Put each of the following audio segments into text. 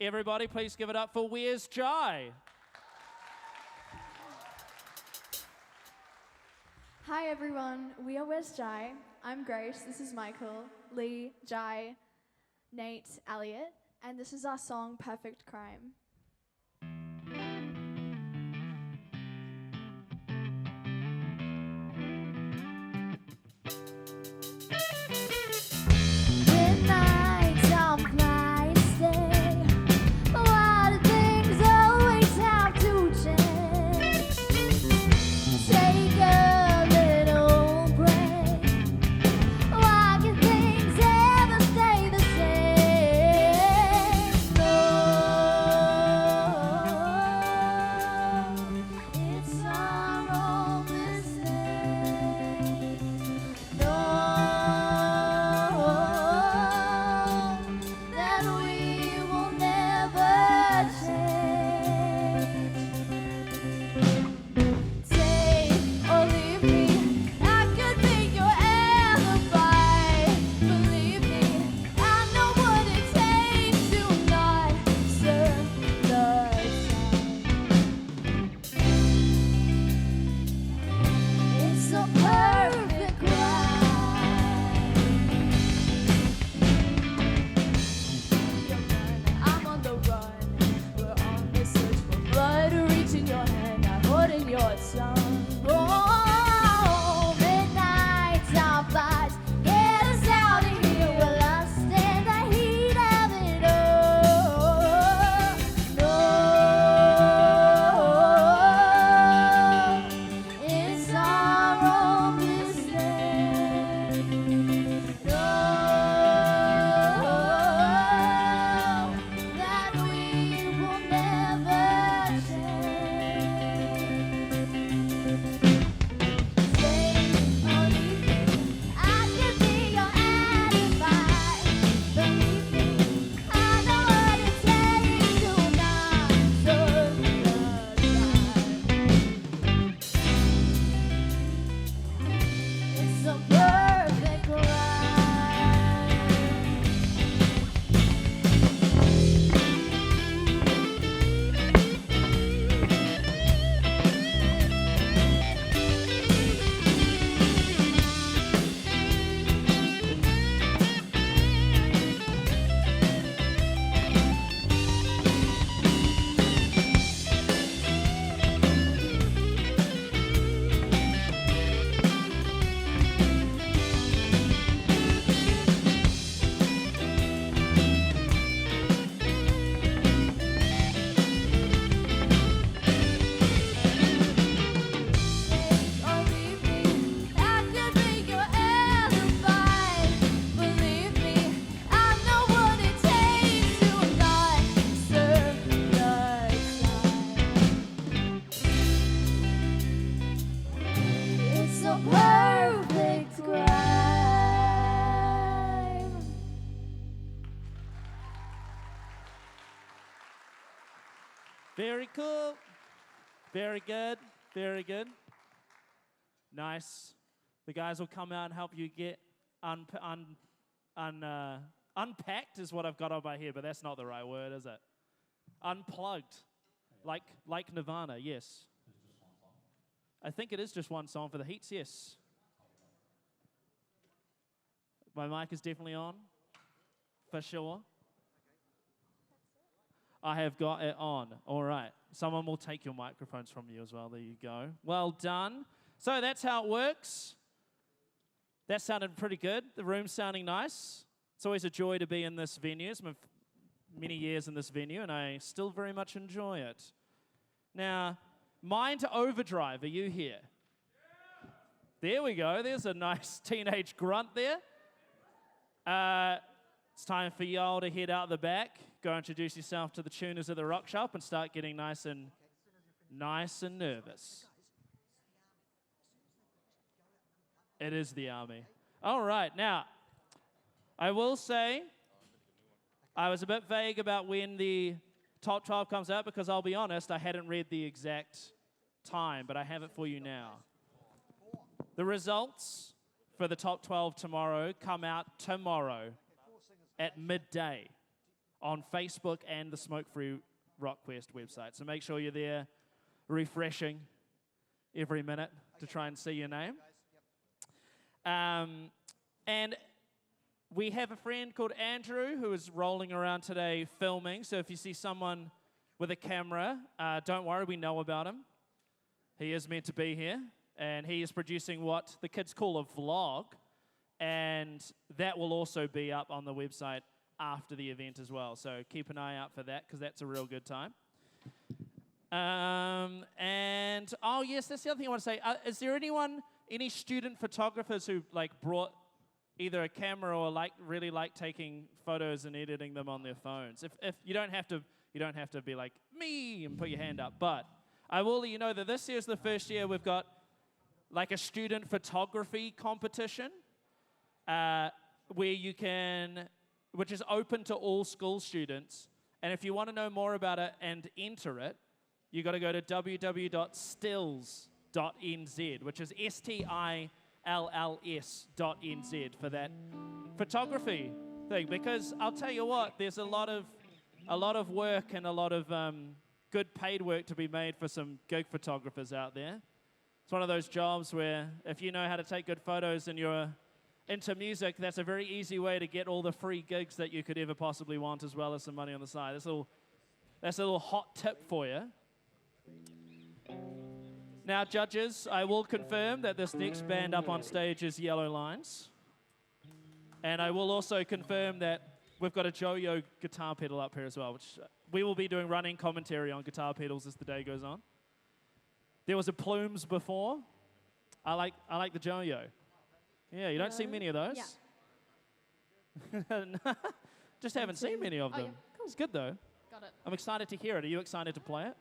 Everybody, please give it up for Where's Jai? Hi everyone, we are Where's Jai. I'm Grace, this is Michael, Lee, Jai, Nate, Elliot, and this is our song Perfect Crime. Midnight on my stay. Why do things always have to change? Take a little break. Why can things ever stay the same? No, it's our own mistake. No, that we will never change. Take or leave me, I could be your alibi. Believe me, I know what it takes to not serve the time. It's a perfect crime. I'm on the run. We're on the search for blood reaching your hand, not holding your tongue. Oh, midnight our fights. Get us out of here. We're lost in the heat of it all. No, it's our own mistake. No, that we will never change. Stay or leave me, I could be your alibi. Believe me, I know what it takes to not serve the time. It's a perfect crime. Or leave me, I could be your alibi. Believe me, I know what it takes to not serve the time. It's a perfect crime. Very cool. Very good. Very good. Nice. The guys will come out and help you get unpacked is what I've got on my head, but that's not the right word, is it? Unplugged. Like Nirvana, yes. I think it is just one song for the Heats, yes. My mic is definitely on, for sure. I have got it on. All right. Someone will take your microphones from you as well. There you go. Well done. So that's how it works. That sounded pretty good. The room's sounding nice. It's always a joy to be in this venue. It's been many years in this venue, and I still very much enjoy it. Now, Mind Overdrive, are you here? There we go. There's a nice teenage grunt there. It's time for y'all to head out the back. Go introduce yourself to the tuners at the rock shop and start getting nice and nervous. It is the army. All right, now, I will say I was a bit vague about when the top 12 comes out because I'll be honest, I hadn't read the exact time, but I have it for you now. The results for the top 12 tomorrow come out tomorrow at midday. on Facebook and the Smokefree Rockquest website. So make sure you're there refreshing every minute to try and see your name. And we have a friend called Andrew who is rolling around today filming. So if you see someone with a camera, don't worry, we know about him. He is meant to be here. And he is producing what the kids call a vlog. And that will also be up on the website after the event as well. So keep an eye out for that because that's a real good time. And, oh yes, that's the other thing I want to say. Is there any student photographers who brought either a camera or really like taking photos and editing them on their phones? If you don't have to be like me and put your hand up, but I will let you know that this year is the first year we've got a student photography competition which is open to all school students. And if you want to know more about it and enter it, you got to go to www.stills.nz, which is STILLS.nz for that photography thing. Because I'll tell you what, there's a lot of work and a lot of good paid work to be made for some gig photographers out there. It's one of those jobs where if you know how to take good photos and you're into music, that's a very easy way to get all the free gigs that you could ever possibly want, as well as some money on the side. That's a little hot tip for you. Now, judges, I will confirm that this next band up on stage is Yellow Lines. And I will also confirm that we've got a Joyo guitar pedal up here as well, which we will be doing running commentary on guitar pedals as the day goes on. There was a Plumes before. I like the Joyo. Yeah, you don't see many of those. Yeah. Just haven't seen many of them. Yeah. Cool. It's good though. Got it. I'm excited to hear it. Are you excited to play it?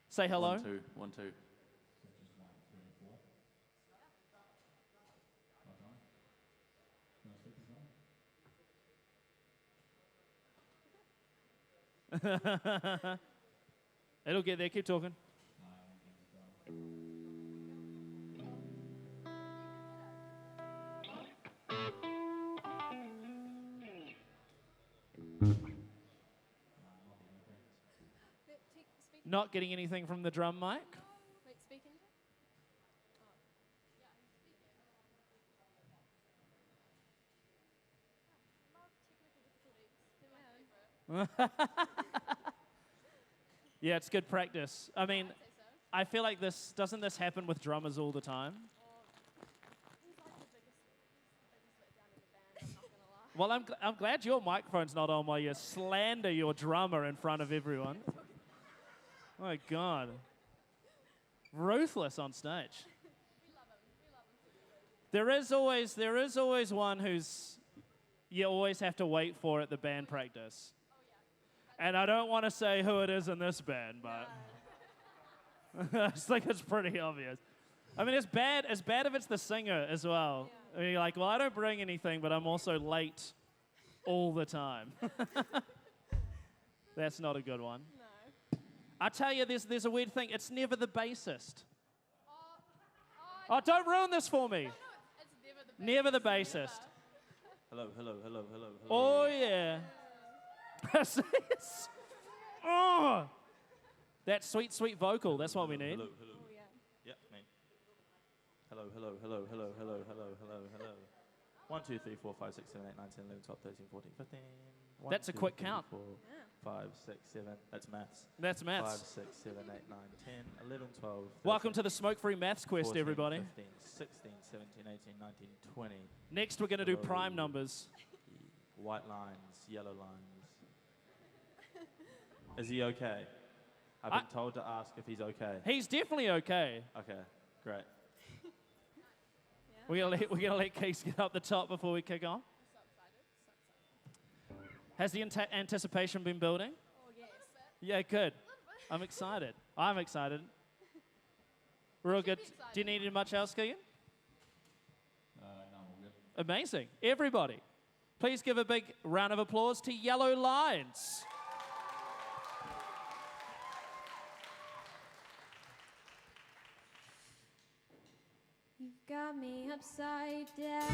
Say hello. 1 2 1 2. It'll get there. Keep talking. Not getting anything from the drum mic. Wait, speaking? Yeah, it's good practice. I mean, I'd say so. I feel like doesn't this happen with drummers all the time? He's like the biggest letdown in the band, I'm not gonna lie. Well, I'm glad your microphone's not on while you slander your drummer in front of everyone. My God. Ruthless on stage. We love him. There is always one who's you always have to wait for at the band practice. And I don't want to say who it is in this band, but I think it's pretty obvious. I mean, it's bad if it's the singer as well. Yeah. I mean, you're like, well, I don't bring anything, but I'm also late all the time. That's not a good one. No. I tell you, there's a weird thing. It's never the bassist. Oh, Oh, don't ruin this for me. no, it's never the bassist. Never the bassist. Hello, hello, hello, hello, hello. Oh, yeah. Oh, that sweet, sweet vocal. That's what we need. Hello, hello. Oh, yeah. Yep, me. Hello, hello, hello, hello, hello, hello, hello, hello. 1 2 3 4 5 6 7 8 9 10 11 12 13 14 15. That's a quick count. 4, Yeah. 5 6 7. That's maths. That's 5 maths. 6 7 8 9 10 11 12. 13, Welcome to the Smokefree Maths Quest, 14, everybody. 15 16 17 18 19 20. Next, we're going to do Hello. prime numbers. White lines, yellow lines. Is he okay? I've been told to ask if he's okay. He's definitely okay. Okay, great. We're gonna let Keith get up the top before we kick off. So excited. Has the anticipation been building? Oh, yes. Yeah, good. I'm excited. I'm excited. Real good. be excited. Do you need much else, Keegan? No, we're good. Amazing. Everybody, please give a big round of applause to Yellow Lines. You've got me upside down.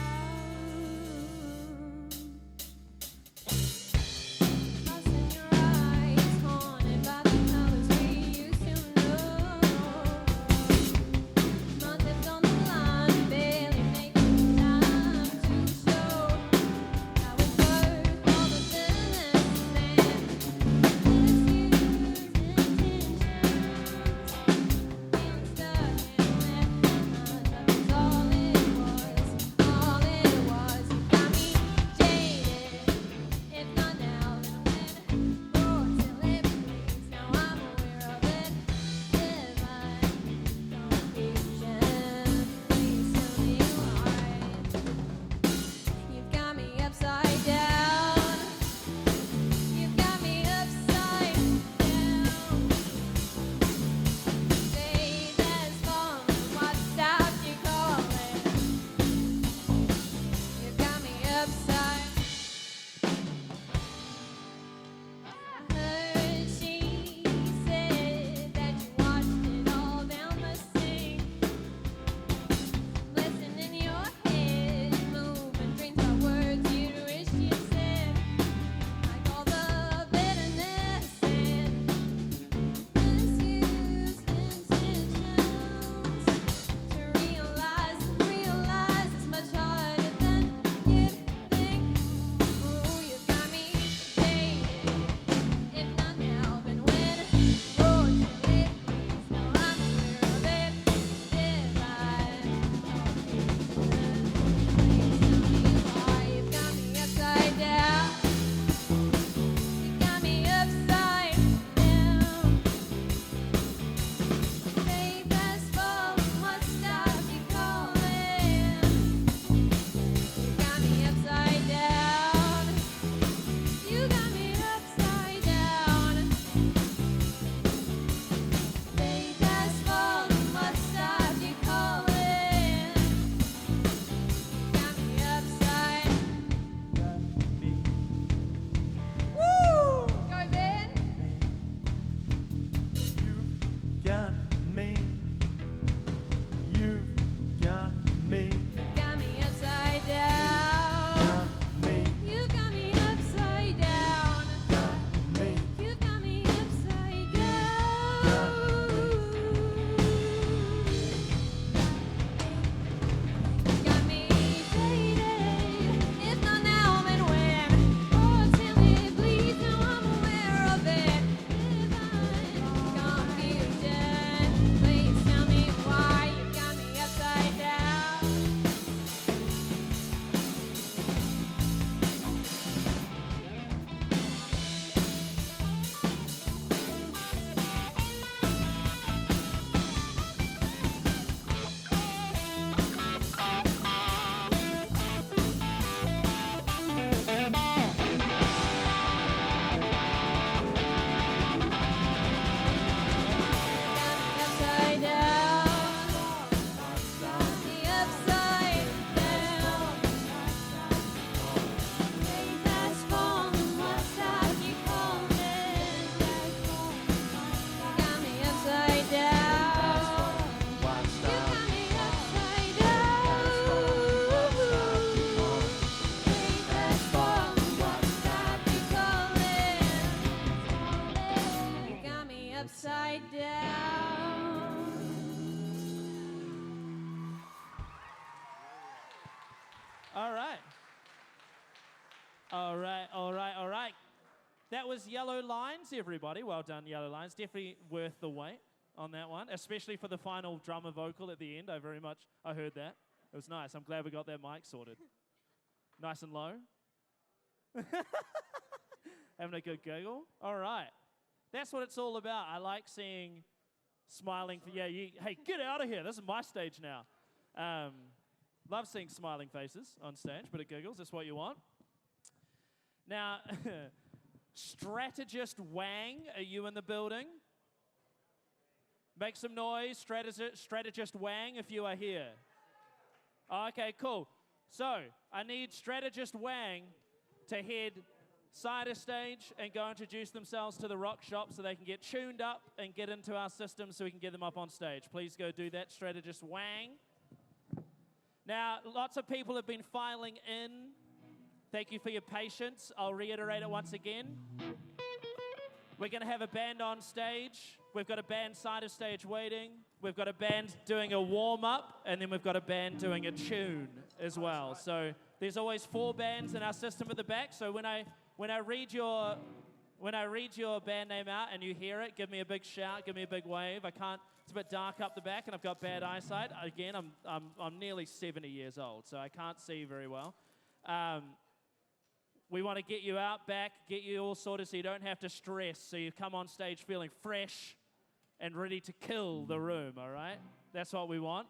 All right. All right, all right, all right. That was Yellow Lines, everybody. Well done, Yellow Lines. Definitely worth the wait on that one, especially for the final drummer vocal at the end. I heard that. It was nice. I'm glad we got that mic sorted. Nice and low. Having a good giggle. All right. That's what it's all about. I like seeing smiling. Hey, get out of here. This is my stage now. Love seeing smiling faces on stage, but it giggles. That's what you want. Now, Strategist Wang, are you in the building? Make some noise, Strategist Wang, if you are here. Okay, cool. So, I need Strategist Wang to head side of stage and go introduce themselves to the rock shop so they can get tuned up and get into our system so we can get them up on stage. Please go do that, Strategist Wang. Now, lots of people have been filing in. Thank you for your patience. I'll reiterate it once again. We're going to have a band on stage. We've got a band side of stage waiting. We've got a band doing a warm-up, and then we've got a band doing a tune as well. So there's always 4 bands in our system at the back. So when I read your band name out and you hear it, give me a big shout, give me a big wave. I can't. It's a bit dark up the back, and I've got bad eyesight. Again, I'm nearly 70 years old, so I can't see very well. We want to get you out back, get you all sorted so you don't have to stress, so you come on stage feeling fresh and ready to kill the room, all right? That's what we want.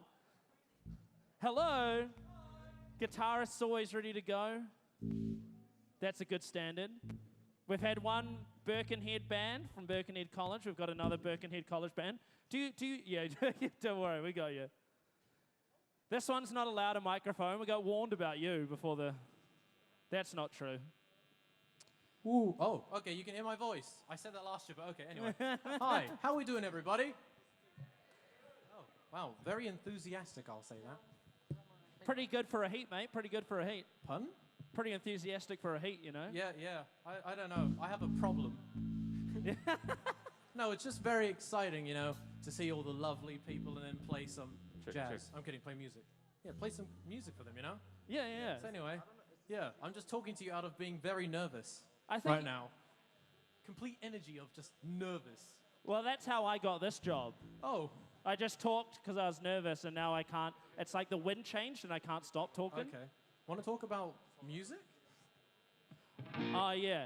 Hello. Guitarist's always ready to go. That's a good standard. We've had one Birkenhead band from Birkenhead College. We've got another Birkenhead College band. Yeah, don't worry, we got you. This one's not allowed a microphone. We got warned about you before the... That's not true. Ooh. Oh, okay, you can hear my voice. I said that last year, but okay, anyway. Hi, how are we doing, everybody? Oh, wow, very enthusiastic, I'll say that. Pretty good for a heat, mate. Pretty good for a heat. Pun? Pretty enthusiastic for a heat, you know? Yeah. I don't know. I have a problem. No, it's just very exciting, you know, to see all the lovely people and then play some jazz. I'm kidding, play music. Yeah, play some music for them, you know? Yeah. So anyway, yeah, I'm just talking to you out of being very nervous I think right now. Complete energy of just nervous. Well, that's how I got this job. Oh. I just talked because I was nervous, and now I can't. It's like the wind changed, and I can't stop talking. Okay. Want to talk about music? Oh, yeah.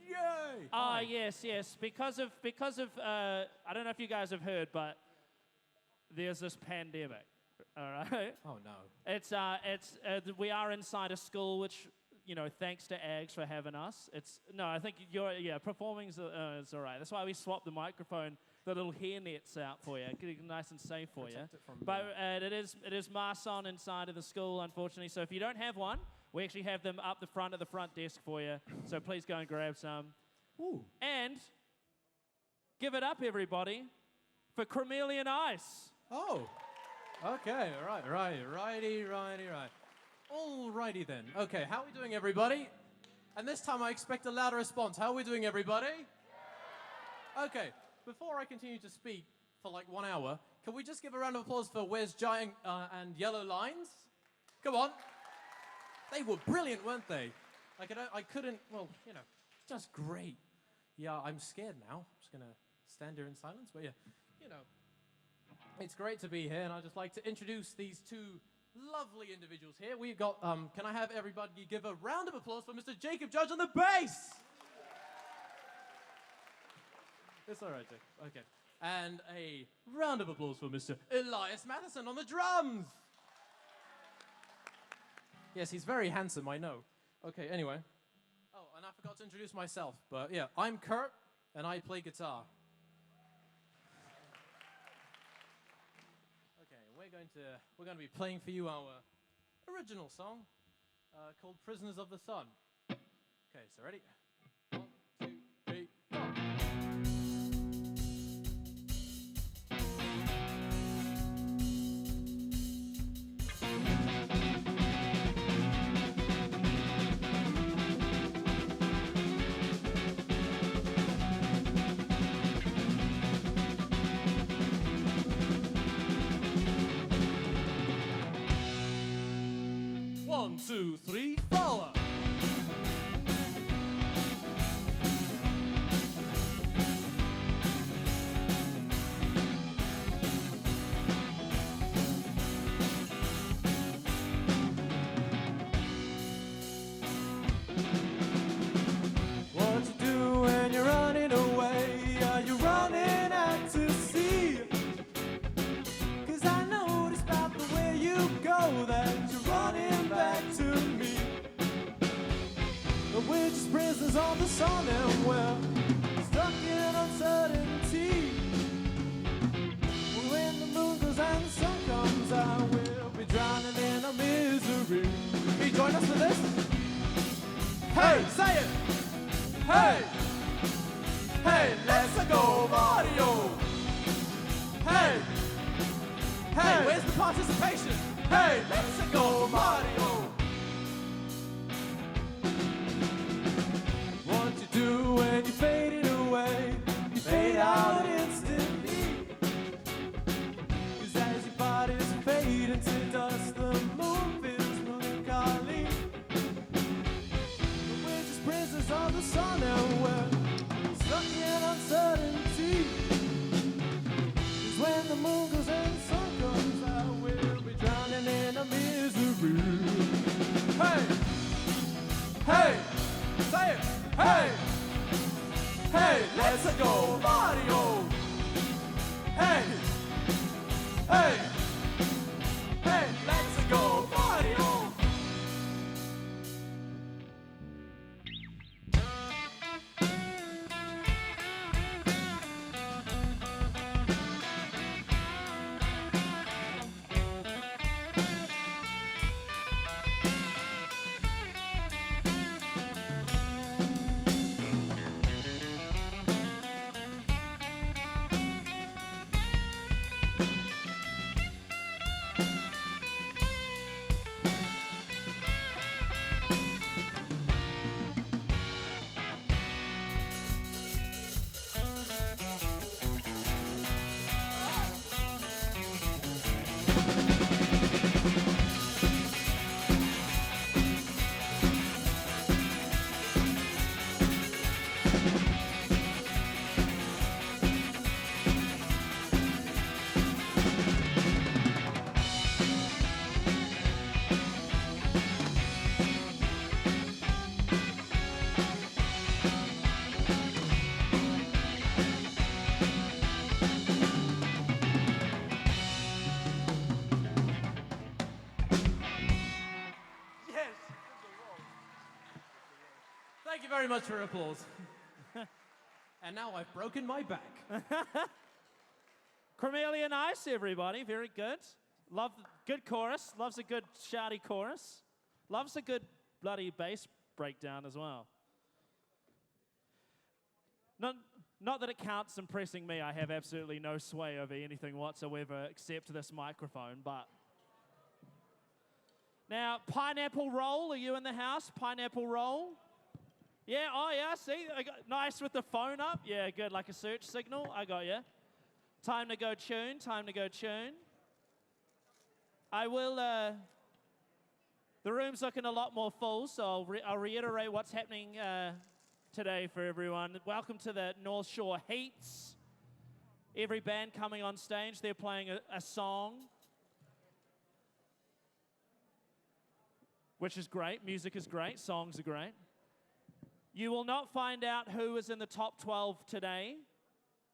Yay! Ah, yes. Because of I don't know if you guys have heard, but there's this pandemic. All right. Oh no. It's we are inside a school, which, you know, thanks to Ags for having us. I think performing's it's all right. That's why we swapped the microphone, the little hair nets out for you, get it nice and safe for you. But it is masks on inside of the school, unfortunately. So if you don't have one, we actually have them up the front at the front desk for you. So please go and grab some. Ooh. And give it up, everybody, for Chameleon Ice. Oh. Okay, righty. Alrighty then. Okay, how are we doing, everybody? And this time I expect a louder response. How are we doing, everybody? Okay, before I continue to speak for like 1 hour, can we just give a round of applause for Where's Giant and Yellow Lines? Come on. They were brilliant, weren't they? I couldn't, well, you know, just great. Yeah, I'm scared now. I'm just going to stand here in silence, but yeah, you know. It's great to be here, and I'd just like to introduce these 2 lovely individuals here. We've got, can I have everybody give a round of applause for Mr. Jacob Judge on the bass? It's all right, Jake. Okay. And a round of applause for Mr. Elias Matheson on the drums. Yes, he's very handsome, I know. Okay, anyway. Oh, and I forgot to introduce myself, but yeah, I'm Kurt, and I play guitar. We're going to be playing for you our original song called Prisoners of the Sun. Okay, so ready? 1, 2, 3, 4. 1, 2, 3, 4. What you do when you're running away? Are you running out to sea? 'Cause I noticed about the way you go that you're running back to me. But we're just prisoners of the sun and we're stuck in uncertainty. When the moon goes and the sun comes, I will be drowning in a misery. Can you join us for this? Hey, say it! Hey! Hey, let's go, Mario! Hey! Hey, Where's the participation? hey, let's go, Mario! What you do when you faded away? You fade out instantly. 'Cause as your bodies fade into dust, the moon feels melancholy. But we're just prisoners of the sun and we're stuck in uncertainty. 'Cause when the moon goes and the sun comes, I will be drowning in a misery. Hey! Hey! Say it! Hey! Hey, let's go, Mario! Hey! Hey! Hey, let's go, Mario! Thank you very much for your applause. And now I've broken my back. Chameleon Ice, everybody. Very good. Love good chorus. Loves a good shouty chorus. Loves a good bloody bass breakdown as well. Not that it counts impressing me. I have absolutely no sway over anything whatsoever except this microphone, but... Now, Pineapple Roll, are you in the house? Pineapple Roll? Yeah, oh yeah, see? Nice with the phone up. Yeah, good, like a search signal. I got you. Time to go tune, time to go tune. I will, the room's looking a lot more full, so I'll reiterate what's happening today for everyone. Welcome to the North Shore Heats. Every band coming on stage, they're playing a song, which is great. Music is great, songs are great. You will not find out who is in the top 12 today.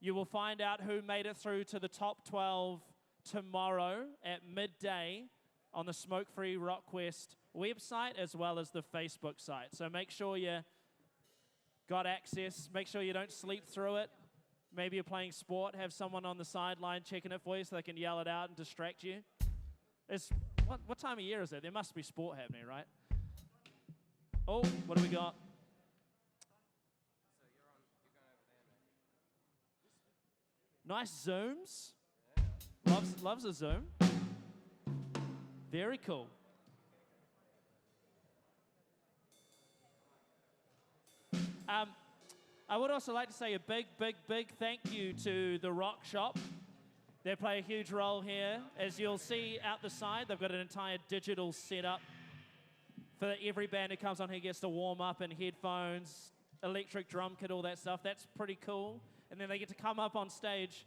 You will find out who made it through to the top 12 tomorrow at midday on the Smokefree Rockquest website as well as the Facebook site. So make sure you got access. Make sure you don't sleep through it. Maybe you're playing sport. Have someone on the sideline checking it for you so they can yell it out and distract you. What time of year is it? There must be sport happening, right? Oh, what do we got? Nice zooms. Loves a zoom. Very cool. I would also like to say a big thank you to the Rock Shop. They play a huge role here. As you'll see out the side, they've got an entire digital setup for every band who comes on here gets to warm up in headphones, electric drum kit, all that stuff. That's pretty cool. And then they get to come up on stage.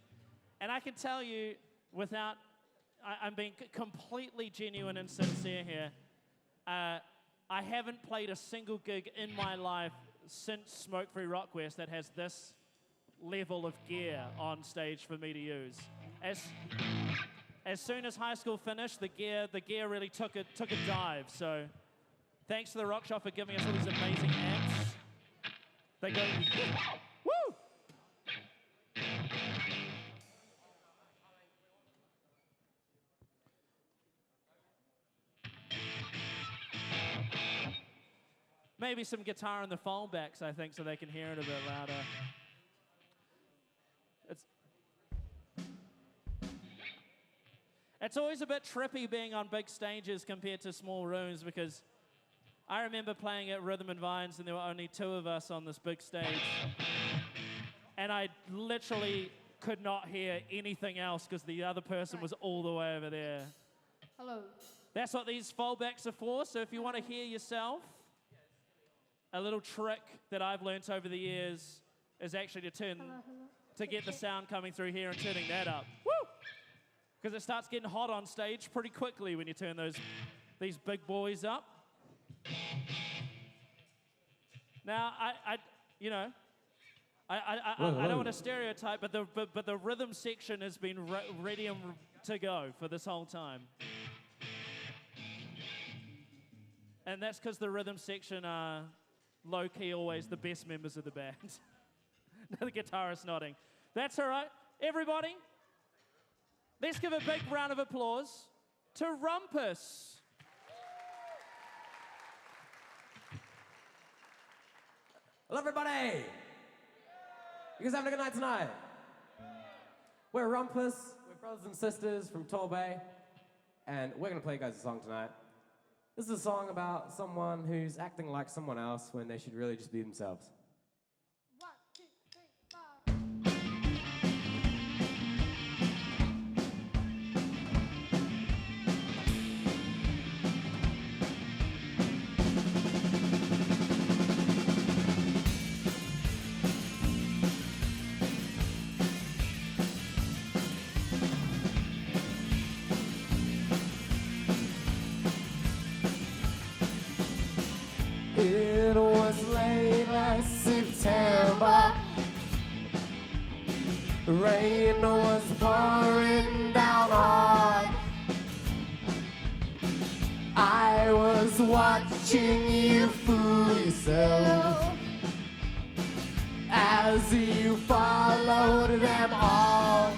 And I can tell you, without, I'm being completely genuine and sincere here, I haven't played a single gig in my life since Smokefree Rockquest that has this level of gear on stage for me to use. As soon as high school finished, the gear really took a dive. So thanks to the Rock Shop for giving us all these amazing amps. They go, woo! Maybe some guitar in the fallbacks, I think, so they can hear it a bit louder. It's always a bit trippy being on big stages compared to small rooms, because I remember playing at Rhythm and Vines and there were only 2 of us on this big stage. And I literally could not hear anything else because the other person was all the way over there. Hello. That's what these fallbacks are for. So if you want to hear yourself, a little trick that I've learnt over the years is actually to get the sound coming through here and turning that up. Woo! Because it starts getting hot on stage pretty quickly when you turn these big boys up. Now, I don't want to stereotype, but the rhythm section has been ready to go for this whole time. And that's because the rhythm section are low-key always the best members of the band. The guitarist nodding. That's all right. Everybody, let's give a big round of applause to Rumpus. Hello, everybody. You guys having a good night tonight? We're Rumpus. We're brothers and sisters from Torbay, and we're going to play you guys a song tonight. This is a song about someone who's acting like someone else when they should really just be themselves. 1, 2, 3, 4. It was late last September. Rain was pouring down hard. I was watching you fool yourself as you followed them all.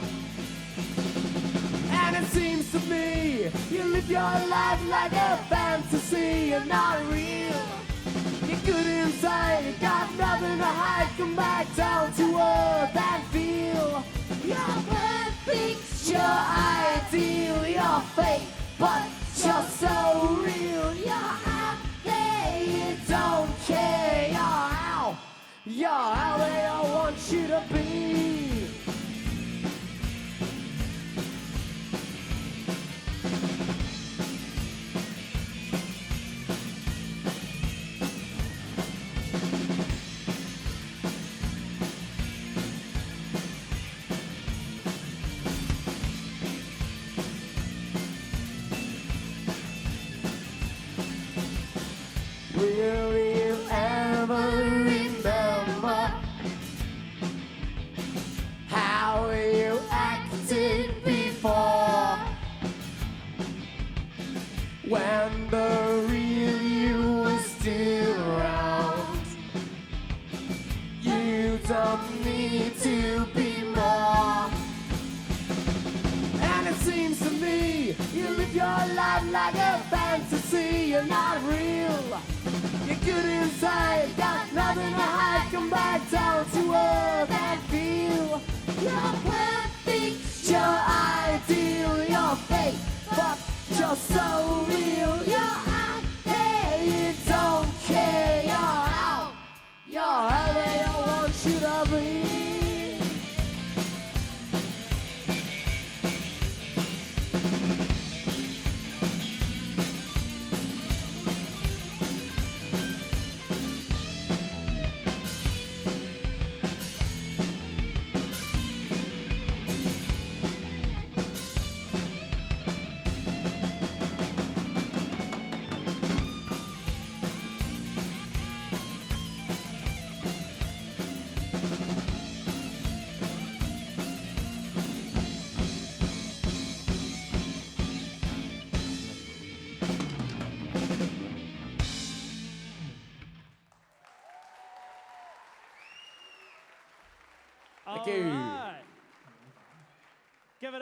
And it seems to me you live your life like a fantasy and not real. You're good inside, you got nothing to hide. Come back down to earth and feel you're perfect, you're ideal, you're fake, but you're so real. You're out there, you don't care. You're how they all want you to be. Will you ever remember how you acted before? When the real you was still around. You don't need to be more. And it seems to me you live your life like a fantasy, you're not real. You're good inside, got nothing to hide. Come back down to earth and feel you're perfect, you're ideal, you're fake, but you're so real. You're out there, you don't care. You're how they all want you to be.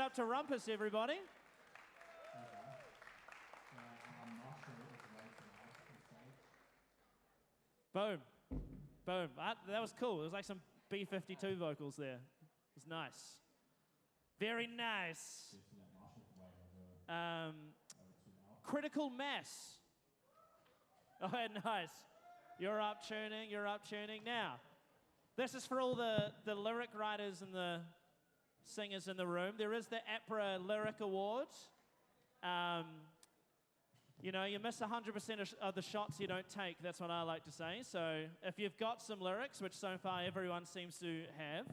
up to Rumpus, everybody. Boom. Boom. That was cool. It was like some B-52 vocals there. It was nice. Very nice. Critical Mass. Oh, nice. You're up tuning. Now, this is for all the lyric writers and the singers in the room. There is the APRA Lyric Award. You know, you miss 100% of the shots you don't take. That's what I like to say. So if you've got some lyrics, which so far everyone seems to have,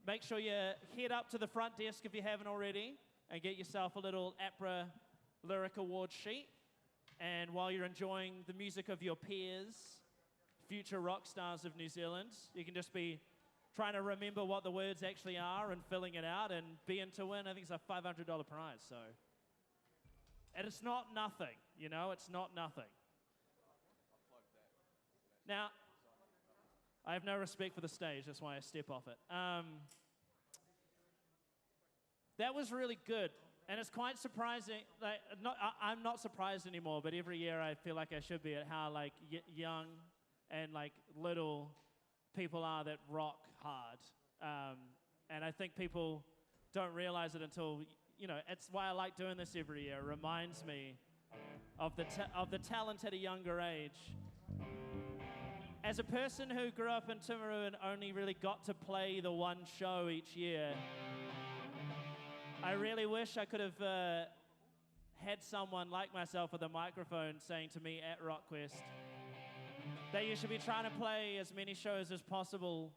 make sure you head up to the front desk if you haven't already and get yourself a little APRA Lyric Award sheet. And while you're enjoying the music of your peers, future rock stars of New Zealand, you can just be trying to remember what the words actually are and filling it out and be in to win. I think it's a $500 prize. So, and it's not nothing, you know, it's not nothing. Now, I have no respect for the stage, that's why I step off it. That was really good, and it's quite surprising. Like, I'm not surprised anymore, but every year I feel like I should be at how like young and like little people are that rock hard. And I think people don't realize it until, you know, it's why I like doing this every year. It reminds me of the talent at a younger age. As a person who grew up in Timaru and only really got to play the one show each year, I really wish I could have had someone like myself with a microphone saying to me at Rockquest that you should be trying to play as many shows as possible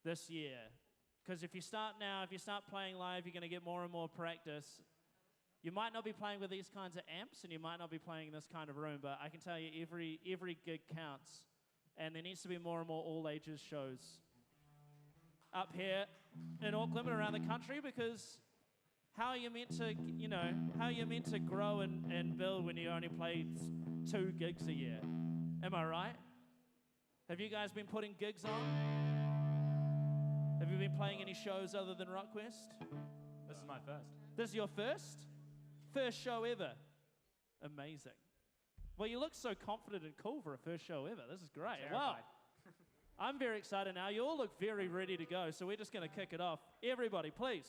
this year. Because if you start now, if you start playing live, you're going to get more and more practice. You might not be playing with these kinds of amps, and you might not be playing in this kind of room, but I can tell you every gig counts. And there needs to be more and more all-ages shows up here in Auckland and around the country, because how are you meant to, you know, how are you meant to grow and build when you only play 2 gigs a year? Am I right? Have you guys been putting gigs on? Have you been playing any shows other than Rockquest? This is my first. This is your first? First show ever. Amazing. Well, you look so confident and cool for a first show ever. This is great. Wow. I'm very excited now. You all look very ready to go, so we're just going to kick it off. Everybody, please,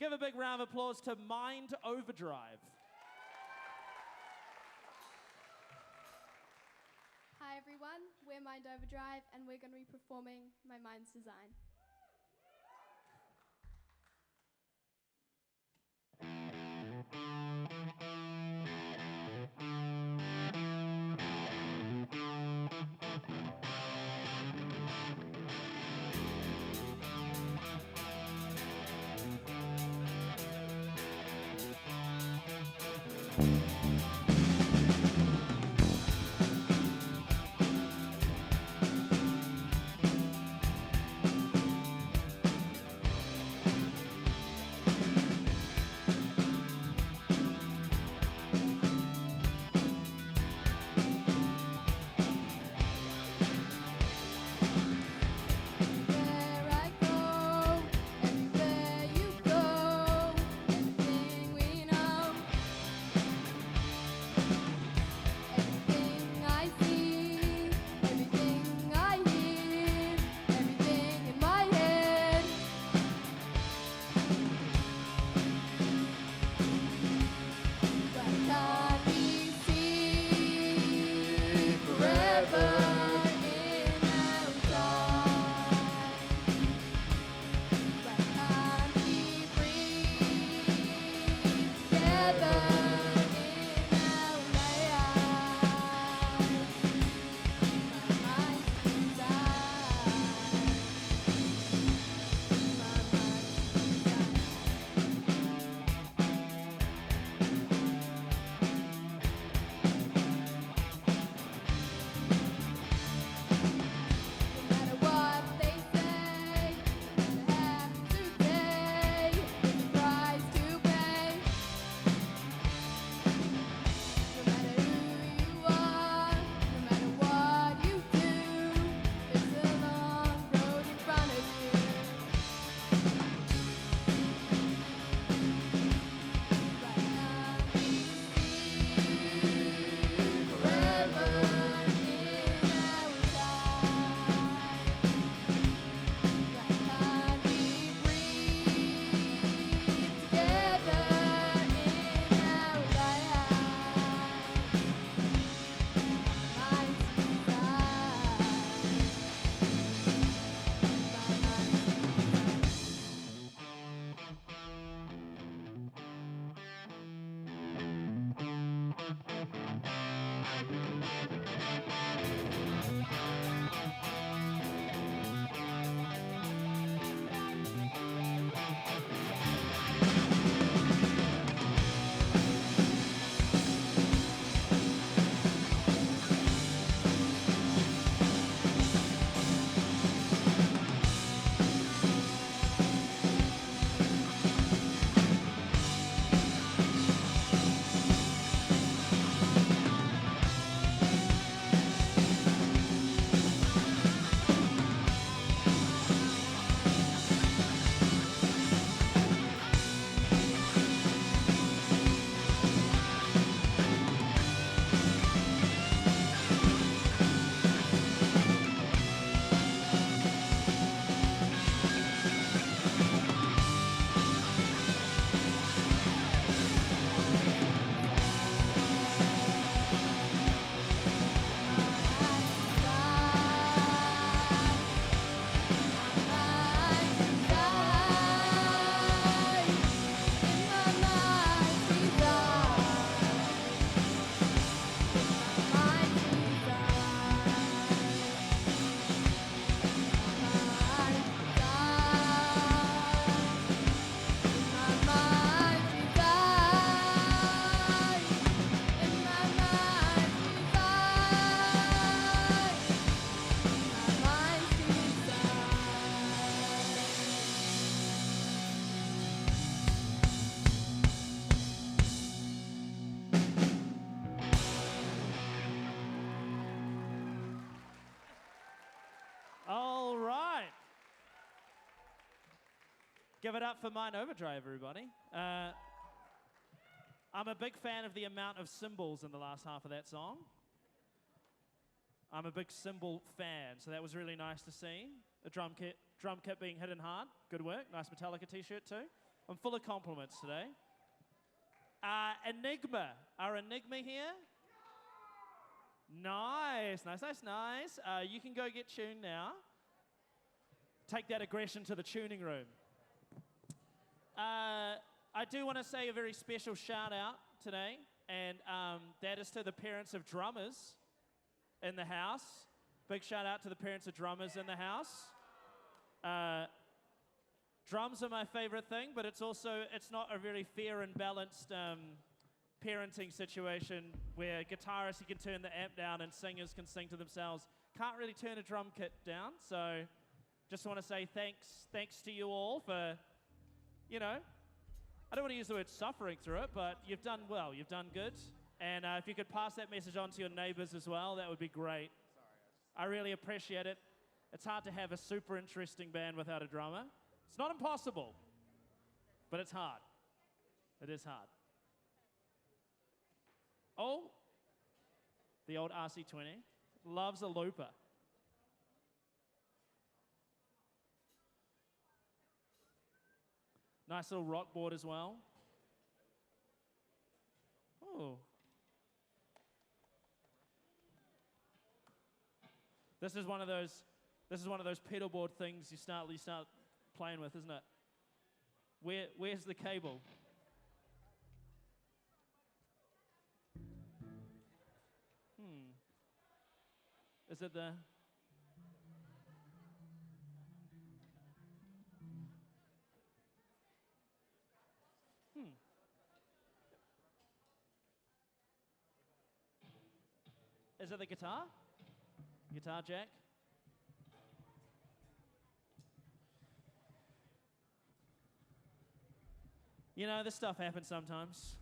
give a big round of applause to Mind Overdrive. Hi everyone, we're Mind Overdrive and we're going to be performing My Mind's Design. Give it up for Mine Overdrive, everybody. I'm a big fan of the amount of cymbals in the last half of that song. I'm a big cymbal fan, so that was really nice to see. A drum kit being hidden hard. Good work. Nice Metallica t-shirt too. I'm full of compliments today. Enigma. Are Enigma here? Nice. You can go get tuned now. Take that aggression to the tuning room. I do want to say a very special shout out today, and that is to the parents of drummers in the house. Big shout out to the parents of drummers in the house. Drums are my favorite thing, but it's not a very fair and balanced parenting situation where guitarists, you can turn the amp down and singers can sing to themselves. Can't really turn a drum kit down, so just want to say thanks to you all for, I don't want to use the word suffering through it, but you've done well, you've done good. And if you could pass that message on to your neighbors as well, that would be great. I really appreciate it. It's hard to have a super interesting band without a drummer. It's not impossible, but it's hard. It is hard. Oh, the old RC20 loves a looper. Nice little rock board as well. Oh. This is one of those pedal board things you start playing with, isn't it? Where's the cable? Is it the... Is it the guitar? Guitar jack? This stuff happens sometimes.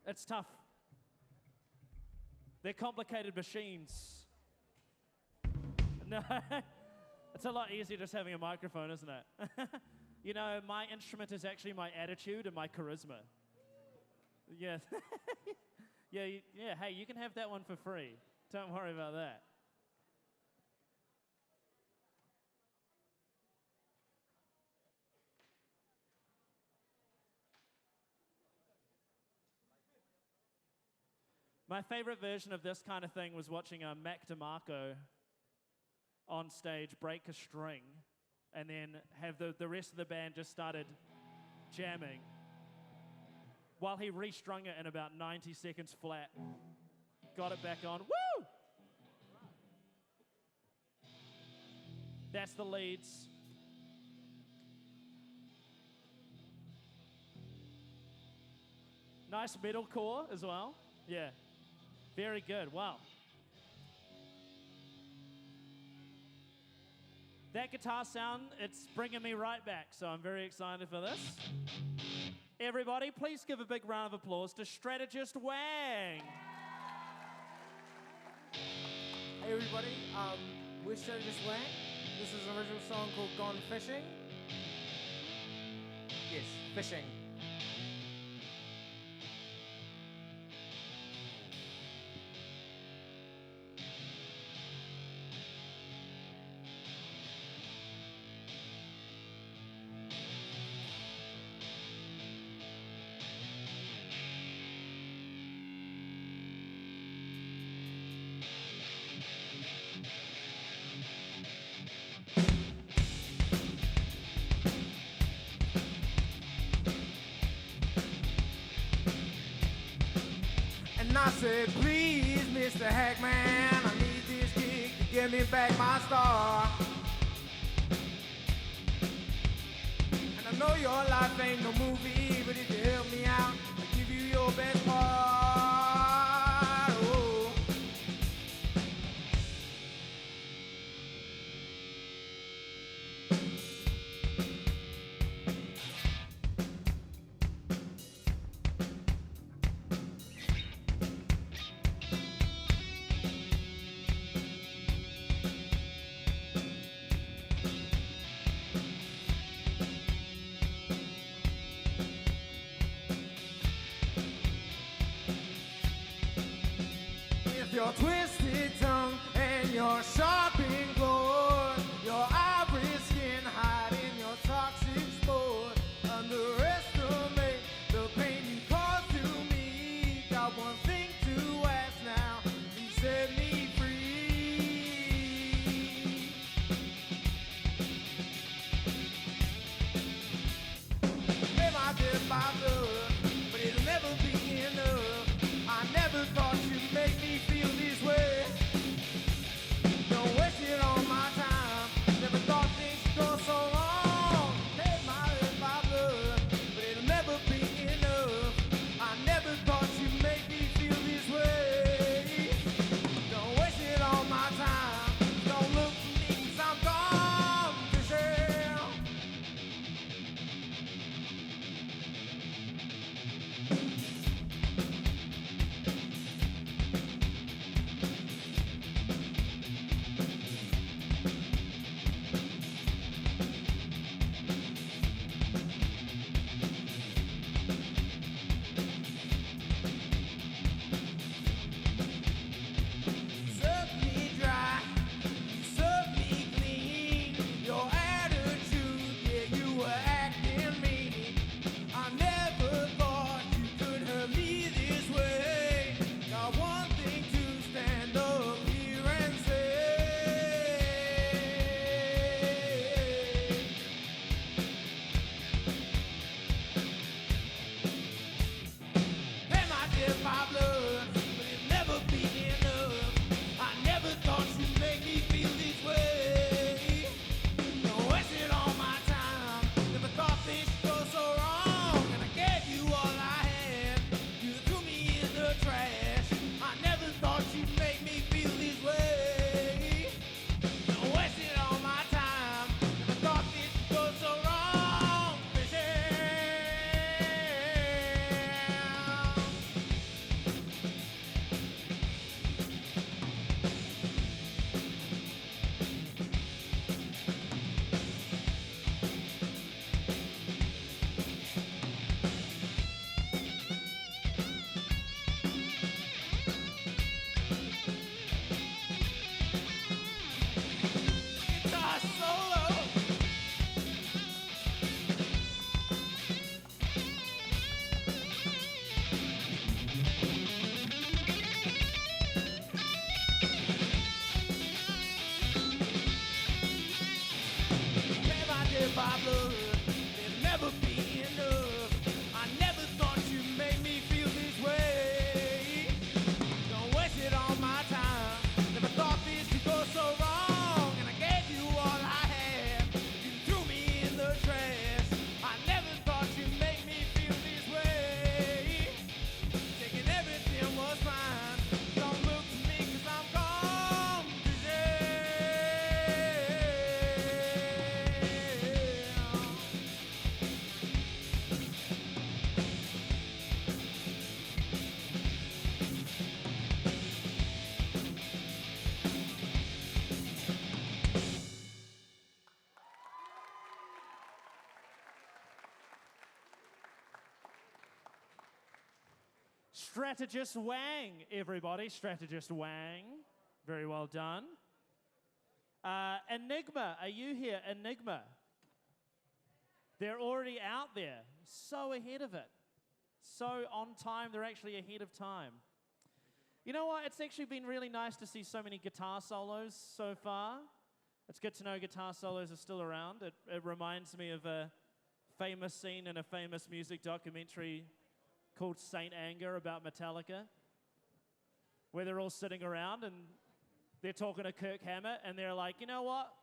It's tough. They're complicated machines. No, it's a lot easier just having a microphone, isn't it? My instrument is actually my attitude and my charisma. Yeah. Yeah, hey, you can have that one for free. Don't worry about that. My favorite version of this kind of thing was watching Mac DeMarco on stage break a string and then have the rest of the band just started jamming while he restrung it in about 90 seconds flat. Got it back on. Woo! That's the leads. Nice metalcore as well. Yeah. Very good. Wow. That guitar sound, it's bringing me right back, so I'm very excited for this. Everybody, please give a big round of applause to strategist Wang. Hey everybody, we're Strategist Wang. This is an original song called Gone Fishing. Yes, fishing. And I said, please, Mr. Hackman, I need this gig to get me back my star. And I know your life ain't no movie, but if you help me out, I'll give you your best part. Oh. Your twisted tongue and your sharpened gourd, your ivory skin hiding your toxic sport. Underestimate the pain you caused to me. Got one thing to ask now, you set me free. Am I dead by blood? But it'll never be enough. I never thought you'd make me feel this way. Don't waste it on my time. Never thought things could go so wrong. Paid my life by blood, but it'll never be enough. I never thought you'd make me feel this way. Don't waste it on my time. Don't look for me 'cause I'm gone to hell. Serve me dry, serve me clean. Your attitude, yeah, you were acting mean. I never thought you could hurt me this way. Got one thing to stand up here and say. Am I dead by blood? But it'll never be enough. I never thought you'd make me feel this way. Don't waste it on my time. Never thought things could go so wrong. And I gave you all I had. You threw me in the trash. I never thought you'd make me feel this way. Don't waste it on my time. Never thought this could go so wrong. Guitar solo. Am I dead by blood? It'll never be enough. I never thought you'd make me feel this way. Don't waste it on my time. Never thought this could go so wrong. And I gave you all I had. You threw me in the trash. I never thought you'd make me feel this way. Taking everything was mine. Don't look to me 'cause I'm gone to jail. Strategist Wang, everybody. Strategist Wang. Very well done. Enigma, are you here? Enigma. They're already out there. So ahead of it. So on time. They're actually ahead of time. You know what? It's actually been really nice to see so many guitar solos so far. It's good to know guitar solos are still around. It reminds me of a famous scene in a famous music documentary called Saint Anger about Metallica, where they're all sitting around and they're talking to Kirk Hammett and they're like, you know what?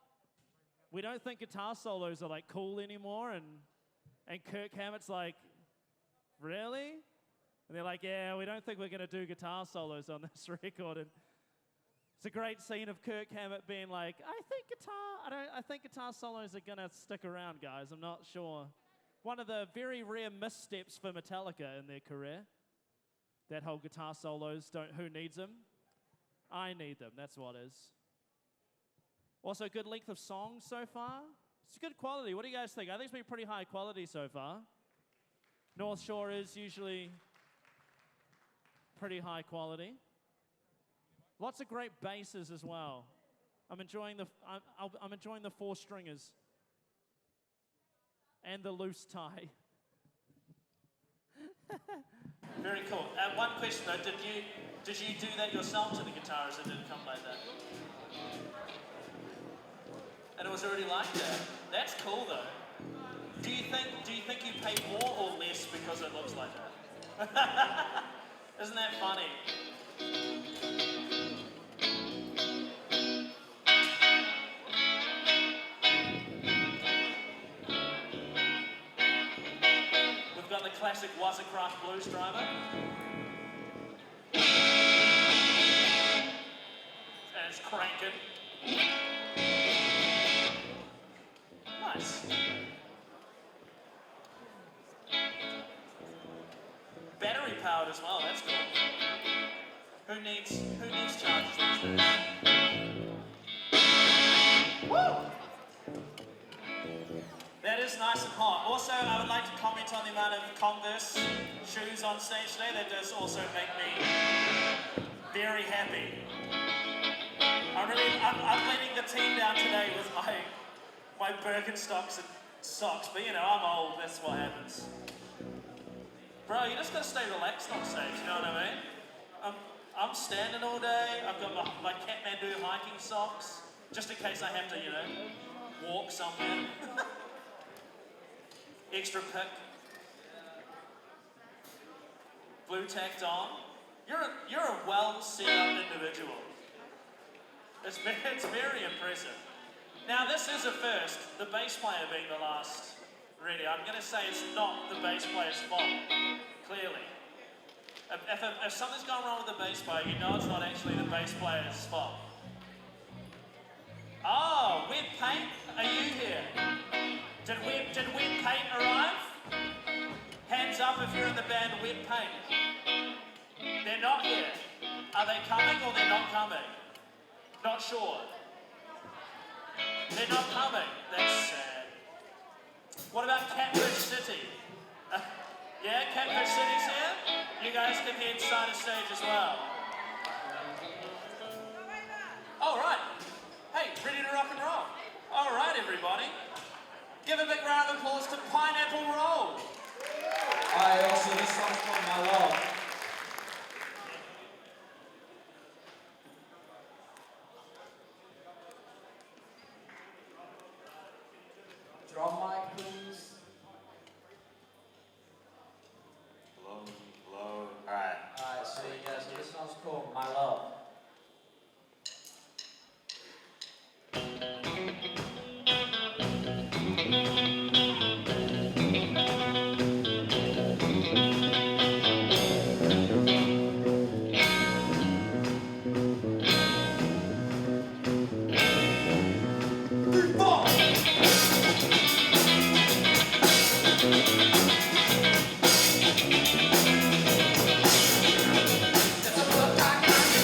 We don't think guitar solos are like cool anymore. And Kirk Hammett's like, really? And they're like, yeah, we don't think we're going to do guitar solos on this record. And it's a great scene of Kirk Hammett being like, I think guitar solos are going to stick around, guys. I'm not sure. One of the very rare missteps for Metallica in their career. That whole guitar solos, who needs them? I need them, that's what is. Also, good length of songs so far. It's good quality. What do you guys think? I think it's been pretty high quality so far. North Shore is usually pretty high quality. Lots of great basses as well. I'm enjoying the four stringers and the loose tie. Very cool. One question though, did you do that yourself to the guitar, or did it come like that? And it was already like that. That's cool though. Do you think you pay more or less because it looks like that? Isn't that funny? We've got the classic Wassercraft blues driver. And it's cranking. Nice. Battery powered as well, that's cool. Who needs chargers these days? Woo! That is nice and hot. Also, I would like to comment on the amount of Converse shoes on stage today. That does also make me very happy. I'm leading the team down today with my Birkenstocks and socks, but you know, I'm old, that's what happens. Bro, you just gotta stay relaxed on stage, you know what I mean? I'm standing all day, I've got my Kathmandu hiking socks, just in case I have to, you know, walk somewhere. Extra pick. Blue tacked on. You're a well set up individual. It's very impressive. Now this is a first, the bass player being the last. Really, I'm going to say it's not the bass player's fault, clearly. If something's gone wrong with the bass player, you know it's not actually the bass player's fault. Oh, Web Paint, are you here? Did Web Paint arrive? Hands up if you're in the band Web Paint. They're not here. Are they coming or they're not coming? Not sure. They're not coming. That's sad. What about Catfish City? Yeah, Catfish City's here? You guys can head side of stage as well. All right. Hey, ready to rock and roll? All right, everybody. Give a big round of applause to Pineapple Roll. Hi, also this song's called My Love. Drum mic, please. Hello. Alright, So this song's called My Love. It's a book I got.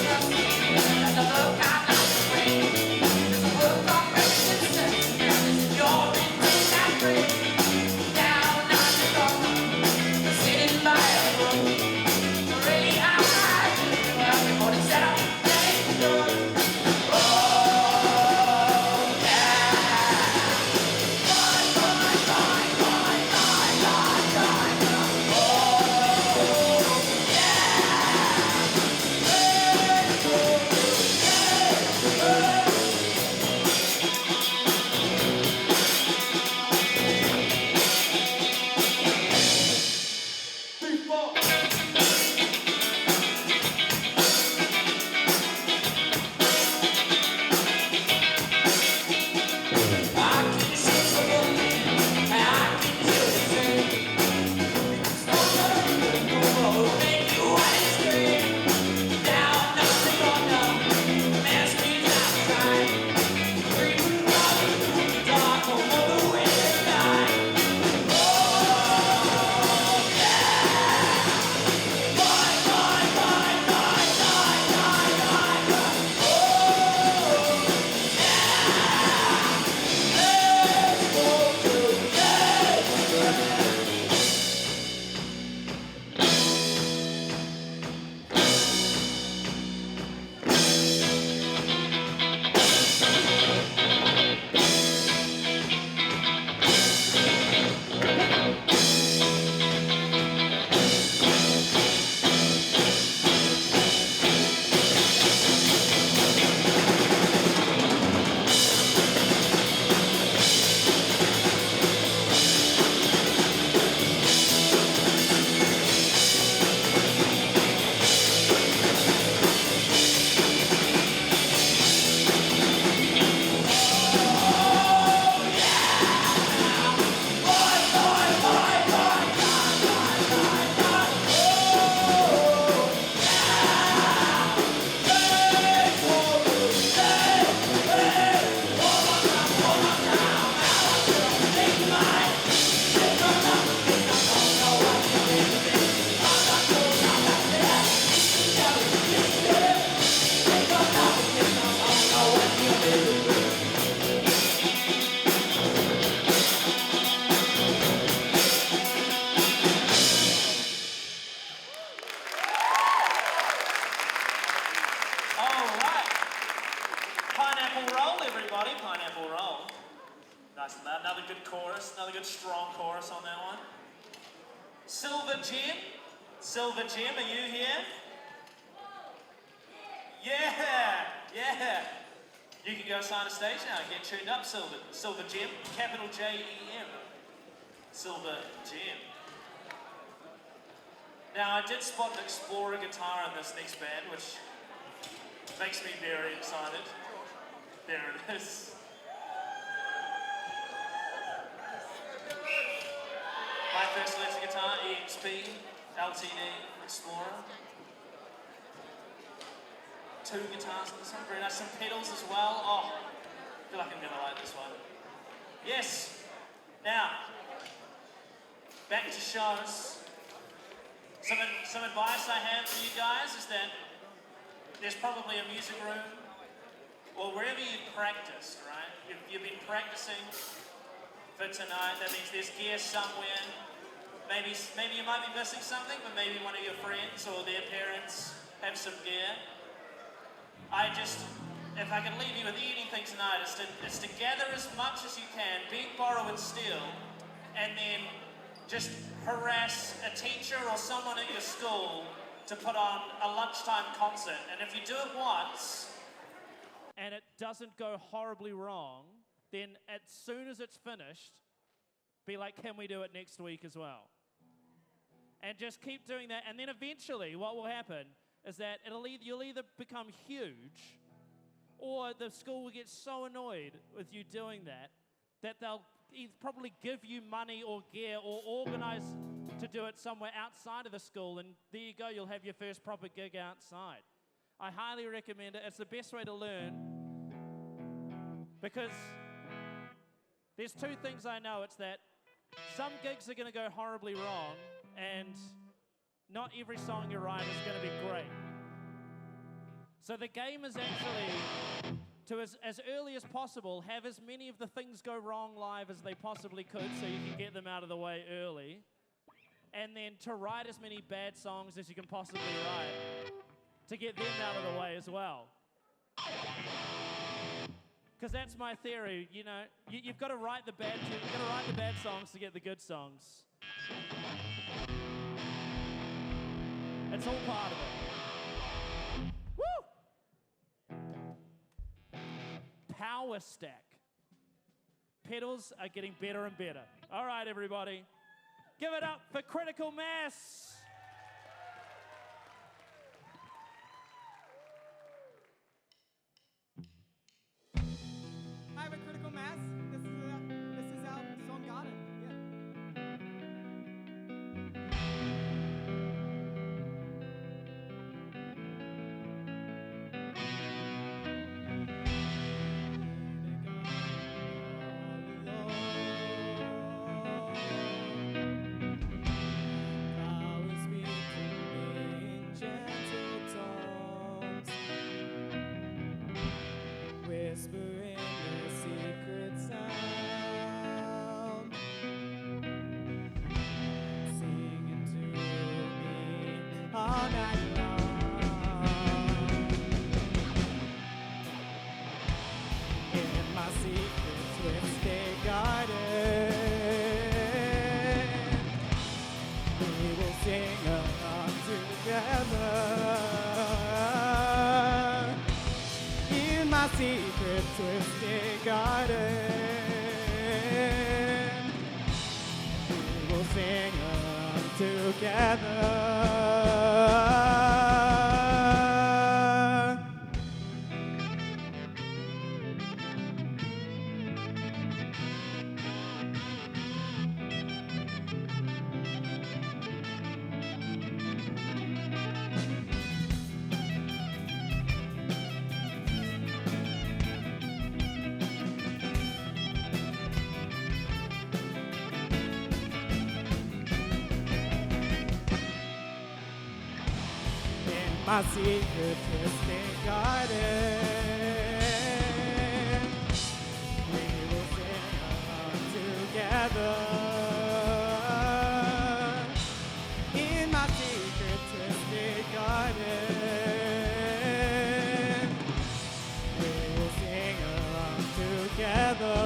good strong chorus on that one. Silver Gem, Silver Gem, are you here? Yeah. You can go sign a stage now and get tuned up, Silver Gem, capital J-E-M. Silver Gem. Now, I did spot an Explorer guitar in this next band, which makes me very excited. There it is. My first electric guitar, EXP, LTD, Explorer. 2 guitars in this one, very nice. Some pedals as well. Oh, I feel like I'm gonna like this one. Yes. Now, back to shows. Some advice I have for you guys is that there's probably a music room or wherever you've practiced, right? You've been practicing for tonight. That means there's gear somewhere. Maybe you might be missing something, but maybe one of your friends or their parents have some gear. If I can leave you with anything tonight, it's to gather as much as you can, beg, borrow, and steal, and then just harass a teacher or someone at your school to put on a lunchtime concert. And if you do it once, and it doesn't go horribly wrong, then as soon as it's finished, be like, can we do it next week as well? And just keep doing that, and then eventually what will happen is that you'll either become huge, or the school will get so annoyed with you doing that they'll probably give you money or gear or organize to do it somewhere outside of the school, and there you go, you'll have your first proper gig outside. I highly recommend it. It's the best way to learn, because there's 2 things I know. It's that some gigs are going to go horribly wrong, and not every song you write is going to be great. So the game is actually to, as early as possible, have as many of the things go wrong live as they possibly could so you can get them out of the way early. And then to write as many bad songs as you can possibly write to get them out of the way as well. Because that's my theory, you know, you've got to write the bad songs to get the good songs. It's all part of it. Woo! Power stack. Pedals are getting better and better. All right, everybody. Give it up for Critical Mass. Hi, we're Critical Mass. This is our song Garden. Whispering the secret sound, singing to me all night long. In my secrets, which they guarded, we will sing along together. In my secret twisted garden, we will sing along together. My secret twisted garden, we will sing along together. In my secret twisted garden, we will sing along together.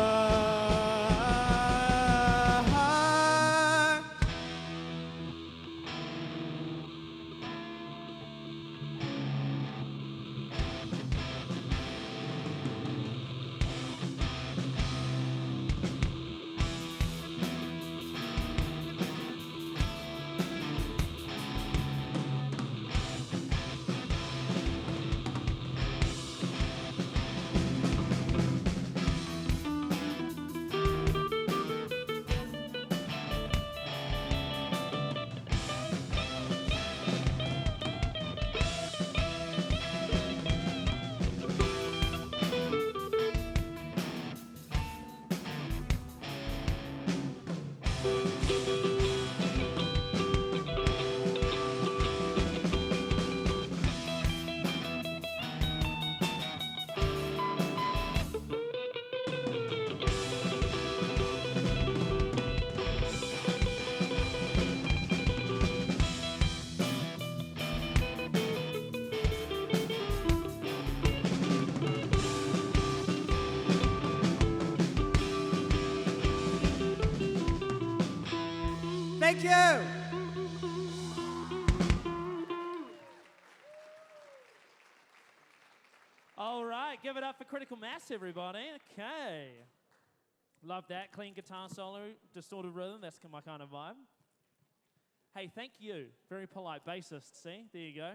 Thank you. All right, give it up for Critical Mass, everybody. Okay. Love that. Clean guitar solo, distorted rhythm. That's my kind of vibe. Hey, thank you. Very polite bassist, see? There you go.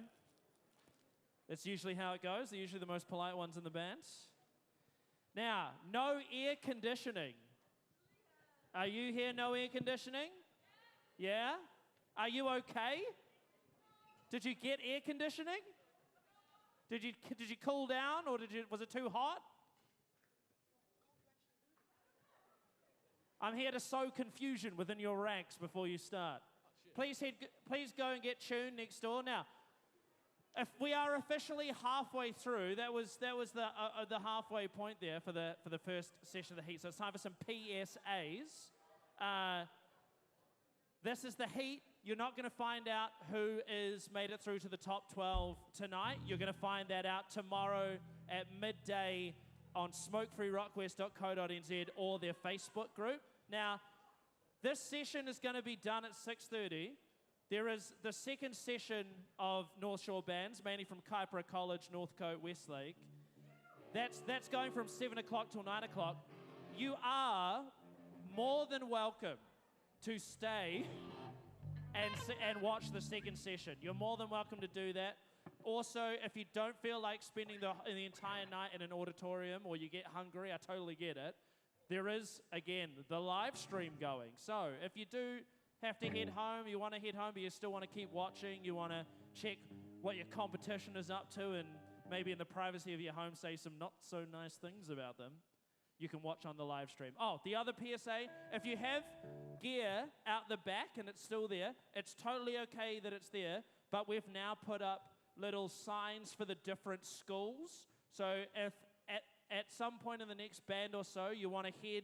That's usually how it goes. They're usually the most polite ones in the band. Now, no air conditioning. Are you here, no air conditioning? Yeah? Are you okay? Did you get air conditioning? Did you cool down, or was it too hot? I'm here to sow confusion within your ranks before you start. Please go and get tuned next door. Now, if we are officially halfway through, that was the halfway point there for the first session of the heat. So it's time for some PSAs. This is the heat. You're not going to find out who is made it through to the top 12 tonight. You're going to find that out tomorrow at midday on smokefreerockquest.co.nz or their Facebook group. Now, this session is going to be done at 6:30. There is the second session of North Shore bands, mainly from Kaipara College, Northcote, Westlake. That's going from 7 o'clock till 9 o'clock. You are more than welcome to stay and watch the second session. You're more than welcome to do that. Also, if you don't feel like spending the entire night in an auditorium or you get hungry, I totally get it. There is, again, the live stream going. So if you do have to head home, you want to head home, but you still want to keep watching, you want to check what your competition is up to and maybe in the privacy of your home say some not so nice things about them, you can watch on the live stream. Oh, the other PSA, if you have gear out the back and it's still there, it's totally okay that it's there, but we've now put up little signs for the different schools. So if at some point in the next band or so you want to head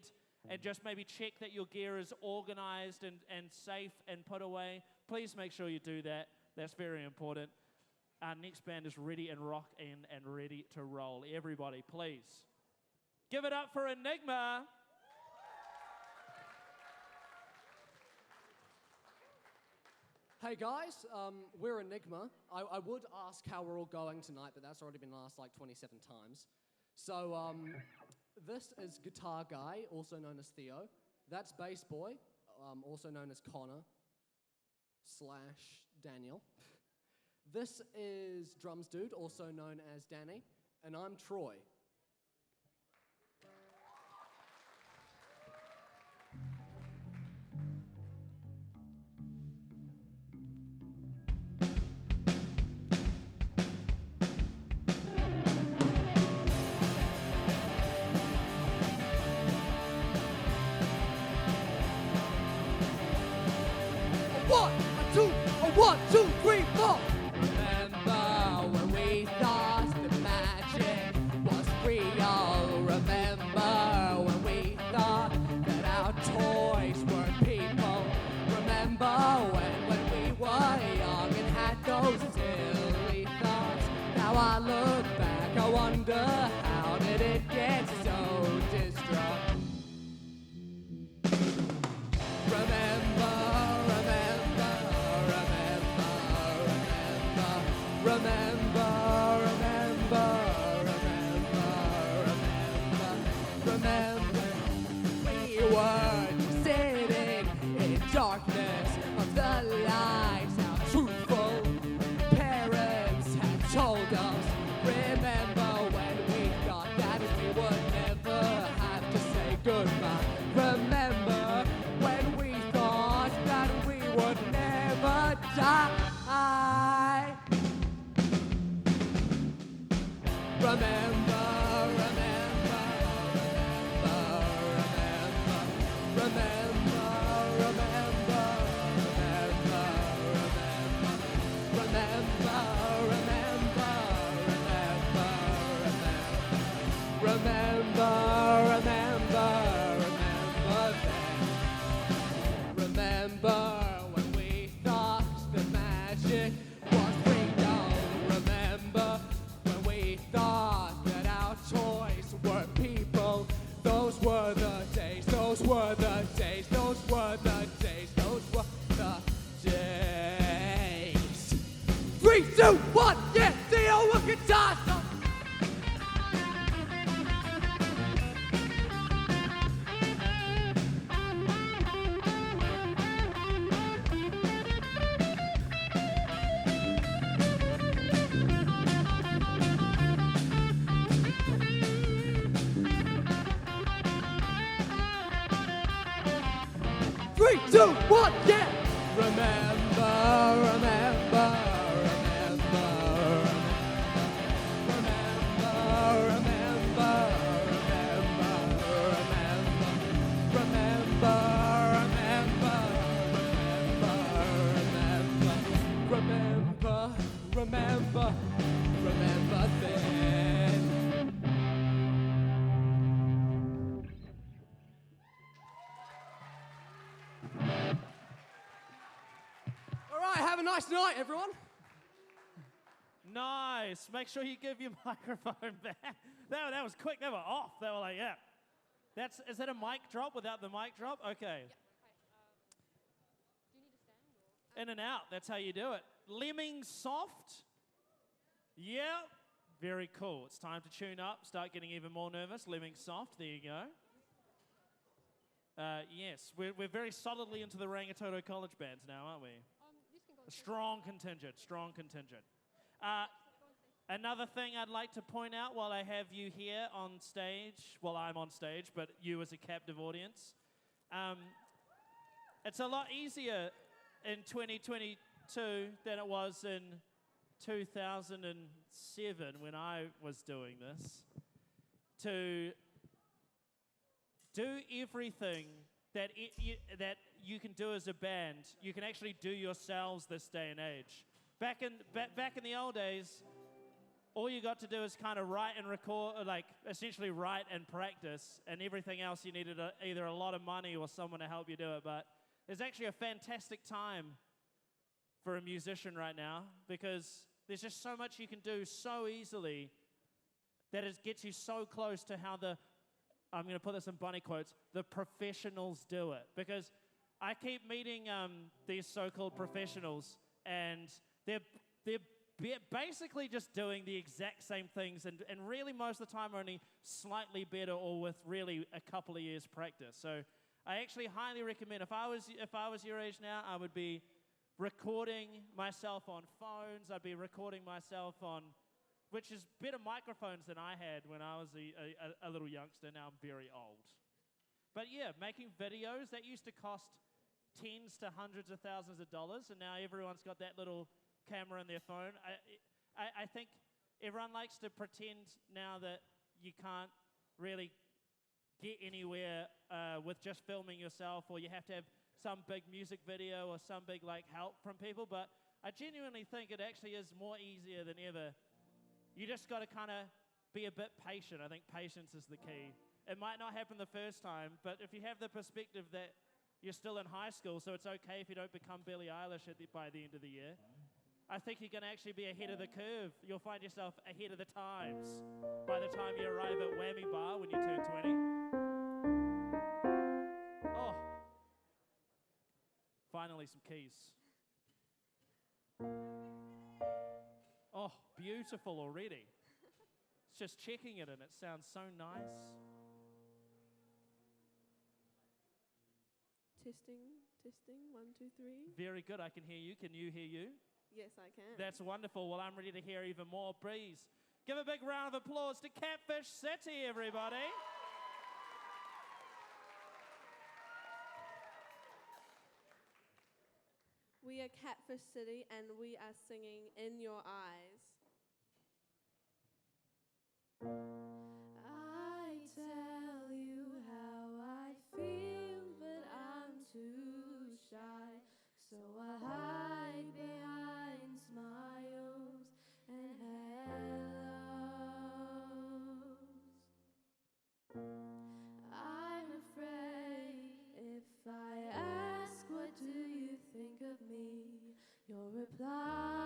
and just maybe check that your gear is organized and safe and put away, please make sure you do that. That's very important. Our next band is ready and rock and ready to roll. Everybody, please. Give it up for Enigma. Hey guys, we're Enigma. I would ask how we're all going tonight, but that's already been asked like 27 times. So this is Guitar Guy, also known as Theo. That's Bass Boy, also known as Connor / Daniel. This is Drums Dude, also known as Danny, and I'm Troy. One, two, three, four. Remember when we thought the magic was real? Remember when we thought that our toys were people? Remember when we were young and had those silly thoughts? Now I look back, I wonder how did it get so distraught? Darkness of the lives how truthful parents had told us. Remember when we thought that we would never have to say goodbye. Remember when we thought that we would never die. Remember, Remember when we thought the magic was real? Remember when we thought that our toys were people? Those were the days, those were the days, those were the days, those were the 3, 2, 1, yeah, Theo with guitar. Three, two, one, yeah! Remember, remember, remember, remember, remember, remember, remember, remember then. All right, have a nice night, everyone. Nice. Make sure you give your microphone back. That was quick. They were off. They were like, yeah. Is that a mic drop without the mic drop? Okay. In and out. That's how you do it. Lemming soft. Yeah. Very cool. It's time to tune up. Start getting even more nervous. Lemming soft. There you go. Yes, we're very solidly into the Rangitoto College bands now, aren't we? A strong contingent. Another thing I'd like to point out while I have you here on stage, well, I'm on stage, but you as a captive audience, it's a lot easier in 2022 than it was in 2007 when I was doing this, to do everything that you can do as a band, you can actually do yourselves this day and age. Back in the old days, all you got to do is kind of write and record, like essentially write and practice, and everything else you needed either a lot of money or someone to help you do it. But it's actually a fantastic time for a musician right now because there's just so much you can do so easily that it gets you so close to how I'm going to put this in bunny quotes, the professionals do it. Because I keep meeting these so-called professionals, and they're basically just doing the exact same things, and really most of the time only slightly better or with really a couple of years practice. So I actually highly recommend, if I was your age now, I would be recording myself on phones, I'd be recording myself on, which is better microphones than I had when I was a little youngster. Now I'm very old. But yeah, making videos, that used to cost tens to hundreds of thousands of dollars, and now everyone's got that little camera in their phone. I think everyone likes to pretend now that you can't really get anywhere with just filming yourself, or you have to have some big music video or some big help from people, but I genuinely think it actually is more easier than ever. You just got to kind of be a bit patient. I think patience is the key. It might not happen the first time, but if you have the perspective that you're still in high school, so it's okay if you don't become Billie Eilish by the end of the year, I think you're going to actually be ahead of the curve. You'll find yourself ahead of the times by the time you arrive at Whammy Bar when you turn 20. Oh, finally some keys. Oh, beautiful already. It's just checking it and it sounds so nice. Testing, 1, 2, 3. Very good, I can hear you. Can you hear you? Yes, I can. That's wonderful. Well, I'm ready to hear even more. Breeze. Give a big round of applause to Catfish City, everybody. We are Catfish City, and we are singing In Your Eyes. I tell you how I feel, but I'm too shy, so I hide behind smiles and hellos. I'm afraid if I ask, what do you think of me? Your reply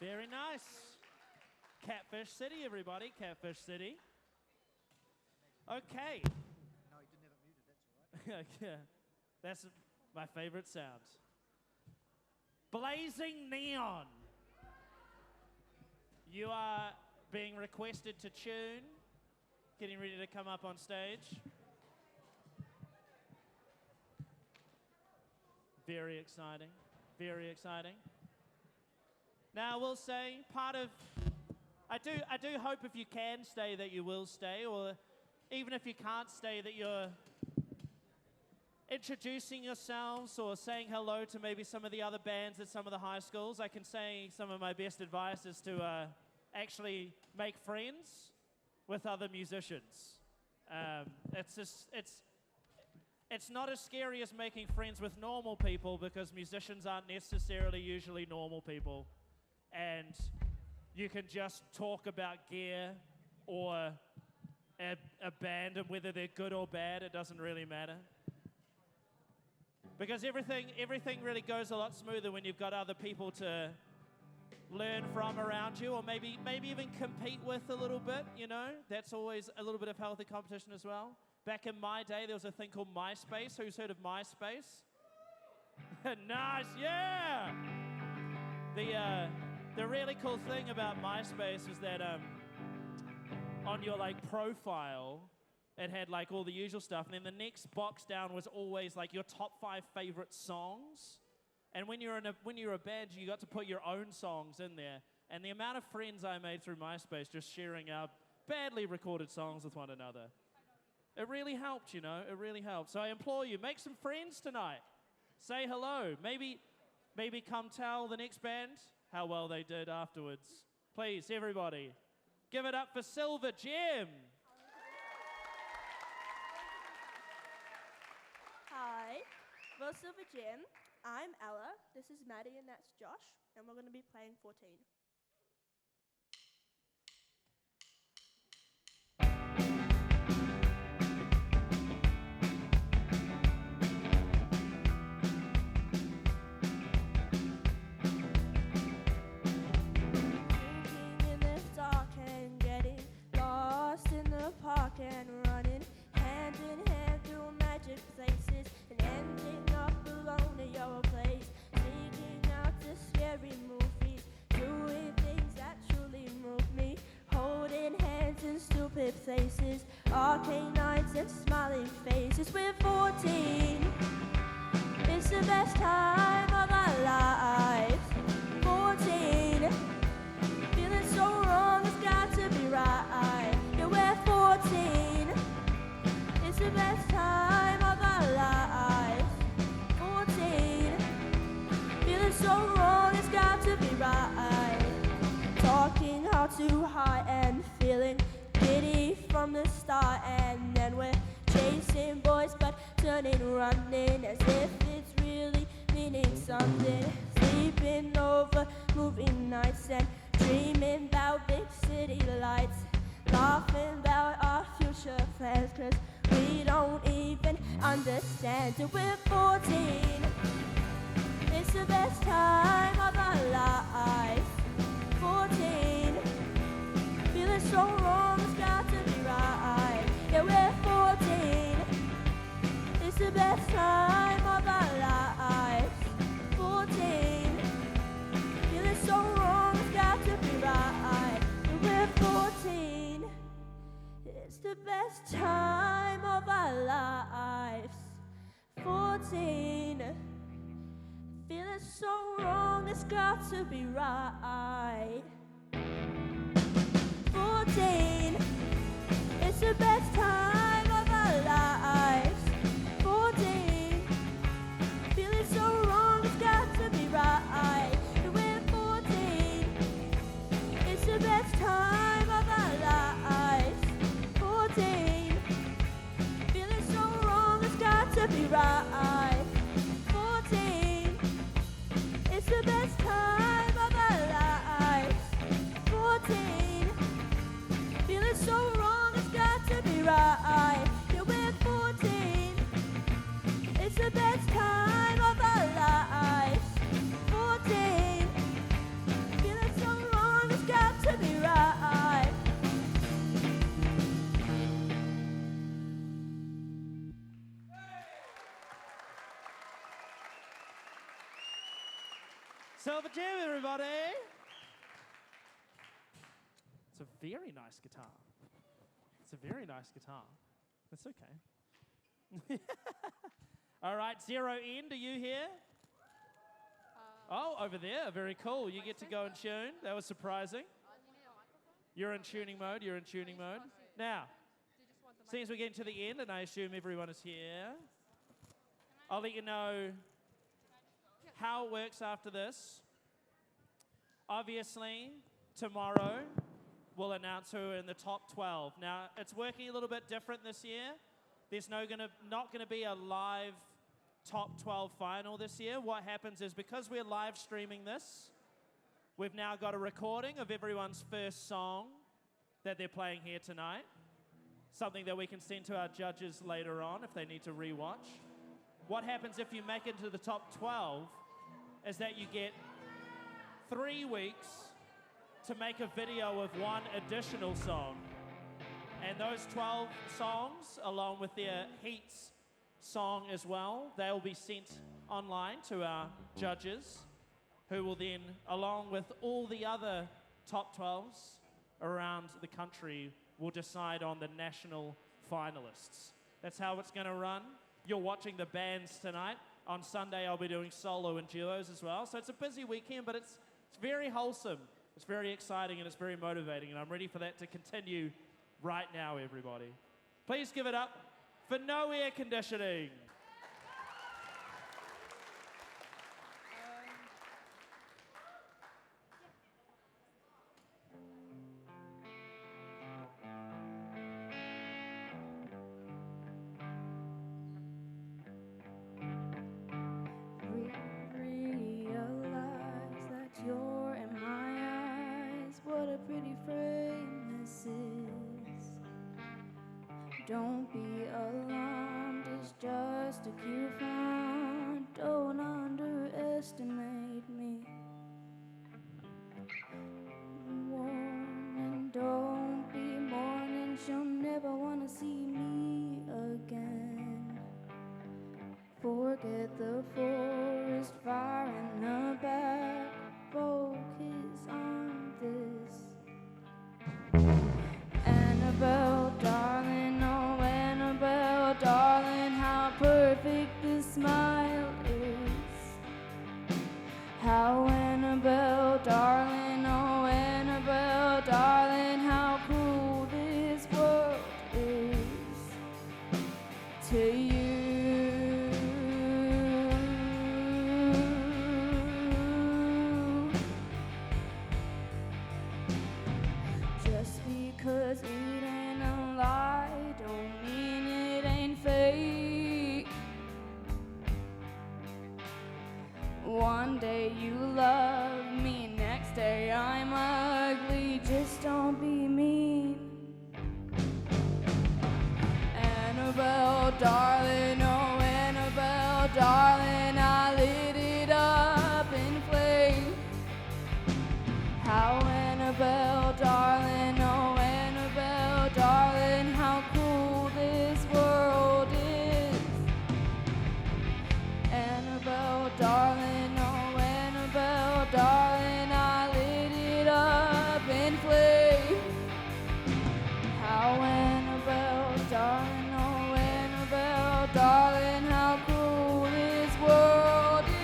Very nice. Catfish City, everybody. Catfish City. Okay. No, you didn't have it muted, that's all right. Yeah, that's my favorite sound. Blazing Neon. You are being requested to tune. Getting ready to come up on stage. Very exciting. Very exciting. Now, I will say, I do hope if you can stay that you will stay, or even if you can't stay that you're introducing yourselves or saying hello to maybe some of the other bands at some of the high schools. I can say some of my best advice is to actually make friends with other musicians. It's not as scary as making friends with normal people, because musicians aren't necessarily usually normal people. And you can just talk about gear or a band, and whether they're good or bad, it doesn't really matter. Because everything really goes a lot smoother when you've got other people to learn from around you, or maybe even compete with a little bit, you know? That's always a little bit of healthy competition as well. Back in my day, there was a thing called MySpace. Who's heard of MySpace? Nice, yeah! The really cool thing about MySpace was that on your profile, it had all the usual stuff, and then the next box down was always your top 5 favorite songs. And when you're a band, you got to put your own songs in there. And the amount of friends I made through MySpace just sharing our badly recorded songs with one another, it really helped, you know. It really helped. So I implore you, make some friends tonight. Say hello. Maybe come tell the next band how well they did afterwards. Please, everybody, give it up for Silver Gem. Hi, we're Silver Gem. I'm Ella, this is Maddie, and that's Josh, and we're going to be playing 14. Drinking in the dark and getting lost in the park and running hand in hand through magic places and ending up alone at your place, sneaking out to scary movies, doing things that truly move me, holding hands in stupid places, arcane nights and smiling faces. We're 14, it's the best time of our lives. 14, feeling so wrong, it's got to be right. Yeah, we're 14, it's the best time of our lives. 14, feeling so wrong, it's got to be right. Talking all too high and feeling giddy from the start, and then we're chasing boys but turning running as if it's really meaning something. Sleeping over movie nights and dreaming about big city lights, laughing about our future plans, 'cause we don't even understand till we're 14. It's the best time of our lives. 14, feeling so wrong, it's got to be right. Yeah, we're 14, it's the best time of our lives. 14, feeling so wrong, it's got to be right. Yeah, we're 14, it's the best time of our lives. 14, feeling so wrong, it's got to be right. 14, it's the best time of our lives. 14, feeling so wrong, it's got to be right. And we're 14, it's the best time of our lives. 14, feeling so wrong, it's got to be right. 14, it's the best time of our lives. 14, feeling so wrong, it's got to be right. Yeah, we're 14, it's the best time of our lives. 14, feeling so Silver Gem, everybody. It's a very nice guitar. It's a very nice guitar. That's okay. All right, Zero End, are you here? Oh, over there. Very cool. You get to go and tune. That was surprising. You're in tuning mode. You're in tuning mode. Now, since we're getting to the end, and I assume everyone is here, I'll let you know how it works after this. Obviously, tomorrow, we'll announce who are in the top 12. Now, it's working a little bit different this year. There's not going to be a live top 12 final this year. What happens is, because we're live streaming this, we've now got a recording of everyone's first song that they're playing here tonight. Something that we can send to our judges later on if they need to rewatch. What happens if you make it to the top 12 is that you get 3 weeks to make a video of one additional song. And those 12 songs, along with their Heats song as well, they'll be sent online to our judges, who will then, along with all the other top 12s around the country, will decide on the national finalists. That's how it's going to run. You're watching the bands tonight. On Sunday, I'll be doing solo and duos as well. So it's a busy weekend, but it's very wholesome. It's very exciting and it's very motivating, and I'm ready for that to continue right now, everybody. Please give it up for No Air Conditioning. Realize that you're in my eyes. What a pretty frame this is. Don't be alarmed, it's just a cue found. Don't underestimate me. Warning, don't be mourning, she'll never want to see me again. Forget the forest fire in the back, focus on this. Annabelle, darling, oh Annabelle, darling, how perfect this smile is. How Annabelle, darling, oh Annabelle, darling, how cruel this world is to you. Just because it ain't a lie, don't mean it ain't fake. One day you love me, next day I'm ugly, just don't be mean. Annabelle, darling, oh Annabelle, darling, I lit it up in flames. How Annabelle, darling, oh Annabelle, darling, how cool this world is. Annabelle, darling, oh Annabelle, darling, I lit it up in flames. How Annabelle, darling, oh Annabelle, darling, how cool this world is.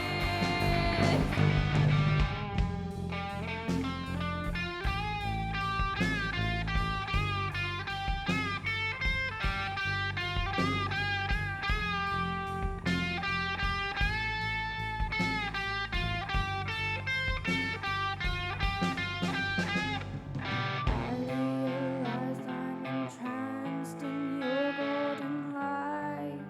I realize I'm entranced in your golden light,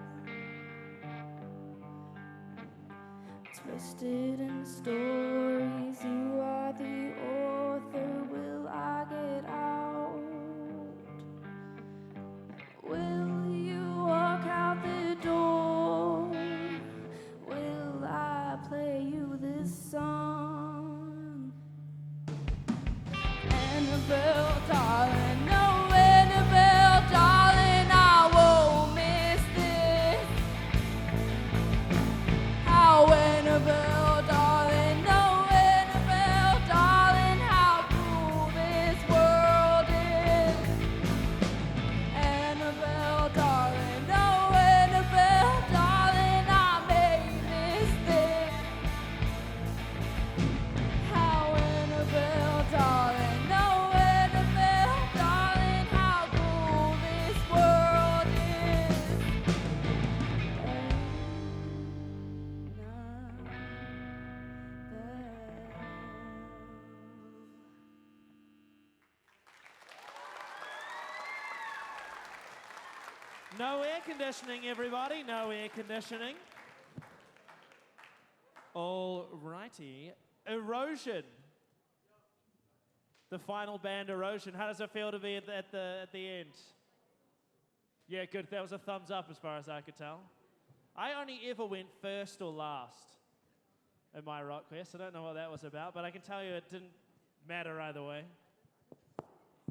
twisted in stories. You are the author. Will I get out? Will you walk out the door? Will I play you this song? Annabelle, darling, no Annabelle, darling, I won't miss this. How Annabelle, darling, no No air conditioning, everybody. No air conditioning. All righty. Erosion. The final band, Erosion. How does it feel to be at the end? Yeah, good. That was a thumbs up as far as I could tell. I only ever went first or last in my Rockquest. I don't know what that was about, but I can tell you it didn't matter either way.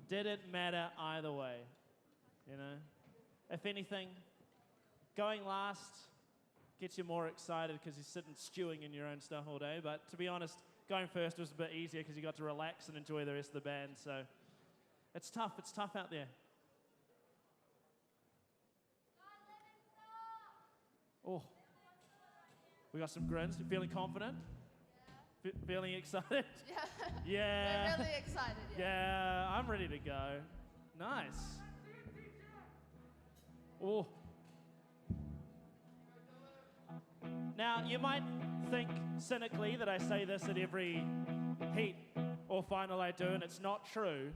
Didn't matter either way, you know? If anything, going last gets you more excited because you're sitting stewing in your own stuff all day, but to be honest, going first was a bit easier because you got to relax and enjoy the rest of the band, so it's tough out there. Oh, we got some grins. You feeling confident? Yeah. Feeling excited? Yeah. Yeah. We're really excited. Yeah, I'm ready to go. Nice. Oh. Now, you might think cynically that I say this at every heat or final I do, and it's not true.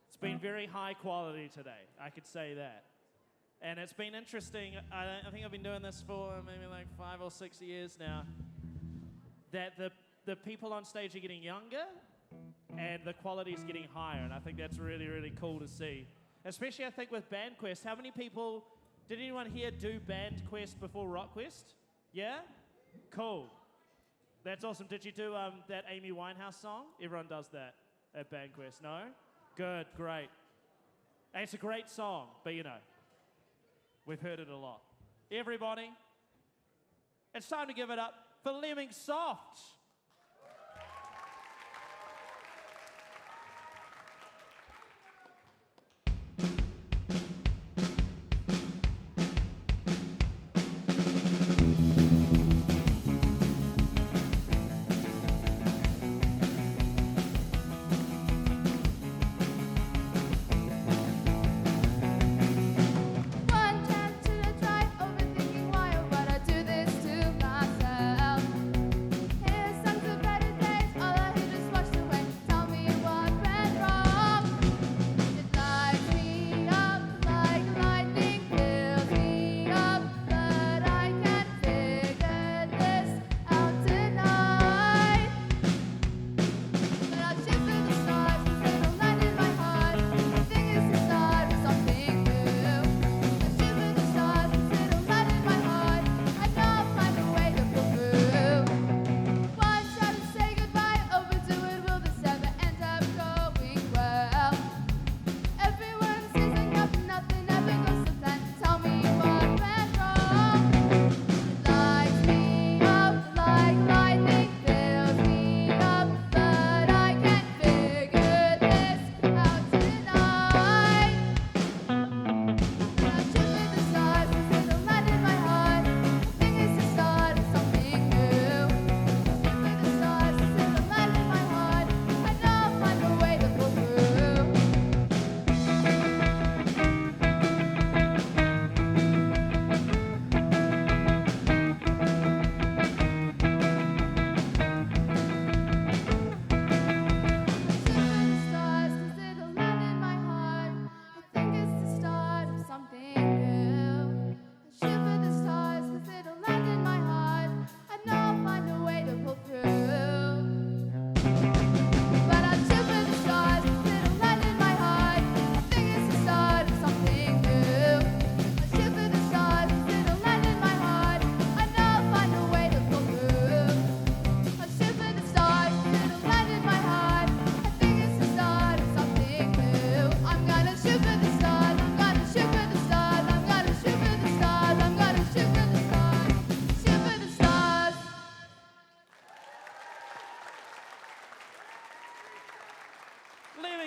It's been very high quality today. I could say that. And it's been interesting. I think I've been doing this for maybe like 5 or 6 years now. That the people on stage are getting younger and the quality is getting higher. And I think that's really, really cool to see. Especially, I think, with Band Quest. How many people, did anyone here do Band Quest before Rockquest? Yeah? Cool. That's awesome. Did you do that Amy Winehouse song? Everyone does that at Band Quest, no? Good, great. And it's a great song, but you know. We've heard it a lot. Everybody, it's time to give it up for Living Soft.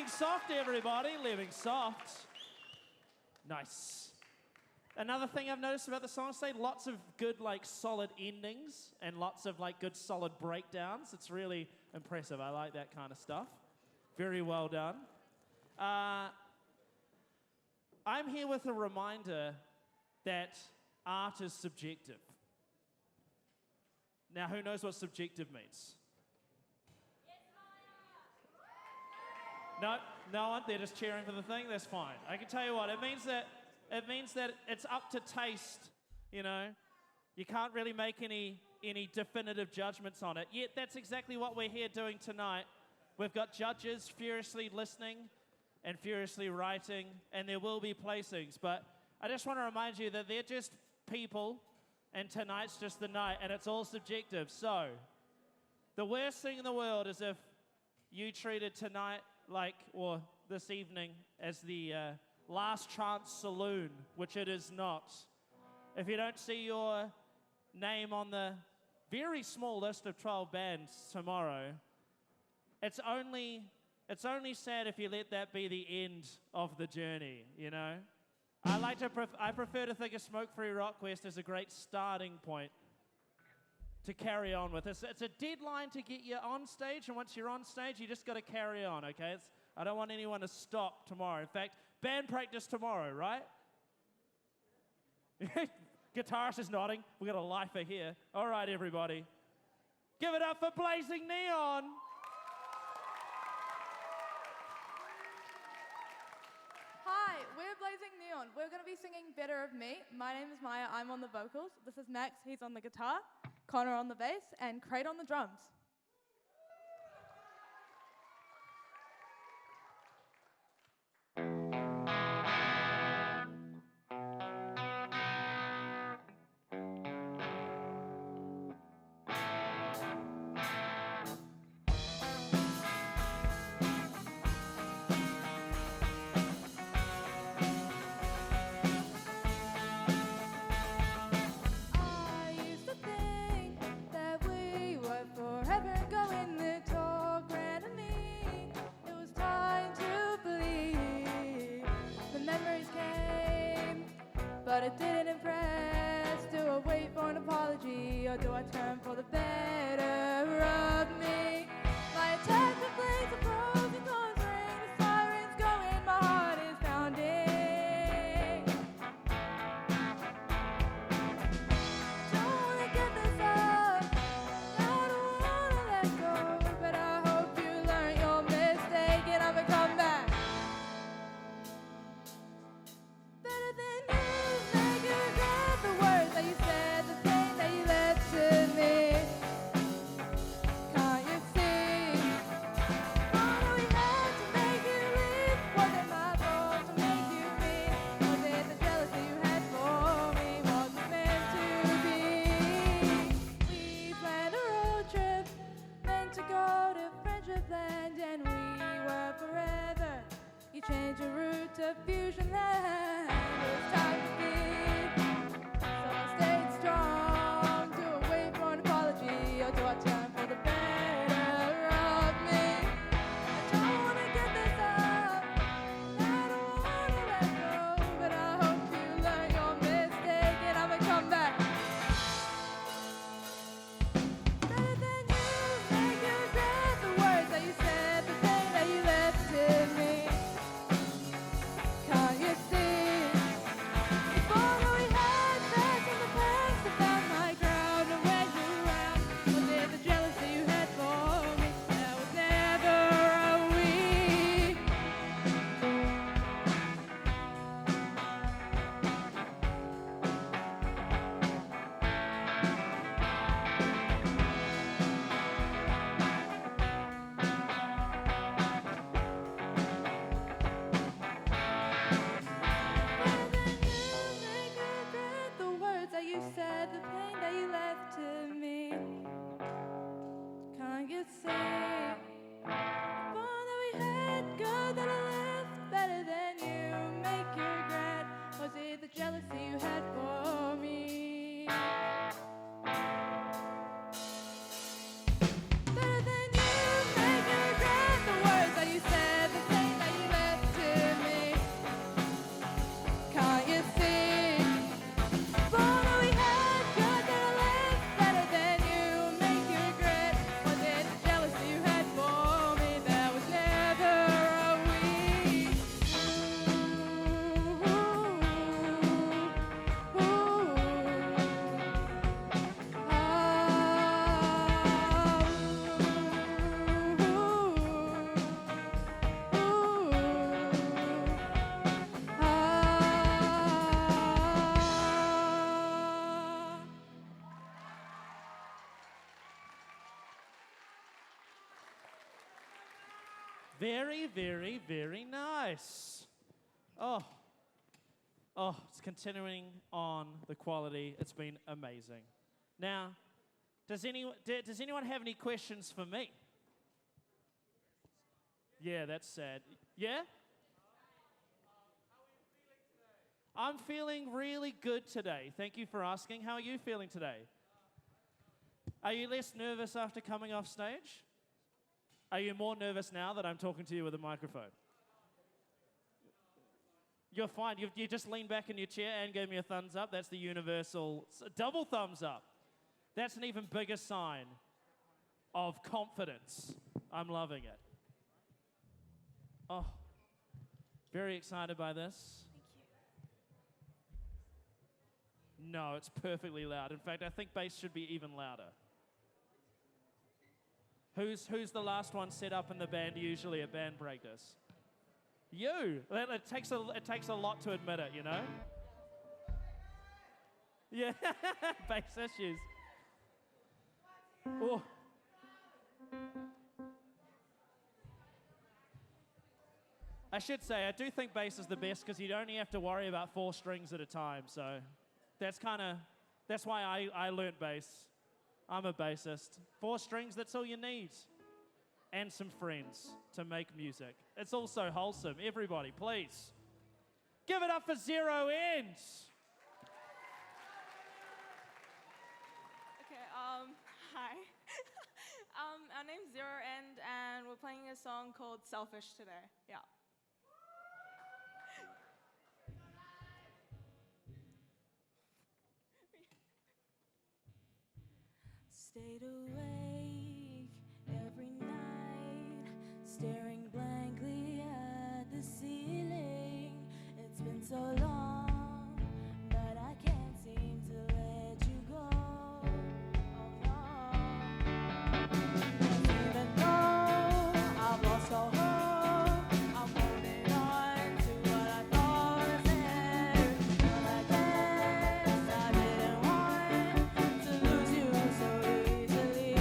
Soft, everybody. Living Soft. Nice. Another thing I've noticed about the songs today, lots of good, like, solid endings and lots of, like, good, solid breakdowns. It's really impressive. I like that kind of stuff. Very well done. I'm here with a reminder that art is subjective. Now, who knows what subjective means? No one. They're just cheering for the thing. That's fine. I can tell you what. It It means that it's up to taste, you know. You can't really make any definitive judgments on it. Yet that's exactly what we're here doing tonight. We've got judges furiously listening and furiously writing, and there will be placings. But I just want to remind you that they're just people, and tonight's just the night, and it's all subjective. So, the worst thing in the world is if you treated tonight or this evening as the last chance saloon, which it is not. If you don't see your name on the very small list of 12 bands tomorrow, it's only sad if you let that be the end of the journey, you know? I prefer to think of Smokefree Rockquest as a great starting point to carry on with. It's a deadline to get you on stage, and once you're on stage, you just got to carry on, okay? I don't want anyone to stop tomorrow. In fact, band practice tomorrow, right? Guitarist is nodding. We got a lifer here. All right, everybody. Give it up for Blazing Neon. Hi, we're Blazing Neon. We're going to be singing Better of Me. My name is Maya. I'm on the vocals. This is Max. He's on the guitar. Connor on the bass. And Crate on the drums. But it didn't impress. Do I wait for an apology, or do I turn for the better of me? My attack reflects the pros and cons ring. The sirens going, my heart is pounding. Don't wanna get this up, I don't wanna let go, but I hope you learn your mistake and I'ma come back better than you. The words that you said, the pain that you left to me. Can't Very, very, very nice. Oh, it's continuing on the quality. It's been amazing. Now, does anyone have any questions for me? Yeah, that's sad. Yeah? I'm feeling really good today. Thank you for asking. How are you feeling today? Are you less nervous after coming off stage? Are you more nervous now that I'm talking to you with a microphone? You're fine. You just leaned back in your chair and gave me a thumbs up. That's the universal double thumbs up. That's an even bigger sign of confidence. I'm loving it. Oh, very excited by this. Thank you. No, it's perfectly loud. In fact, I think bass should be even louder. Who's the last one set up in the band usually at band practice? You. It takes a lot to admit it, you know? Yeah, bass issues. Oh. I should say, I do think bass is the best because you only have to worry about 4 strings at a time. So that's why I learnt bass. I'm a bassist. 4 strings, that's all you need. And some friends to make music. It's also wholesome. Everybody, please. Give it up for Zero Ends. Okay, hi. Our name's Zero End, and we're playing a song called Selfish today. Yeah. Stayed awake every night, staring blankly at the ceiling. It's been so long, but I can't seem to let you go. Oh no. 'Cause even though I've lost all hope, I'm holding on to what I thought was there. But I guess I didn't want to lose you so easily.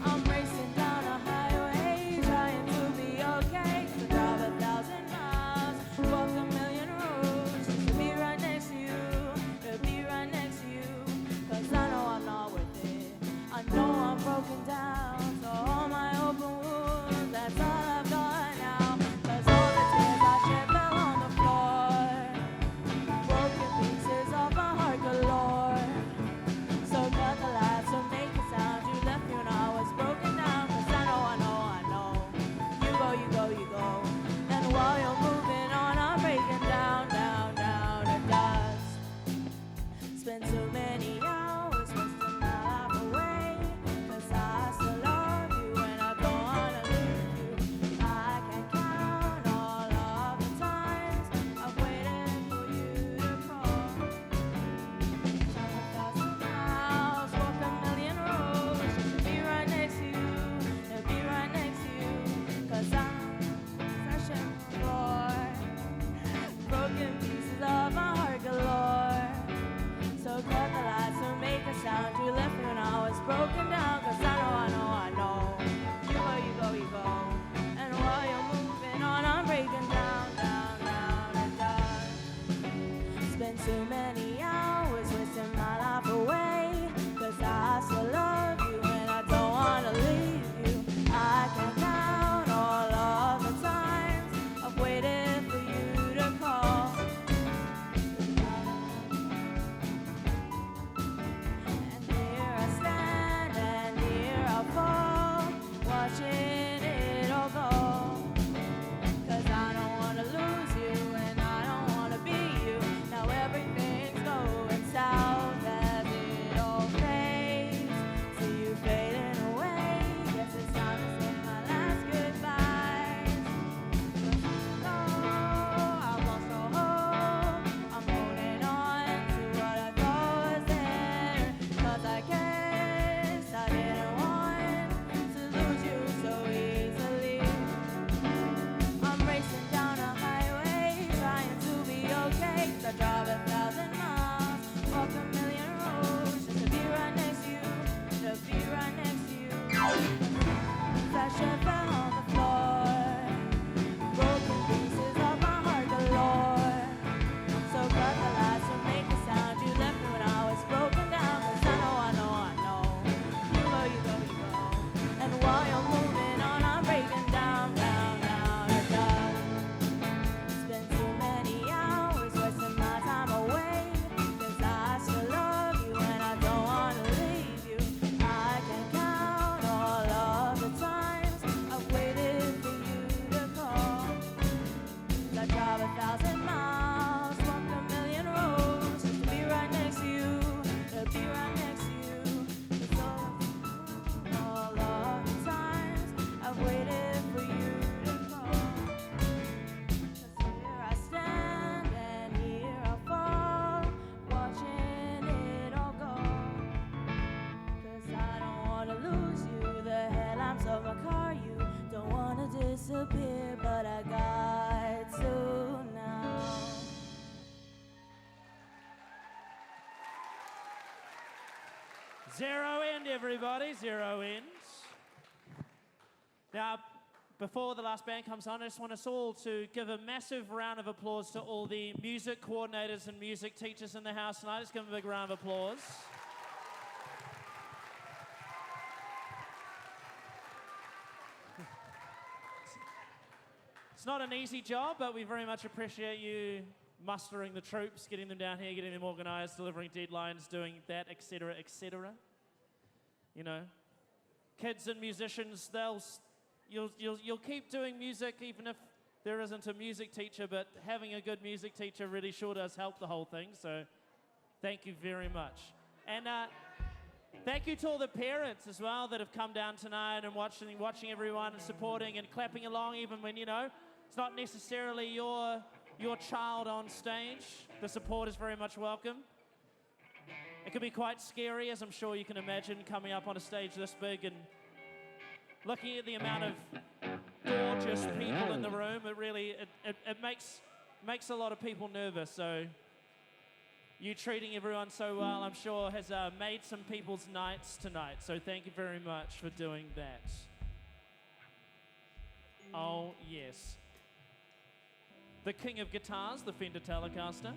I'm racing down a highway, trying to be okay. To drive 1,000 miles, walk 1,000,000 Zero end, everybody, zero end. Now, before the last band comes on, I just want us all to give a massive round of applause to all the music coordinators and music teachers in the house tonight. Let's give them a big round of applause. It's not an easy job, but we very much appreciate you mustering the troops, getting them down here, getting them organised, delivering deadlines, doing that, etc., etc. You know, kids and musicians, you'll keep doing music even if there isn't a music teacher, but having a good music teacher really sure does help the whole thing, so thank you very much. And thank you to all the parents as well that have come down tonight and watching everyone and supporting and clapping along even when, you know, it's not necessarily your child on stage. The support is very much welcome. It can be quite scary, as I'm sure you can imagine, coming up on a stage this big and looking at the amount of gorgeous people in the room. It really it makes a lot of people nervous. So you treating everyone so well, I'm sure, has made some people's nights tonight. So thank you very much for doing that. Oh, yes. The king of guitars, the Fender Telecaster.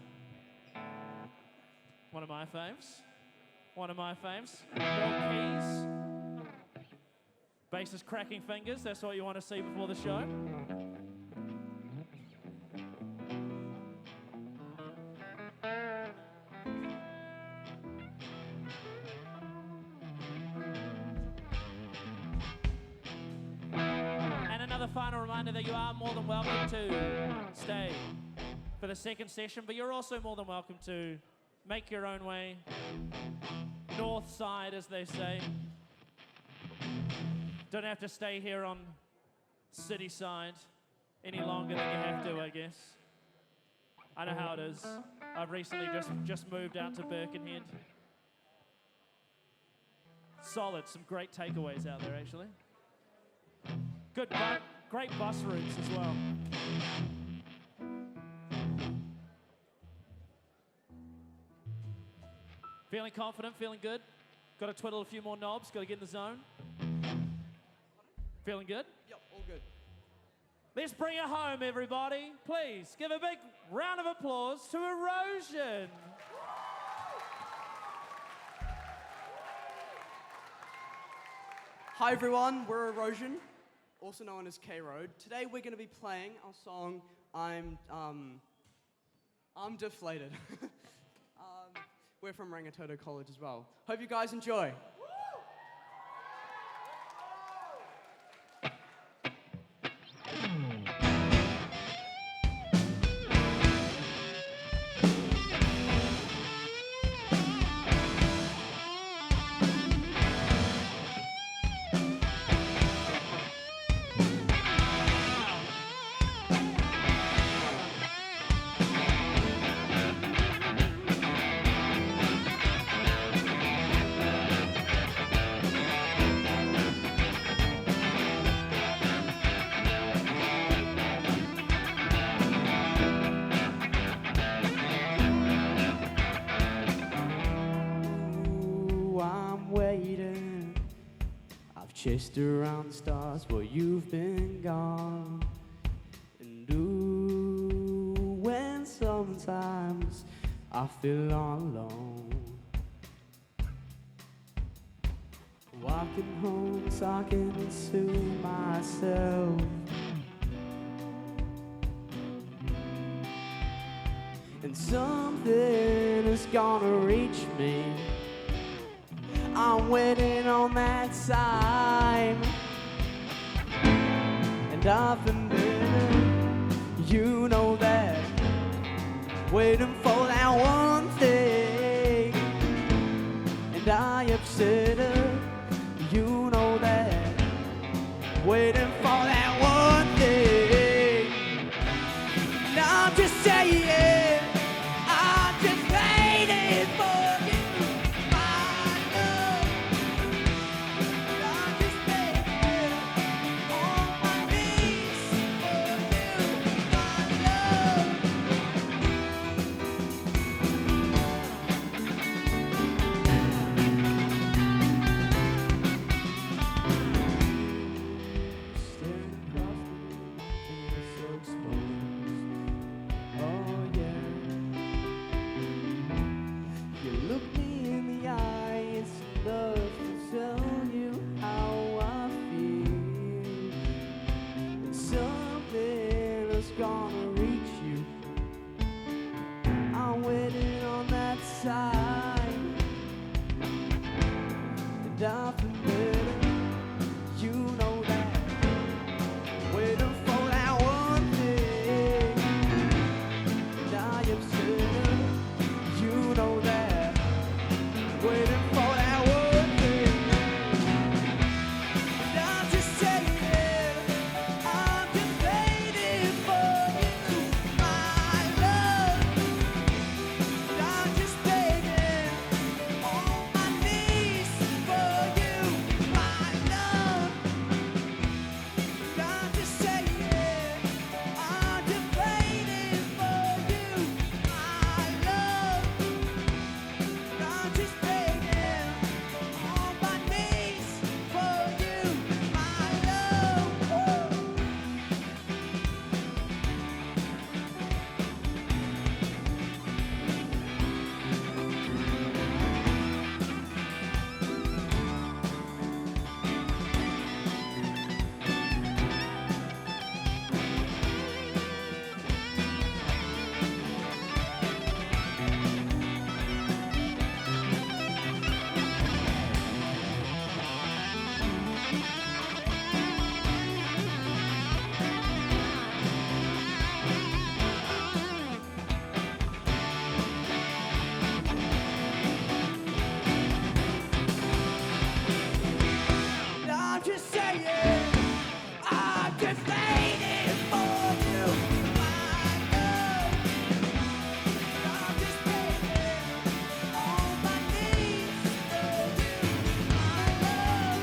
One of my faves. One of my faves. More keys. Bassist cracking fingers. That's what you want to see before the show. And another final reminder that you are more than welcome to stay for the second session, but you're also more than welcome to make your own way north side, as they say. Don't have to stay here on city side any longer than you have to, I guess. I know how it is. I've recently just moved out to Birkenhead. Solid, some great takeaways out there, actually. Great bus routes as well. Feeling confident, feeling good. Got to twiddle a few more knobs, got to get in the zone. Feeling good? Yep, all good. Let's bring it home, everybody. Please give a big round of applause to Erosion. Hi everyone, we're Erosion, also known as K-Road. Today we're going to be playing our song, I'm Deflated. We're from Rangitoto College as well. Hope you guys enjoy. Chased around the stars while you've been gone. And ooh, when sometimes I feel all alone, walking home talking to myself, and something is gonna reach me. I'm waiting on that time, and I've been there, you know that, waiting for that one thing, and I upset her, you know that, waiting for that one thing, and I'm just saying, I'm just waiting for you. nothing better. You know that. Waiting for that one thing. And I am certain. You know that. Waiting for that one thing. And I'm just saying, I'm just waiting for you, my love. And I'm just begging on my knees for you, my love. And I'm just saying, I'm just waiting for you, my love. And I'm just begging on my knees for you, my love. And I'm just saying, I'm just waiting for you, my love. And I'm just begging on my knees for you, my love.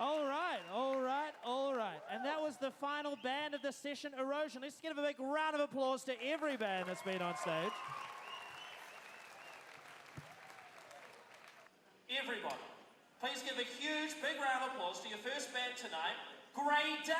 All right, all right, all right. And that was the final band of the session, Erosion. Let's give a big round of applause to every band that's been on stage. Everybody, please give a huge, big round of applause to your first band tonight, Grey Days.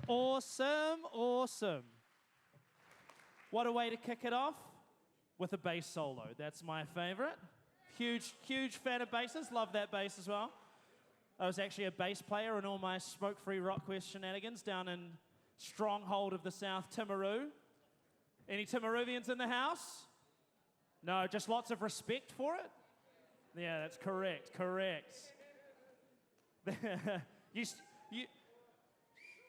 Awesome, awesome. What a way to kick it off with a bass solo. That's my favorite. Huge fan of basses. Love that bass as well. I was actually a bass player in all my Smokefree Rockquest shenanigans down in Stronghold of the South, Timaru. Any Timaruvians in the house? No, just lots of respect for it? Yeah, that's correct.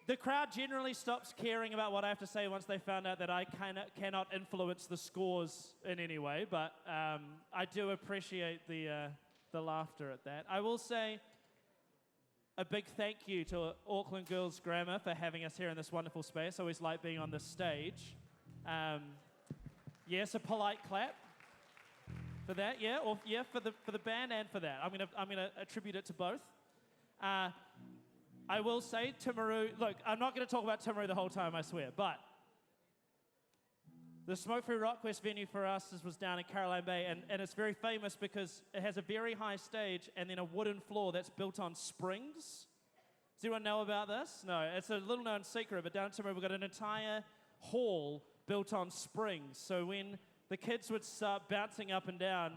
The crowd generally stops caring about what I have to say once they found out that I cannot influence the scores in any way, but I do appreciate the laughter at that. I will say a big thank you to Auckland Girls Grammar for having us here in this wonderful space. I always like being on this stage. Yes, a polite clap for that, yeah, or yeah, for the band and for that. I'm gonna attribute it to both. I will say Timaru, look, I'm not going to talk about Timaru the whole time, I swear, but the Smokefree Rockquest venue for us was down in Caroline Bay, and it's very famous because it has a very high stage and then a wooden floor that's built on springs. Does anyone know about this? No, it's a little known secret, but down in Timaru we've got an entire hall built on springs, so when the kids would start bouncing up and down,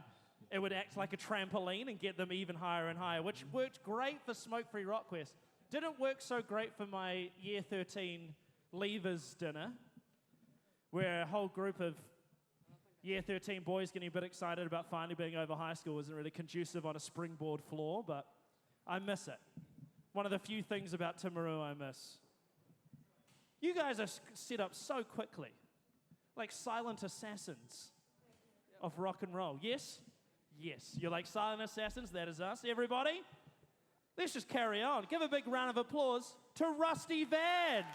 it would act like a trampoline and get them even higher and higher, which worked great for Smokefree Rockquest. Didn't work so great for my Year 13 leavers dinner, where a whole group of Year 13 boys getting a bit excited about finally being over high school wasn't really conducive on a springboard floor, but I miss it. One of the few things about Timaru I miss. You guys are set up so quickly, like silent assassins of rock and roll. Yes? Yes. You're like silent assassins, that is us. Everybody? Let's just carry on. Give a big round of applause to Rusty Van.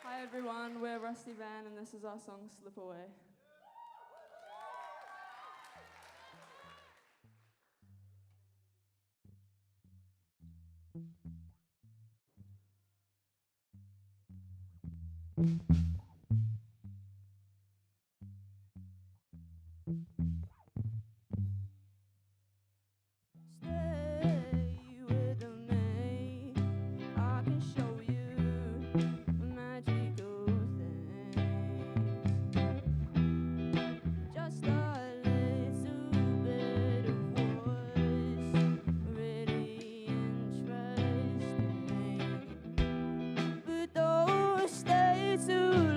Hi everyone, we're Rusty Van and this is our song Slip Away. To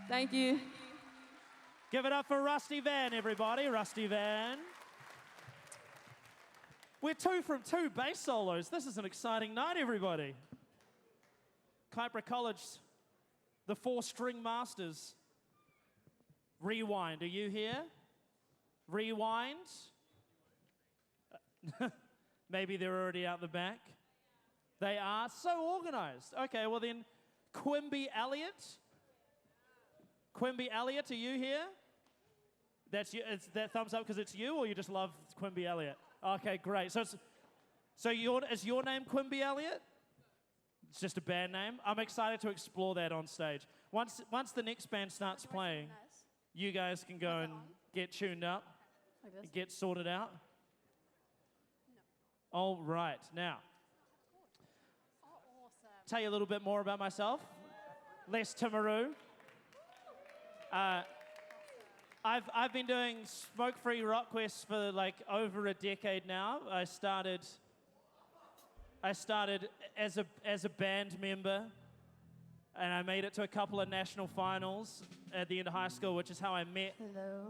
Thank you. Give it up for Rusty Van, everybody. Rusty Van. We're 2 from 2 bass solos. This is an exciting night, everybody. Kaipara College, the 4-string masters. Rewind, are you here? Rewind. Maybe they're already out the back. They are so organized. Okay, well then, Quimby Elliott. Quimby Elliott, are you here? That's you. Is that thumbs up because it's you, or you just love Quimby Elliott? Okay, great. So is your name Quimby Elliott? It's just a band name. I'm excited to explore that on stage. Once the next band starts playing, you guys can go and get tuned up, and get sorted out. All right, now, tell you a little bit more about myself. Les Timaru. I've been doing Smokefree Rockquest for like over a decade now. I started as a band member, and I made it to a couple of national finals at the end of high school, which is how I met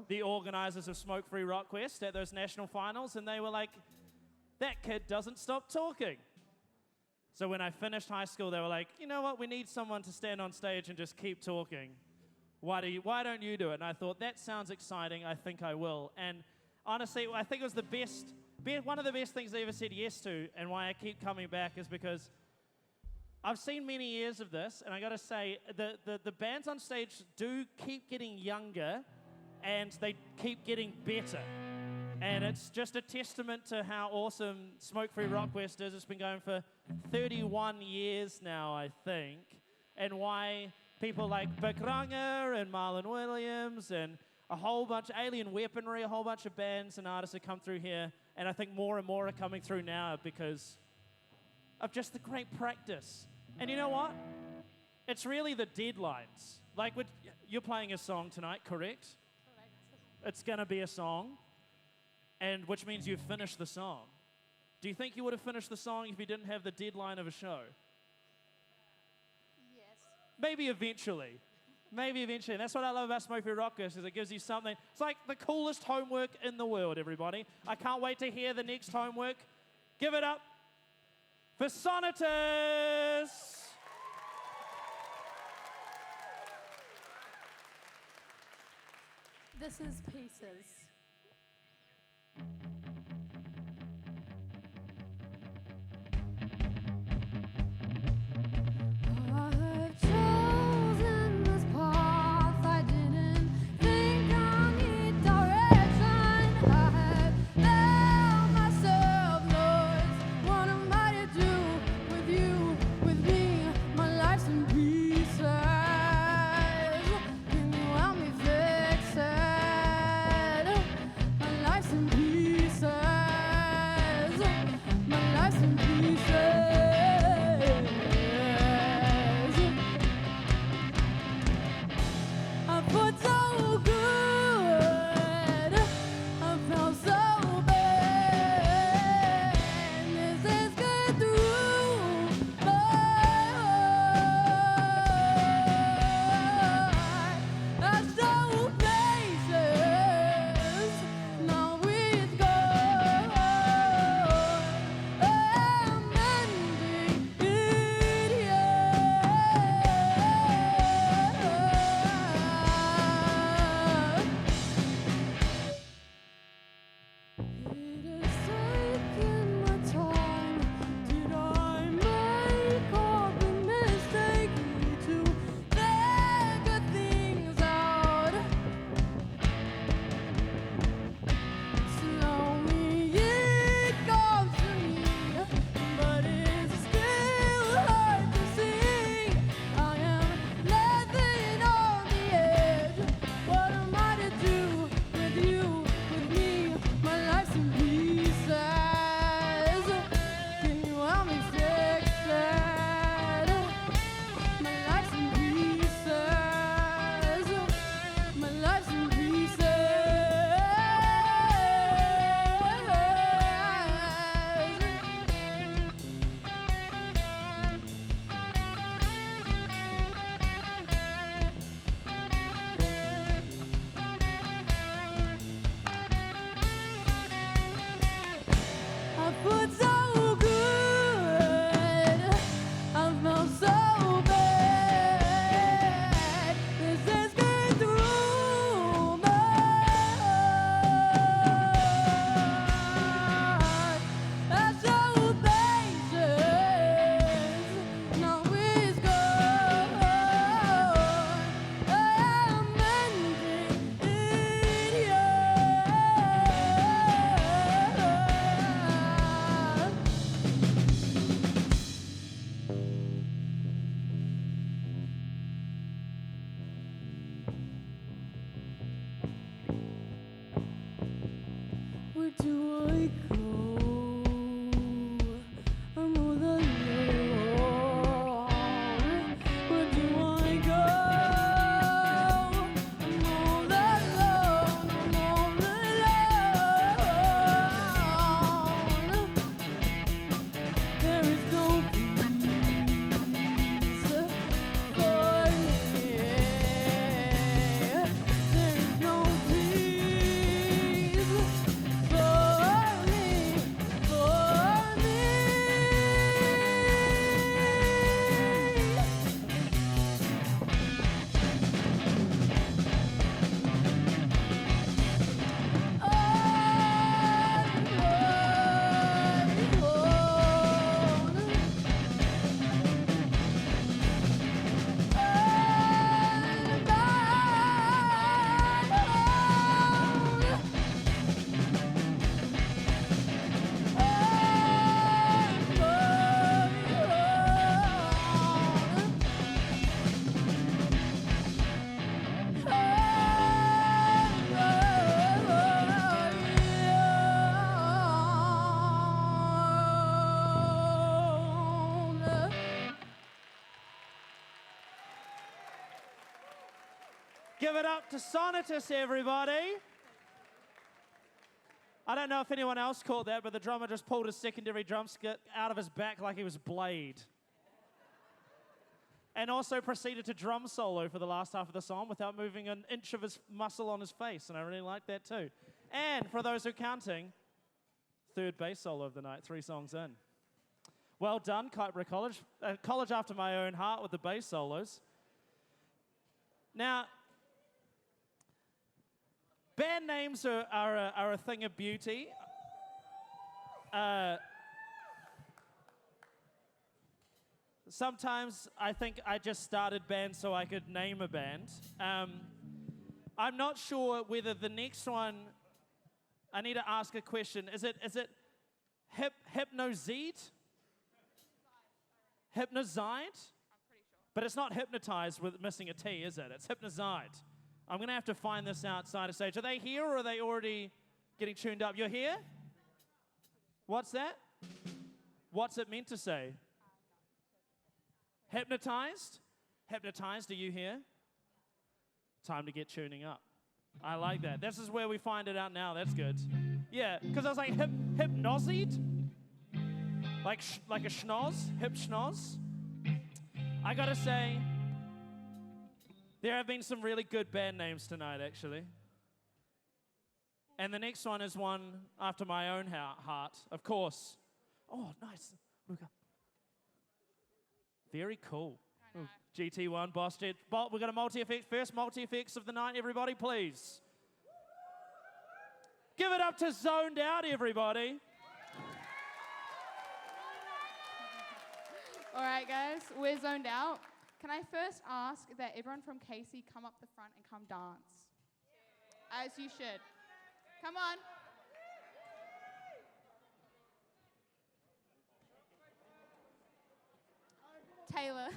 the organizers of Smokefree Rockquest at those national finals, and they were like, that kid doesn't stop talking. So when I finished high school, they were like, you know what, we need someone to stand on stage and just keep talking. Why don't you do it? And I thought, that sounds exciting, I think I will. And honestly, I think it was one of the best things I ever said yes to, and why I keep coming back is because I've seen many years of this, and I gotta say, the bands on stage do keep getting younger, and they keep getting better. And it's just a testament to how awesome Smokefree Rockquest is. It's been going for 31 years now, I think, and why people like Bikranga and Marlon Williams and a whole bunch of Alien Weaponry, a whole bunch of bands and artists have come through here, and I think more and more are coming through now because of just the great practice. And you know what? It's really the deadlines. Like, you're playing a song tonight, correct? Correct. It's gonna be a song, and which means you've finished the song. Do you think you would have finished the song if you didn't have the deadline of a show? Maybe eventually. Maybe eventually. And that's what I love about Smokefree Rockquest, is it gives you something. It's like the coolest homework in the world, everybody. I can't wait to hear the next homework. Give it up for Sonatus. This is Pieces. I've chosen this path. I didn't think I need direction. I have found myself lost. What am I to do with you, with me? My life's in pieces. Can you help me fix it? My life's in pieces. Give it up to Sonatus, everybody. I don't know if anyone else caught that, but the drummer just pulled his secondary drum skit out of his back like he was Blade. And also proceeded to drum solo for the last half of the song without moving an inch of his muscle on his face, and I really like that too. And for those who are counting, third bass solo of the night, 3 songs in. Well done, Kiteborough College. College after my own heart with the bass solos. Now, band names are a thing of beauty. Sometimes I think I just started bands so I could name a band. I'm not sure whether the next one, I need to ask a question. Is it Hypnozide? Hypnozide? But it's not hypnotized with missing a T, is it? It's Hypnozide. I'm going to have to find this outside of stage. Are they here or are they already getting tuned up? You're here? What's that? What's it meant to say? Hypnotized? Hypnotized, are you here? Time to get tuning up. I like that. This is where we find it out now. That's good. Yeah, because I was like, hypnozide? Like a schnoz? Hip schnoz? I gotta say, there have been some really good band names tonight, actually. And the next one is one after my own heart, of course. Oh, nice. Very cool. Ooh, GT1, Boss Jet. We've got a multi-effect. First multi-effects of the night, everybody, please. Give it up to Zoned Out, everybody. All right, guys, we're zoned out. Can I first ask that everyone from Casey come up the front and come dance? As you should. Come on. Taylor.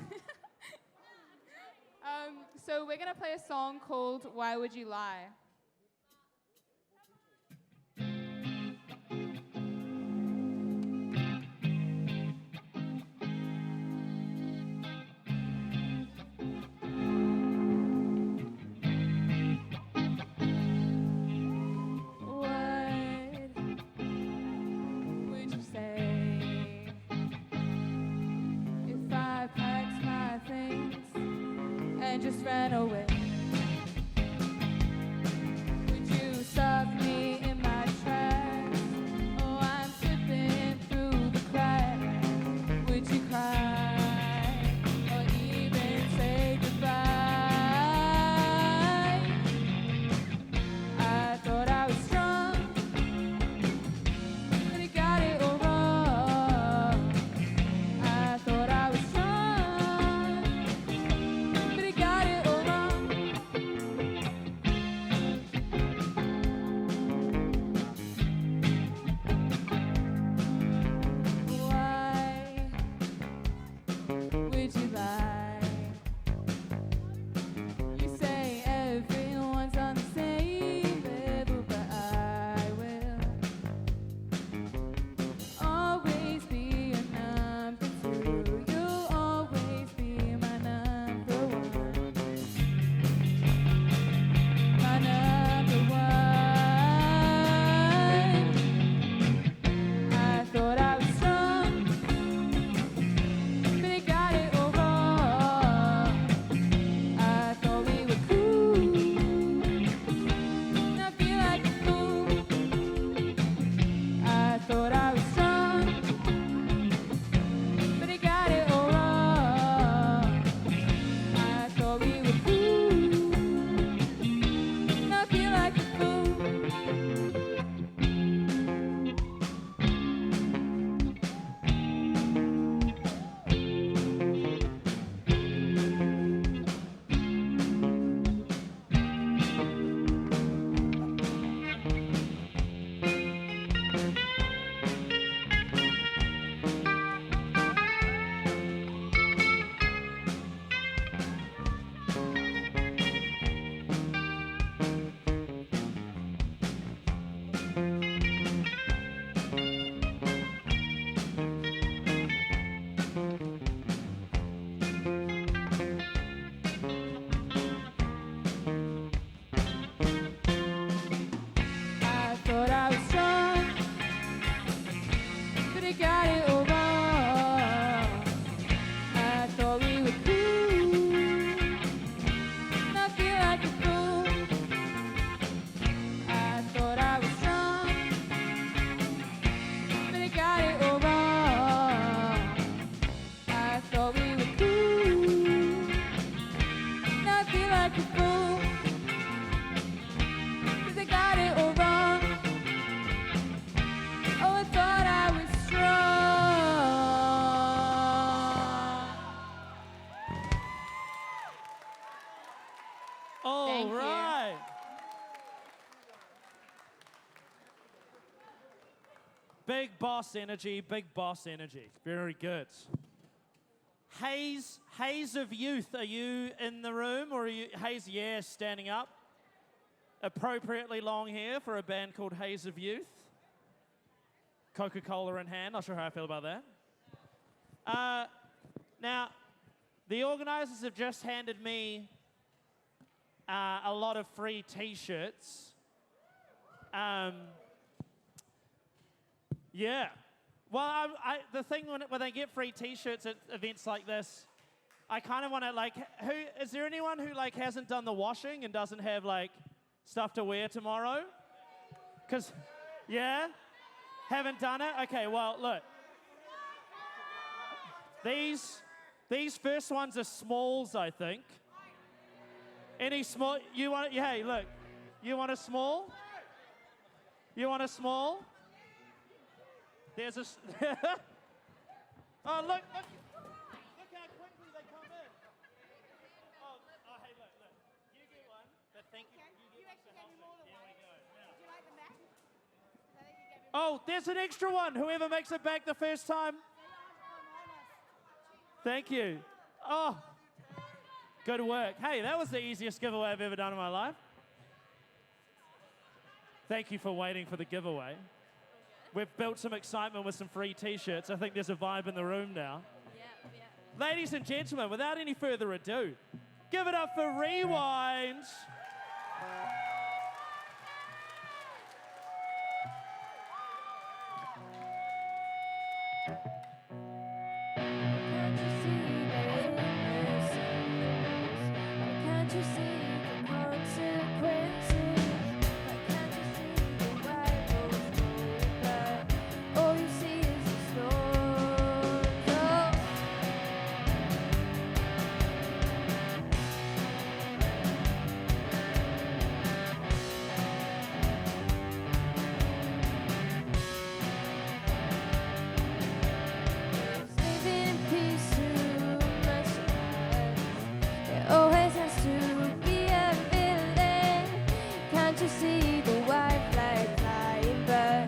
So we're going to play a song called Why Would You Lie? Just ran away. Would you stop me in my tracks? Oh, I'm slipping through the cracks. Would you cry or even say goodbye? I thought I was strong, but I got it all wrong. I thought I was strong, but I got it all wrong. but it got it all wrong. I thought we were cool, and I feel like a fool. I thought I was strong, but it got it all wrong. I thought we were cool, and I feel like a fool, 'cause I got it all wrong. Oh, I thought I was strong. All Thank you. right. Big boss energy, big boss energy. Very good. Haze of Youth, are you in the room or are you, Haze, yeah, standing up. Appropriately long hair for a band called Haze of Youth. Coca-Cola in hand, not sure how I feel about that. Now, the organisers have just handed me a lot of free t-shirts. Yeah. Well, the thing when they get free t-shirts at events like this, I kind of want to like, is there anyone who like hasn't done the washing and doesn't have like stuff to wear tomorrow? Because, yeah? Haven't done it? Okay, well, look. These first ones are smalls, I think. Any small, you want, hey, look. You want a small? You want a small? There's a, oh, look how quickly they come in. Oh, hey, look. You get one, but thank you. You actually gave me more than one. Here we go. Would you like them back? Oh, there's an extra one. Whoever makes it back the first time. Thank you. Oh, good work. Hey, that was the easiest giveaway I've ever done in my life. Thank you for waiting for the giveaway. We've built some excitement with some free t-shirts. I think there's a vibe in the room now. Yeah. Ladies and gentlemen, without any further ado, give it up for Rewind. Can't you see the consequences? Can't you see the white rose going by? All you see is the storm. Living in peace too much life. There always has to be a villain. Can't you see the white flag flying by?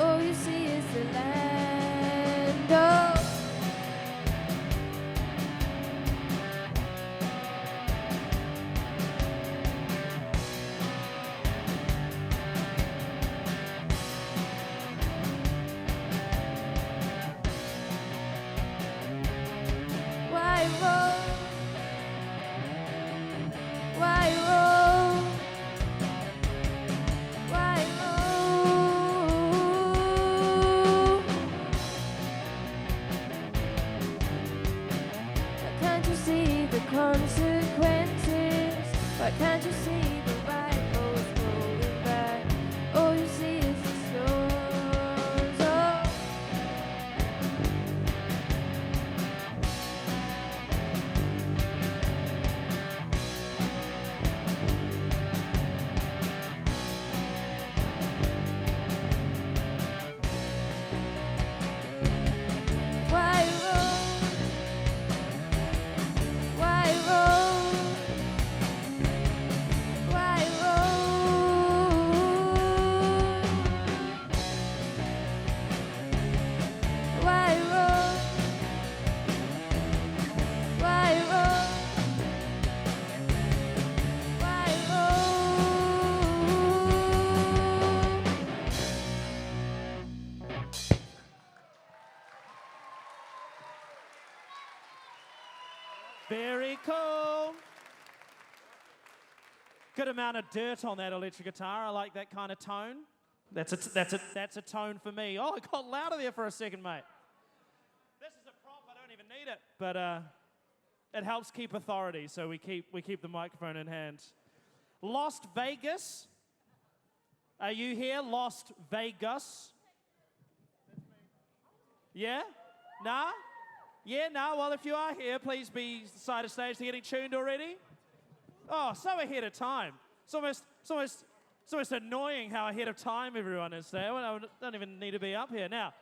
All you see is the land. Oh. Why roll? Why roll? Why roll? Why can't you see the consequences? Why can't you see the white rose going by? All you see is the storms. Oh. Why roll? Why roll? Why roll? Why roll? Why roll? Why roll? Very cool. Good amount of dirt on that electric guitar. I like that kind of tone. That's a tone for me. Oh, it got louder there for a second, mate. This is a prop. I don't even need it, but it helps keep authority. So we keep the microphone in hand. Lost Vegas. Are you here? Lost Vegas. Yeah? Nah? Yeah, nah. Well, if you are here, please be side of stage. They're getting tuned already. Oh, so ahead of time. It's almost annoying how ahead of time everyone is there. Well, I don't even need to be up here. Now,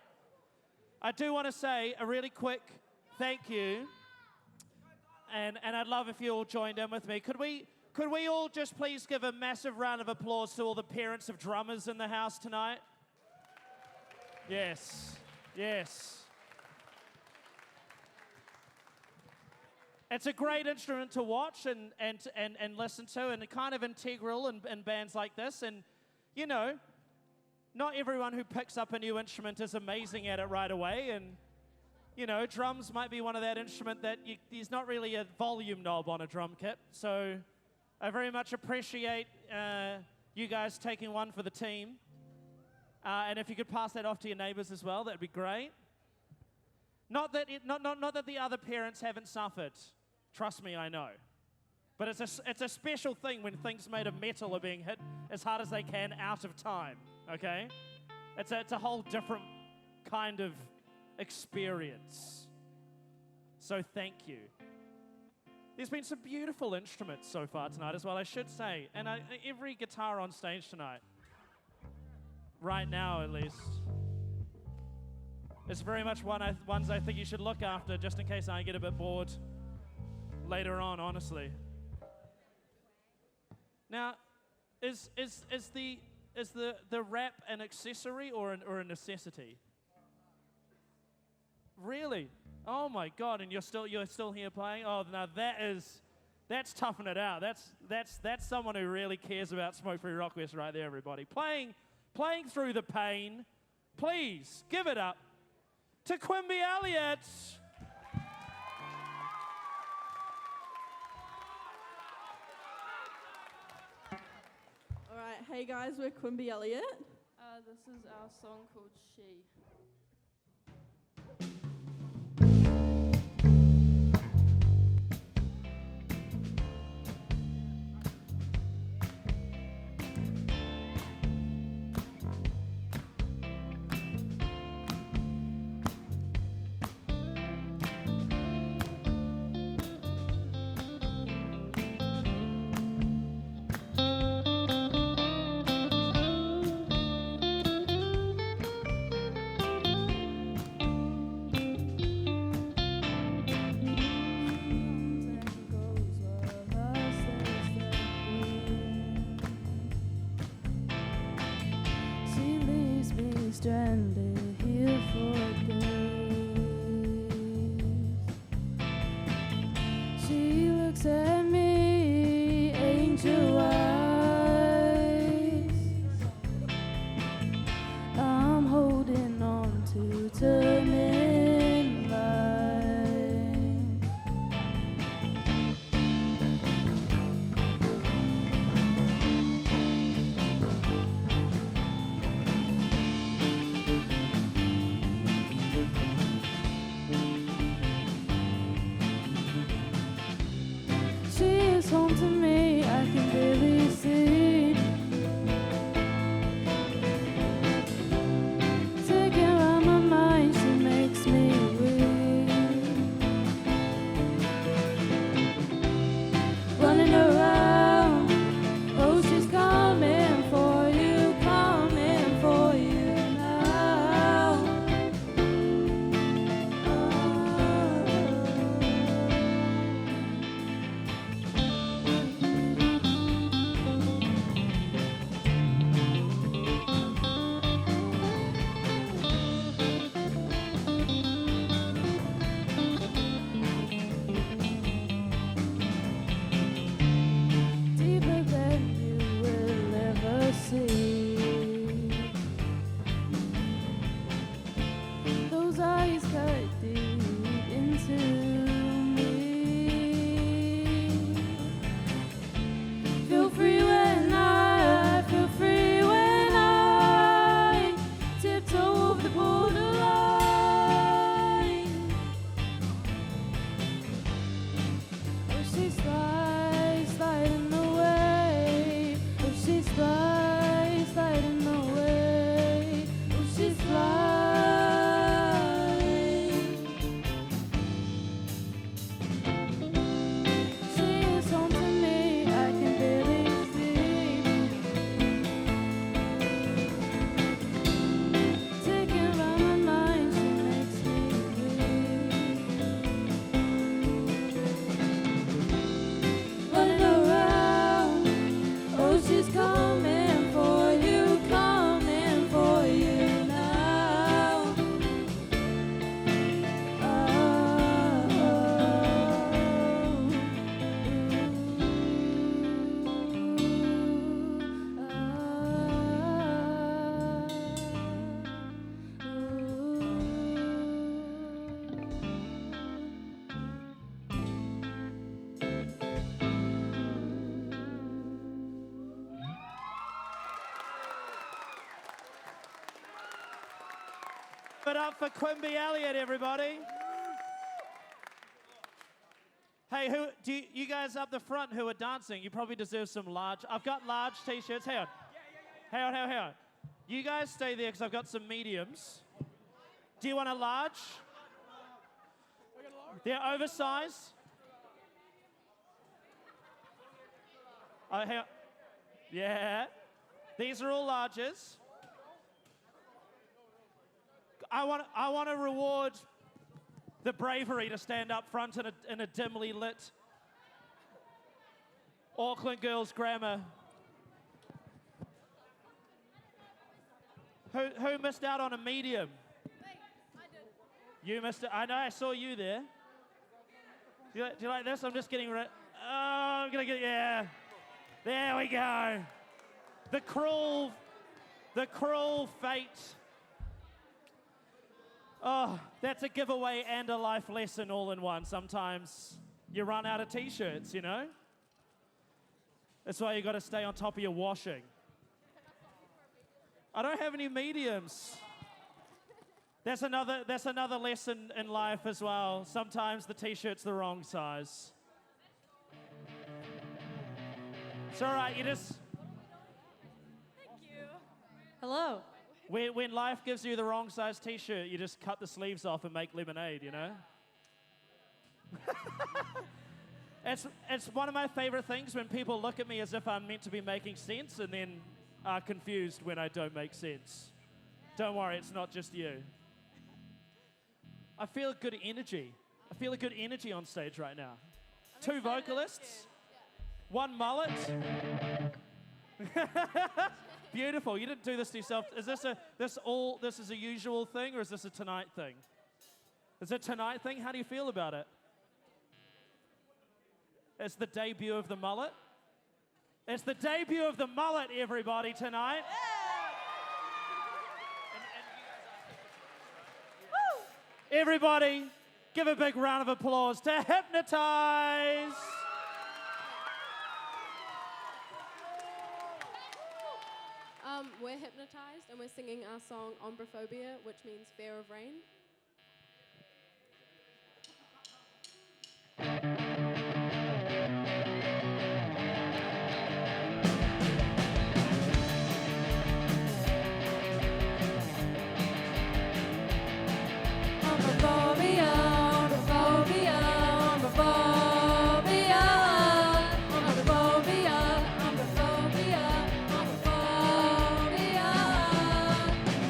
I do want to say a really quick thank you. And I'd love if you all joined in with me. Could we all just please give a massive round of applause to all the parents of drummers in the house tonight? Yes. Yes. It's a great instrument to watch and listen to, and kind of integral in bands like this. And, you know, not everyone who picks up a new instrument is amazing at it right away. And, you know, drums might be one of that instrument that there's not really a volume knob on a drum kit. So I very much appreciate you guys taking one for the team. And if you could pass that off to your neighbors as well, that'd be great. Not that the other parents haven't suffered. Trust me, I know. But it's a special thing when things made of metal are being hit as hard as they can out of time, okay? It's a whole different kind of experience. So thank you. There's been some beautiful instruments so far tonight as well, I should say. And every guitar on stage tonight, right now at least, it's very much ones I think you should look after just in case I get a bit bored later on, honestly. Now, is the rap an accessory or a necessity? Really? Oh my God! And you're still here playing? Oh, now that's toughing it out. That's someone who really cares about Smokefree Rockquest right there, everybody. Playing through the pain. Please give it up to Quimby Elliott. All right, hey guys, we're Quimby Elliott. This is our song called She. Stranded here for days. She looks at me, angel eyes. I'm holding on to turning light. Home to me, I can barely see. Taking around my mind, she makes me weak. Running around, oh, she's coming for you now. Oh. Give it up for Quimby Elliott, everybody. Hey, you guys up the front who are dancing, you probably deserve some large. I've got large t-shirts. Hang on. Hang on. You guys stay there because I've got some mediums. Do you want a large? They're oversized. Oh, hang on. Yeah. These are all larges. I want to reward the bravery to stand up front in a dimly lit Auckland Girls Grammar. Who missed out on a medium? I did. You missed it. I know, I saw you there. Do you like this? I'm just getting rid. Oh, I'm going to get, yeah. There we go. The cruel fate. Oh, that's a giveaway and a life lesson all in one. Sometimes you run out of t-shirts, you know? That's why you got to stay on top of your washing. I don't have any mediums. That's another lesson in life as well. Sometimes the t-shirt's the wrong size. It's all right, you just... Thank you. Hello. When life gives you the wrong size t-shirt, you just cut the sleeves off and make lemonade, you know? It's one of my favorite things when people look at me as if I'm meant to be making sense and then are confused when I don't make sense. Don't worry, it's not just you. I feel good energy. I feel a good energy on stage right now. 2 vocalists, 1 mullet. Beautiful. You didn't do this to yourself. Is this is a usual thing, or is this a tonight thing? Is it a tonight thing? How do you feel about it? It's the debut of the mullet. It's the debut of the mullet, everybody, tonight. Everybody, give a big round of applause to Hypnotize. We're hypnotized and we're singing our song Ombraphobia, which means fear of rain.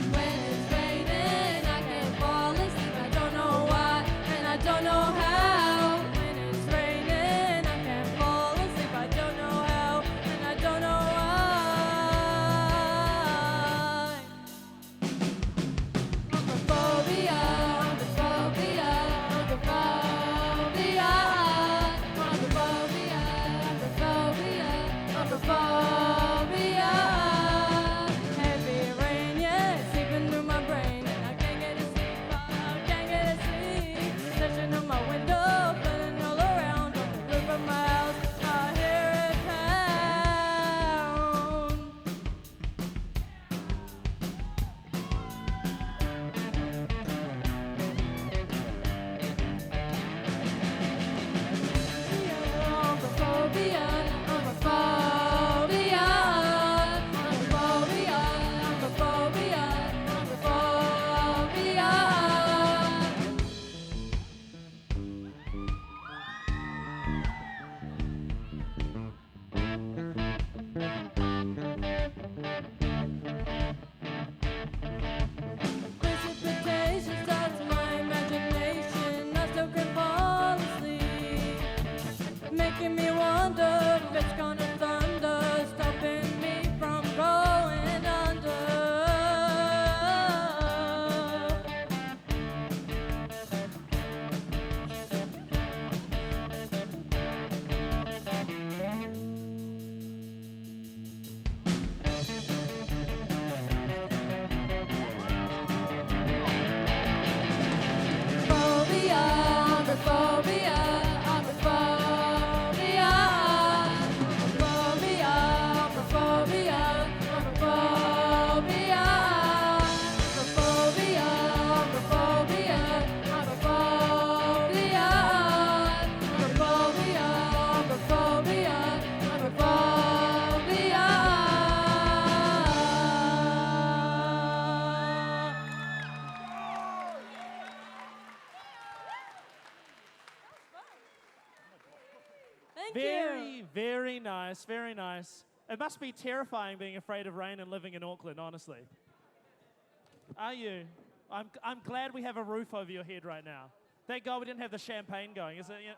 When it's raining, I can't fall. Thank Very, you. very nice, very nice. It must be terrifying being afraid of rain and living in Auckland, honestly. Are you? I'm glad we have a roof over your head right now. Thank God we didn't have the champagne going, is it? Yeah.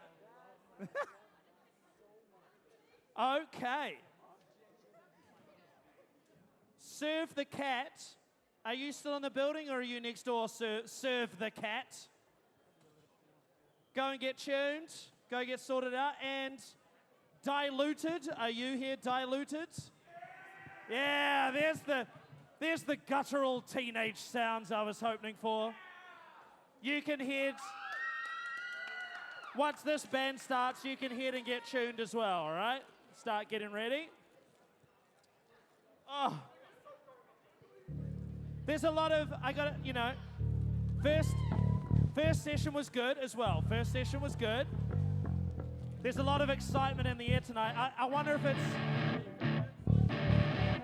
Okay. Serve the cat. Are you still in the building or are you next door? Serve the cat. Go and get tuned. Go get sorted out. And Diluted. Are you here, Diluted? Yeah, there's the guttural teenage sounds I was hoping for. You can head, once this band starts, you can head and get tuned as well, all right? Start getting ready. Oh. There's a lot of, first session was good as well. First session was good. There's a lot of excitement in the air tonight. I wonder if it's,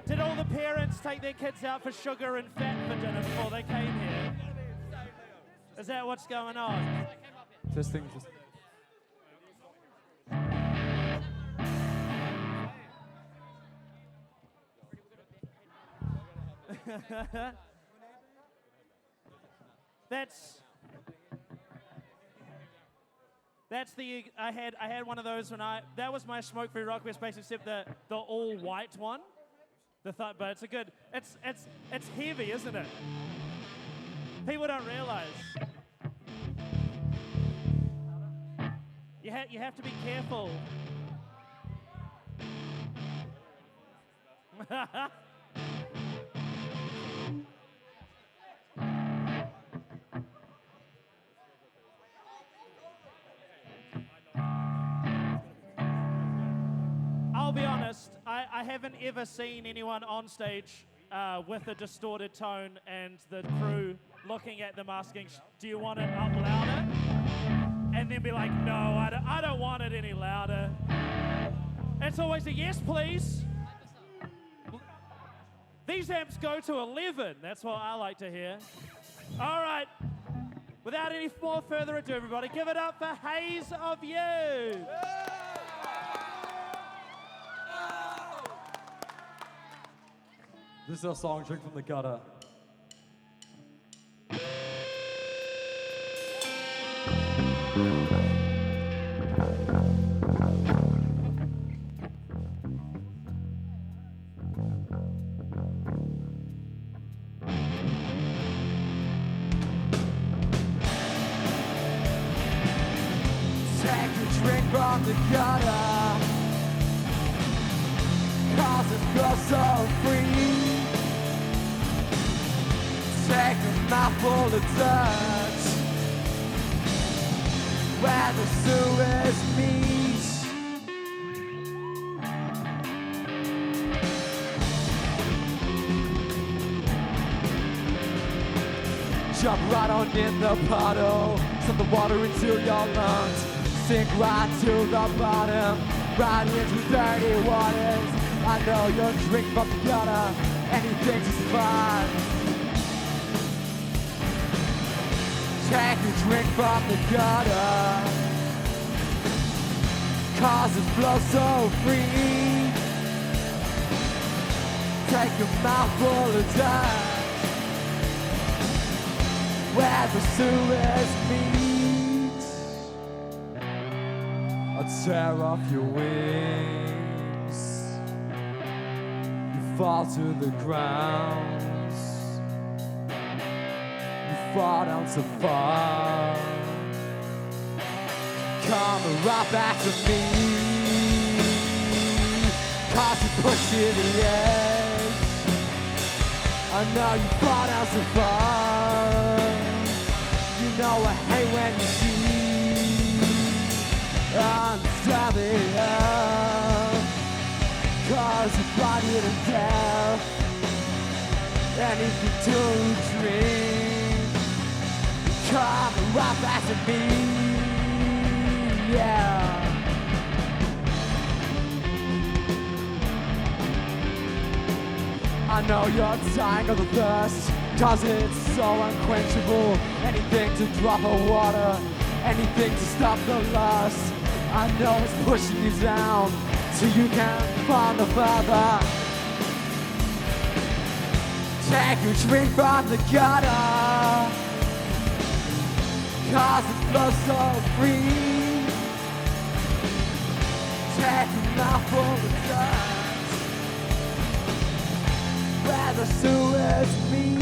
did all the parents take their kids out for sugar and fat for dinner before they came here? Is that what's going on? Testing. That's the I had one of those when that was my Smokefree Rockquest bass, except the all white one. But it's a good, it's heavy, isn't it? People don't realize. You have to be careful. I'll be honest, I haven't ever seen anyone on stage with a distorted tone and the crew looking at them asking, do you want it up louder? And then be like, no, I don't want it any louder. It's always a yes, please. These amps go to 11. That's what I like to hear. All right. Without any more further ado, everybody, give it up for Haze of You. This is our song, Drink from the Gutter. Take a drink from the gutter, 'cause it feels so free. Take a mouthful of dirt where the sewers meet. Jump right on in the puddle, suck the water into your lungs, sink right to the bottom, right into dirty waters. I know you'll drink from the gutter, anything's just fine. Take a drink from the gutter, 'cause it flows so free. Take a mouthful of dirt where the sewers meet. I'll tear off your wings, you fall to the ground. Fall down so far. Come right back to me, 'cause you push to the edge. I know you fall down so far. You know I hate when you see under the earth, 'cause you're blinded to death. Anything to drink, come right back to me, yeah. I know you're dying of the thirst, 'cause it's so unquenchable. Anything to drop of water, anything to stop the lust. I know it's pushing you down so you can't find the further. Take a drink from the gutter, 'cause it flows so free. Take a mouthful of dust where the sewers meet.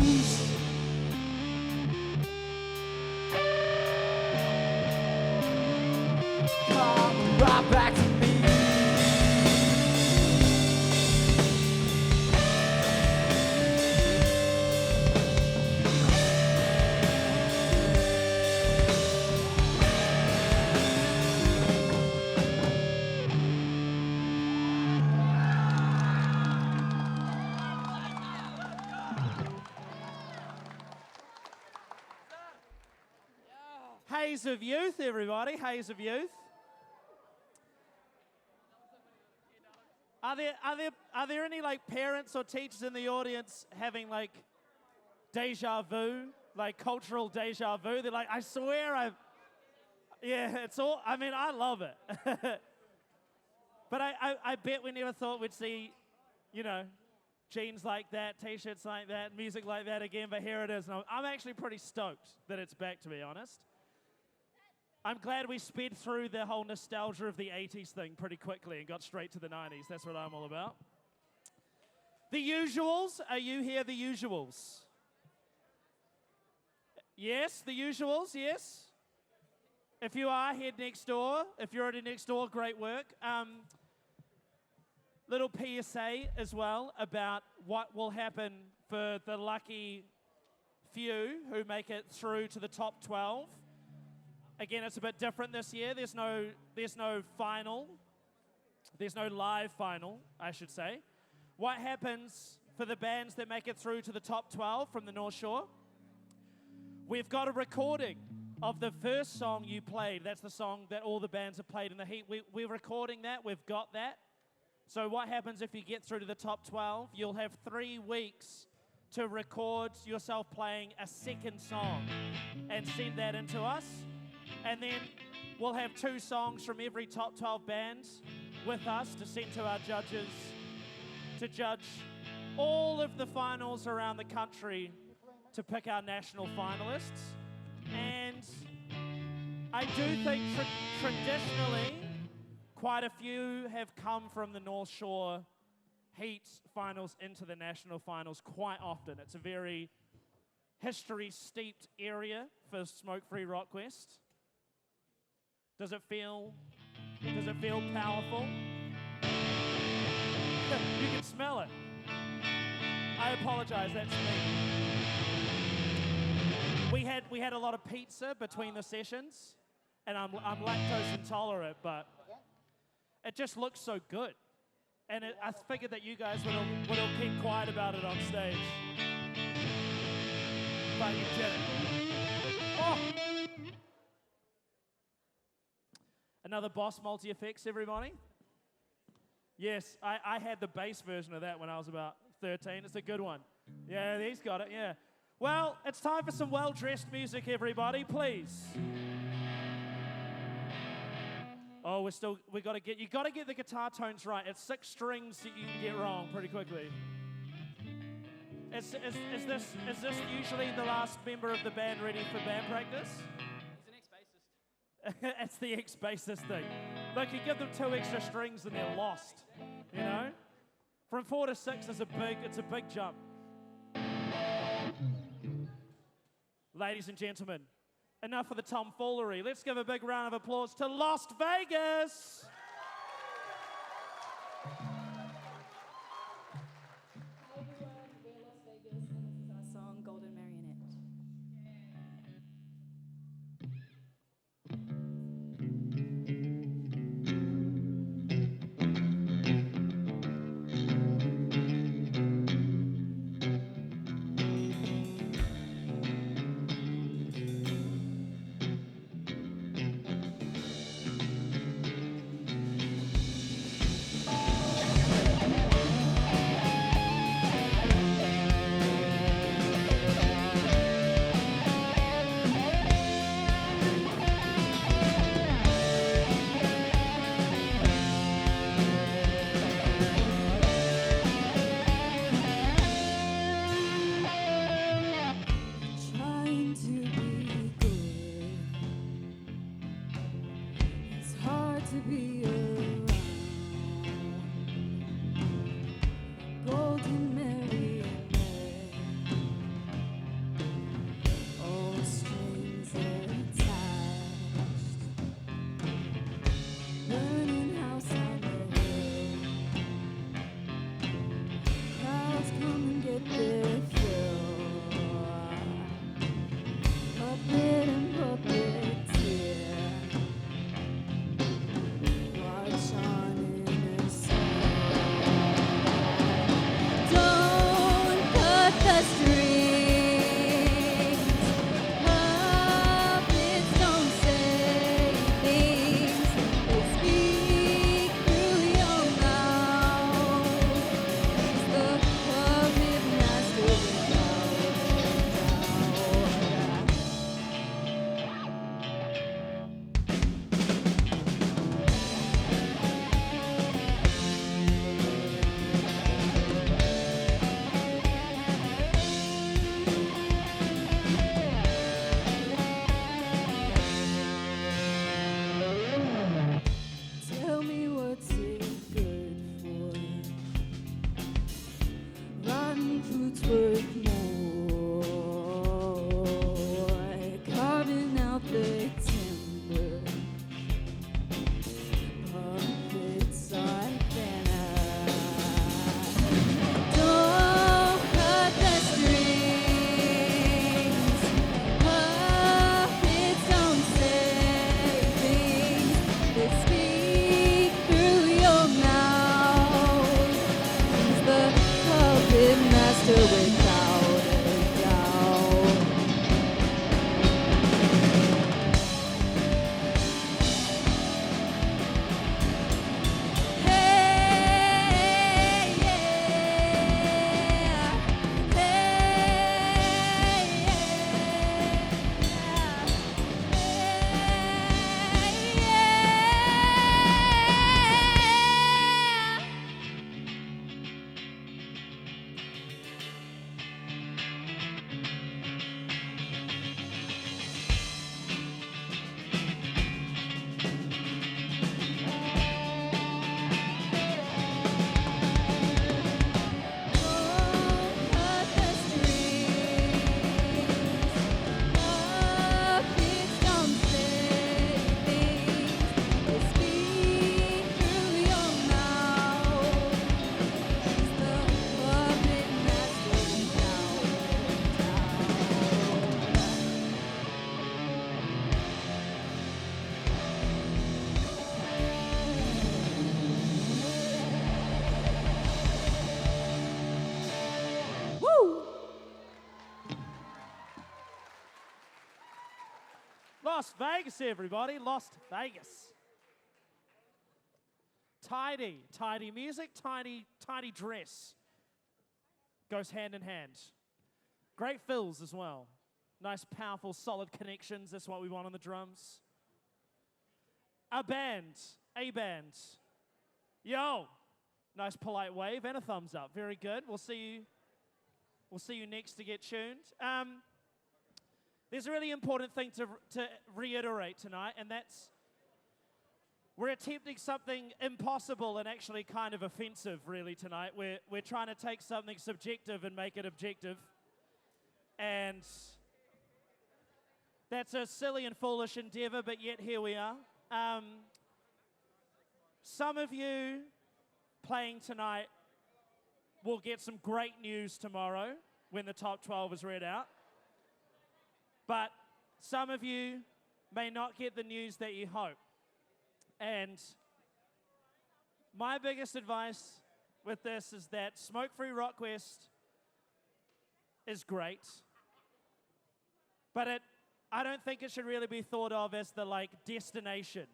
Come right back to me. Haze of Youth, everybody. Haze of Youth. Are there any like parents or teachers in the audience having like deja vu, like cultural deja vu? They're like, I swear it's all, I mean, I love it. But I bet we never thought we'd see, you know, jeans like that, t-shirts like that, music like that again, but here it is. And I'm actually pretty stoked that it's back, to be honest. I'm glad we sped through the whole nostalgia of the 80s thing pretty quickly and got straight to the 90s. That's what I'm all about. The Usuals. Are you here, the Usuals? Yes, the Usuals, yes. If you are, head next door. If you're already next door, great work. Little PSA as well about what will happen for the lucky few who make it through to the top 12. Again, it's a bit different this year. There's no final. There's no live final, I should say. What happens for the bands that make it through to the top 12 from the North Shore? We've got a recording of the first song you played. That's the song that all the bands have played in the heat. We're recording that. We've got that. So what happens if you get through to the top 12? You'll have 3 weeks to record yourself playing a second song and send that into us. And then we'll have 2 songs from every top 12 band with us to send to our judges to judge all of the finals around the country to pick our national finalists. And I do think traditionally quite a few have come from the North Shore heat finals into the national finals quite often. It's a very history-steeped area for Smokefree Rockquest. Does it feel powerful? You can smell it. I apologize, that's me. We had a lot of pizza between the sessions, and I'm lactose intolerant, but it just looks so good. And I figured that you guys would all keep quiet about it on stage. But you didn't. Oh! Another Boss multi-effects, everybody? Yes, I had the bass version of that when I was about 13. It's a good one. Yeah, he's got it, yeah. Well, it's time for some well-dressed music, everybody, please. Oh, you got to get the guitar tones right. It's 6 strings that you can get wrong pretty quickly. Is this usually the last member of the band ready for band practice? It's the ex-bassist thing. Look, you give them 2 extra strings and they're lost, you know? From 4 to 6 is it's a big jump. Ladies and gentlemen, enough of the tomfoolery. Let's give a big round of applause to Las Vegas. Hi everyone, we're Las Vegas and this is our song Golden Marionette. to be around. Golden Mary and all strings attached. Burning house on the hill. Crowds come and get their fill. Puppet and puppeteer. Watch on innocent. Don't cut the strings. Puppets don't say things. They speak through your mouth. He's the puppet master without a doubt. Tell me what's it good for? Rotten fruit's worth more. Carving out the timber. Puppets are thinner. Don't cut the strings. Puppets don't say things. They speak through your mouth. He's the puppet master without a doubt. Hey, yeah. Las Vegas, everybody. Las Vegas. Tidy music, tidy dress. Goes hand in hand. Great fills as well. Nice, powerful, solid connections. That's what we want on the drums. A band. Yo. Nice, polite wave and a thumbs up. Very good. We'll see you next to get tuned. There's a really important thing to reiterate tonight, and that's we're attempting something impossible and actually kind of offensive, really, tonight. We're trying to take something subjective and make it objective. And that's a silly and foolish endeavor, but yet here we are. Some of you playing tonight will get some great news tomorrow when the top 12 is read out. But some of you may not get the news that you hope. And my biggest advice with this is that Smokefree Rockquest is great. But I don't think it should really be thought of as the destination.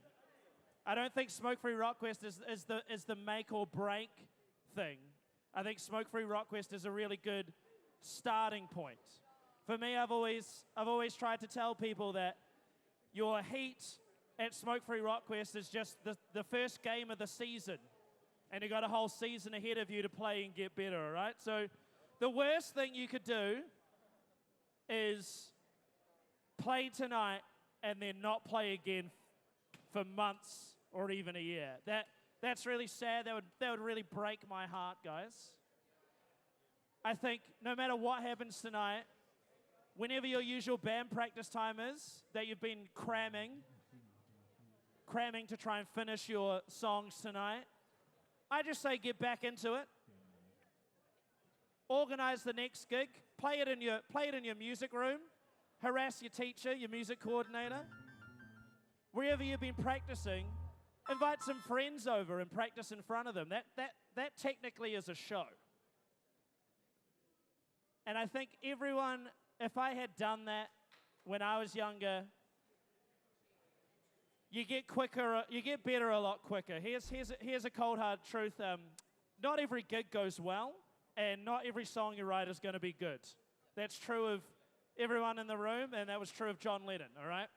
I don't think Smokefree Rockquest is the make or break thing. I think Smokefree Rockquest is a really good starting point. For me, I've always tried to tell people that your heat at Smokefree Rockquest is just the first game of the season. And you've got a whole season ahead of you to play and get better, all right? So the worst thing you could do is play tonight and then not play again for months or even a year. That's really sad. That would really break my heart, guys. I think no matter what happens tonight, whenever your usual band practice time is, that you've been cramming to try and finish your songs tonight, I just say get back into it. Organize the next gig. Play it in your music room. Harass your teacher, your music coordinator. Wherever you've been practicing, invite some friends over and practice in front of them. That technically is a show. And I think everyone, if I had done that when I was younger, you get quicker, you get better a lot quicker. Here's a cold hard truth. Not every gig goes well, and not every song you write is going to be good. That's true of everyone in the room, and that was true of John Lennon, all right?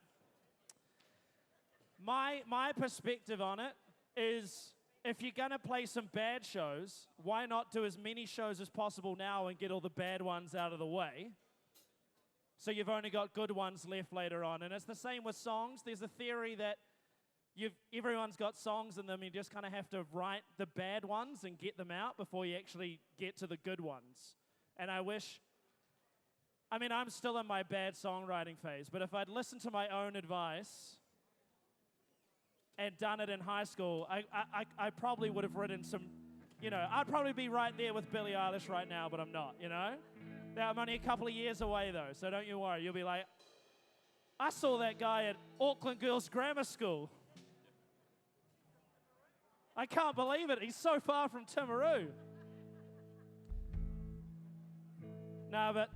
My perspective on it is, if you're going to play some bad shows, why not do as many shows as possible now and get all the bad ones out of the way? So you've only got good ones left later on. And it's the same with songs. There's a theory that everyone's got songs in them. You just kind of have to write the bad ones and get them out before you actually get to the good ones. And I'm still in my bad songwriting phase, but if I'd listened to my own advice and done it in high school, I probably would have written some, I'd probably be right there with Billie Eilish right now, but I'm not, Now, I'm only a couple of years away, though, so don't you worry. You'll be like, I saw that guy at Auckland Girls Grammar School. I can't believe it. He's so far from Timaru. No, but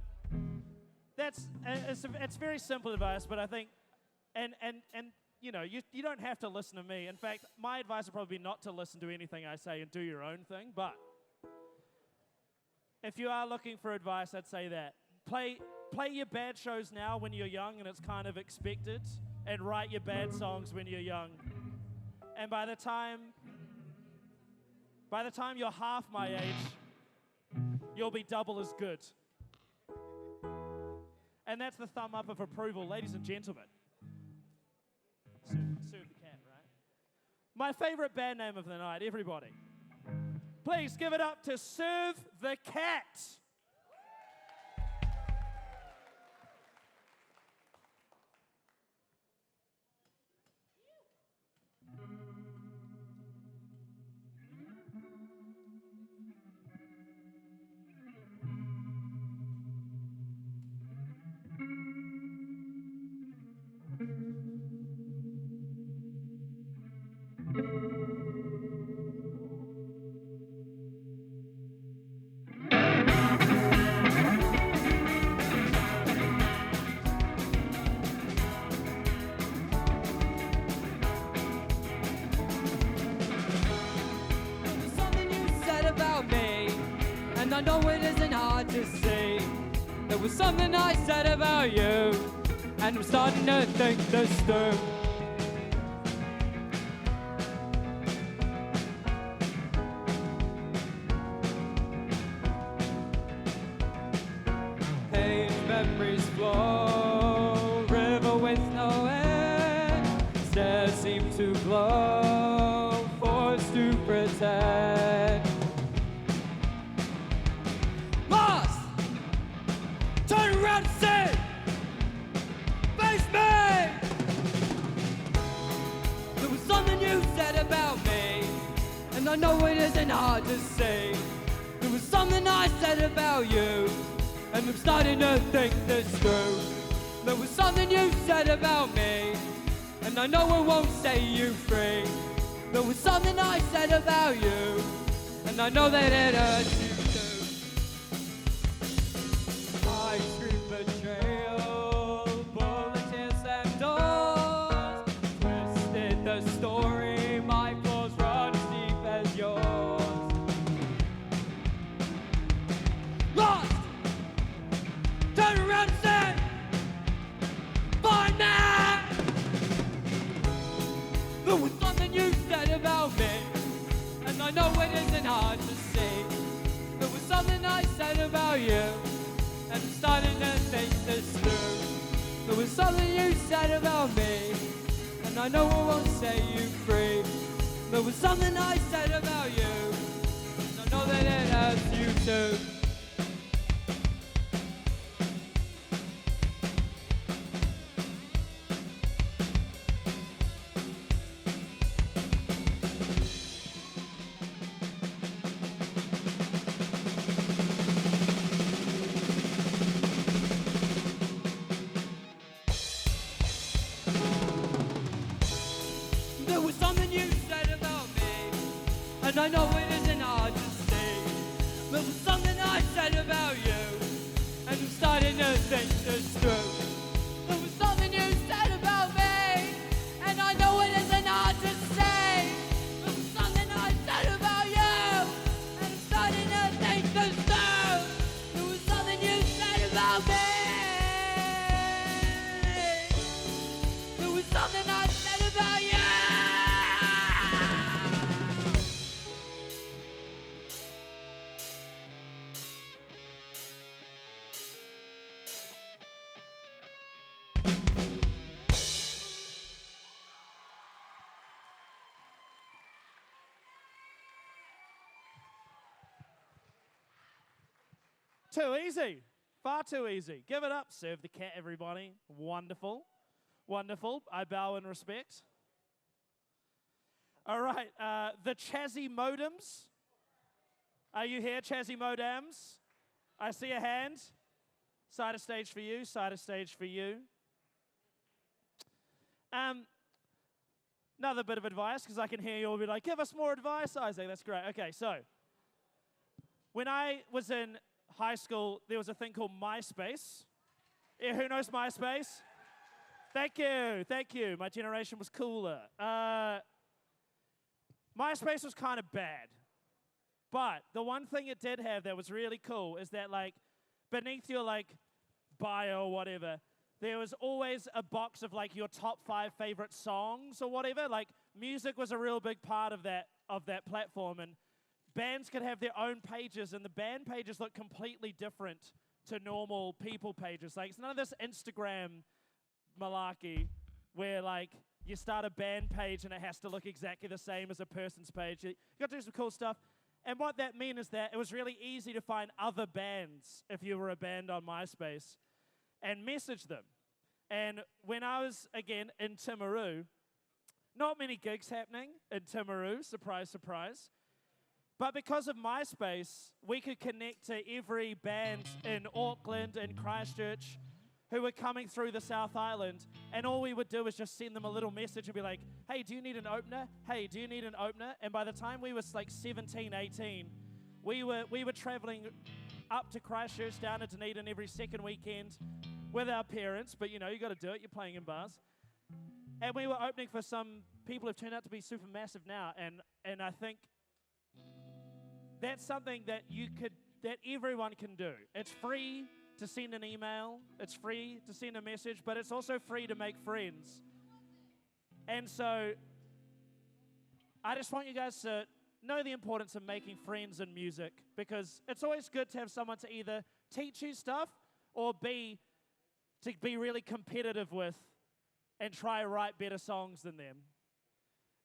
it's very simple advice, but I think, you don't have to listen to me. In fact, my advice would probably be not to listen to anything I say and do your own thing, but if you are looking for advice, I'd say that. Play your bad shows now when you're young and it's kind of expected, and write your bad songs when you're young. And by the time you're half my age, you'll be double as good. And that's the thumb up of approval, ladies and gentlemen. Serve the cat, right? My favorite band name of the night, everybody. Please give it up to Serve the Cat. I know it isn't hard to see. There was something I said about you, and I'm starting to think this through. Page memories flow, river with no end. Stairs seem to glow, forced to pretend. I know it isn't hard to say. There was something I said about you, and I'm starting to think this through. There was something you said about me, and I know it won't set you free. There was something I said about you, and I know that it hurts you too. I scream betrayal, bullets and doors, twisted the story, my flaws run as deep as yours. Lost! Turn around and say, find me! There was something you said about me, and I know it isn't hard to see. There was something I said about you, and I'm starting to think this through. There was something you said about me, and and I know I won't set you free. There was something I said about you, and I know that it hurts you too. There was something you said about me, and I know it isn't hard to see. There was something I said about you, and I'm starting to think this through. There was something you said about me, and I know it isn't hard to say. There was something I said about you, and I'm starting to think this through. There was something you said about me. There was something I said about you. Too easy. Far too easy. Give it up. Serve the cat, everybody. Wonderful. Wonderful. I bow in respect. All right. The Chazzy Modems. Are you here, Chazzy Modems? I see a hand. Side of stage for you. Side of stage for you. Another bit of advice, because I can hear you all be like, give us more advice, Isaac. That's great. Okay, so when I was in high school, there was a thing called MySpace. Yeah, who knows MySpace? Thank you, thank you. My generation was cooler. MySpace was kind of bad. But the one thing it did have that was really cool is that, like, beneath your, like, bio or whatever, there was always a box of, like, your top 5 favorite songs or whatever. Like, music was a real big part of that platform, and bands could have their own pages, and the band pages look completely different to normal people pages. Like, it's none of this Instagram malarkey where, like, you start a band page and it has to look exactly the same as a person's page. You got to do some cool stuff. And what that meant is that it was really easy to find other bands if you were a band on MySpace and message them. And when I was, again, in Timaru, not many gigs happening in Timaru, surprise, surprise. But because of MySpace, we could connect to every band in Auckland and Christchurch who were coming through the South Island, and all we would do was just send them a little message and be like, hey, do you need an opener? Hey, do you need an opener? And by the time we was like 17, 18, we were traveling up to Christchurch, down to Dunedin every second weekend with our parents, but you know, you got to do it, you're playing in bars. And we were opening for some people who've turned out to be super massive now, and I think that's something that that everyone can do. It's free to send an email, it's free to send a message, but it's also free to make friends. And so I just want you guys to know the importance of making friends in music, because it's always good to have someone to either teach you stuff or to be really competitive with and try to write better songs than them.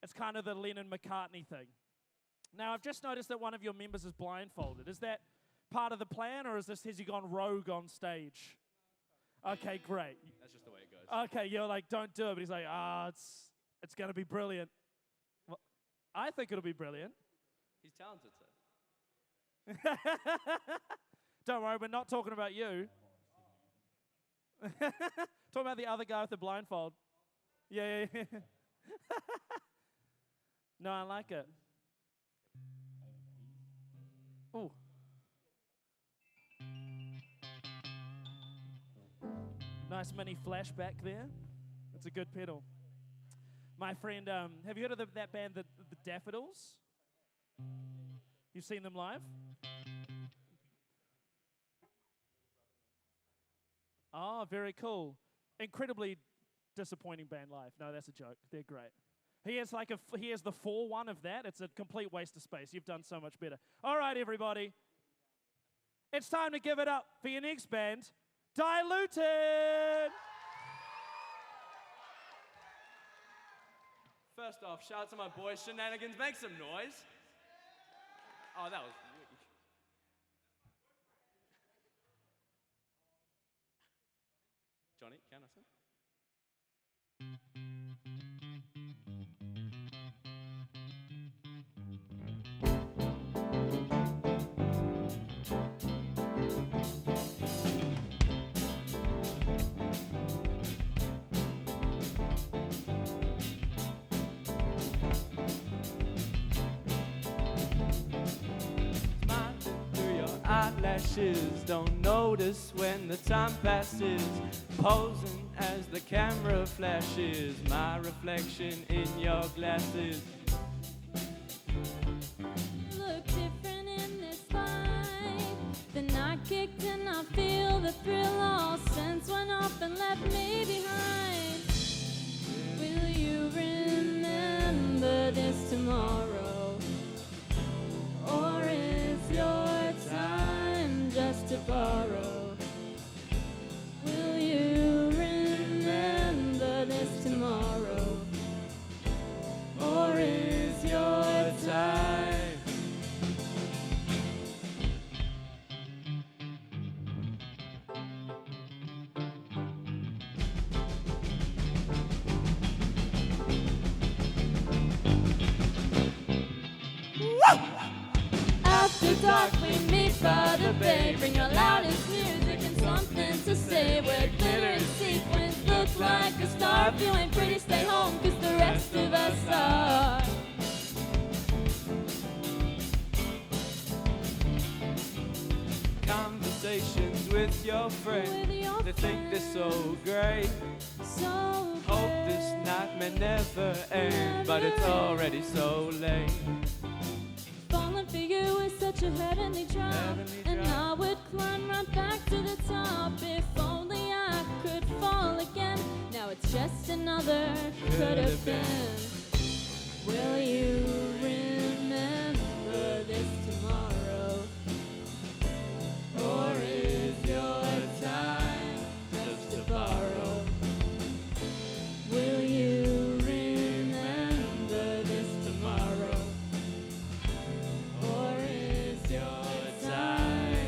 It's kind of the Lennon-McCartney thing. Now, I've just noticed that one of your members is blindfolded. Is that part of the plan, or has he gone rogue on stage? Okay, great. That's just the way it goes. Okay, you're like, don't do it, but he's like, it's going to be brilliant. Well, I think it'll be brilliant. He's talented, sir. Don't worry, we're not talking about you. Talking about the other guy with the blindfold. Yeah. No, I like it. Ooh. Nice mini flashback there. It's a good pedal. My friend, have you heard of that band, the Daffodils? You've seen them live? Oh, very cool. Incredibly disappointing band live. No, that's a joke. They're great. He has the 4-1 of that. It's a complete waste of space. You've done so much better. All right, everybody. It's time to give it up for your next band, Diluted. First off, shout out to my boy Shenanigans. Make some noise. Oh, that was weak. Johnny, Canison. Eyelashes don't notice when the time passes, posing as the camera flashes, my reflection in your glasses. Look different in this life. The night kicked and I feel the thrill. All sense went off and left me behind. Will you remember this tomorrow? Or is your time just to borrow? Will you remember this tomorrow? Or is your time? After dark we meet by the bay. Bring your loudest music and something to say. Where glitter and sequins look like a star. If you ain't pretty, stay home, cause the rest of us are. Conversations with your friends, they think they're so great. So Hope this night may never end, but it's already so late. falling for you is such a heavenly drop. And I would climb right back to the top. If only I could fall again. Now it's just another could have been. Will you remember this tomorrow? Or is your time just to borrow? Will you remember this tomorrow? Or is your time?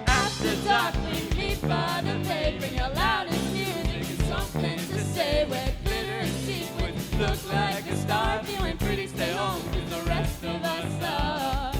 After dark we meet by the bay. Bring your loudest music and something to say. Where glitter and sequins look like a star. If you ain't pretty, stay home, cause the rest of us are.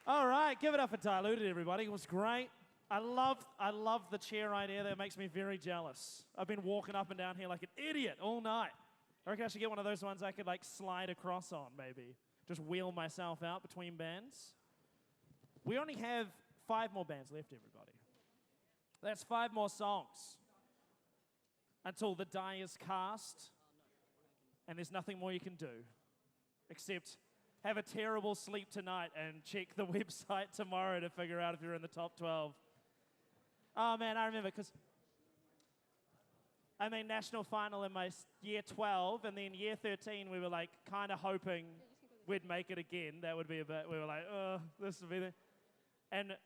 All right, give it up for Diluted, everybody. It was great. I love the chair right here. That makes me very jealous. I've been walking up and down here like an idiot all night. I reckon I should get one of those ones I could like slide across on, maybe. Just wheel myself out between bands. We only have 5 more bands left, everybody. That's 5 more songs until the die is cast, and there's nothing more you can do except have a terrible sleep tonight and check the website tomorrow to figure out if you're in the top 12. Oh man, I remember because I made national final in my year 12, and then year 13 we were like kind of hoping we'd make it again. That would be a bit, we were like, oh, this would be the, and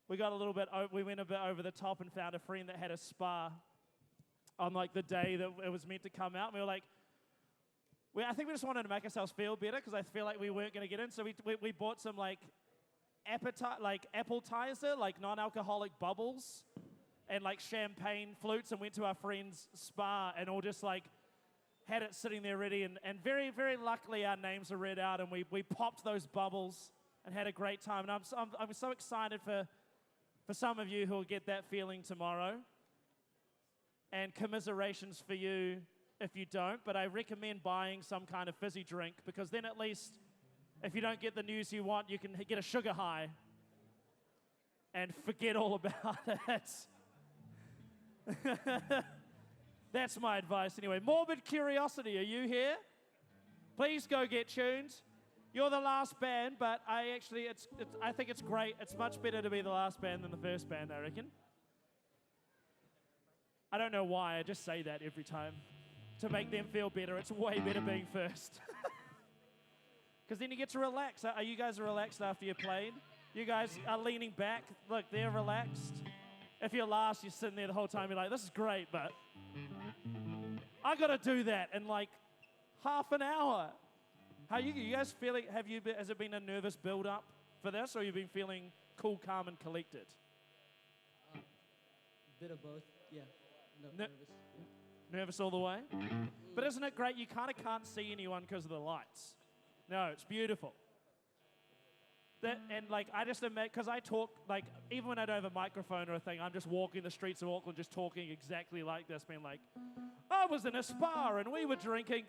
we got a little bit, we went a bit over the top and found a friend that had a spa on like the day that it was meant to come out. And we were like, I think we just wanted to make ourselves feel better because I feel like we weren't going to get in. So we bought some like appetizer, like non-alcoholic bubbles and like champagne flutes, and went to our friend's spa and all just like had it sitting there ready. And very, very luckily our names are read out, and we popped those bubbles and had a great time. And I'm so excited for some of you who will get that feeling tomorrow. And commiserations for you if you don't, but I recommend buying some kind of fizzy drink, because then at least if you don't get the news you want, you can get a sugar high and forget all about it. That's my advice anyway. Morbid Curiosity, are you here? Please go get tuned. You're the last band, but I think it's great. It's much better to be the last band than the first band, I reckon. I don't know why, I just say that every time. To make them feel better, it's way better being first. Because then you get to relax. Are you guys relaxed after you played? You guys are leaning back. Look, they're relaxed. If you're last, you're sitting there the whole time. You're like, this is great, but I got to do that in like half an hour. How you guys feeling? Has it been a nervous build-up for this, or you been feeling cool, calm, and collected? Bit of both, yeah. Nervous. Yeah. Nervous all the way? But isn't it great? You kind of can't see anyone because of the lights. No, it's beautiful. And like, I just admit, because I talk, like, even when I don't have a microphone or a thing, I'm just walking the streets of Auckland just talking exactly like this, being like, I was in a spa and we were drinking.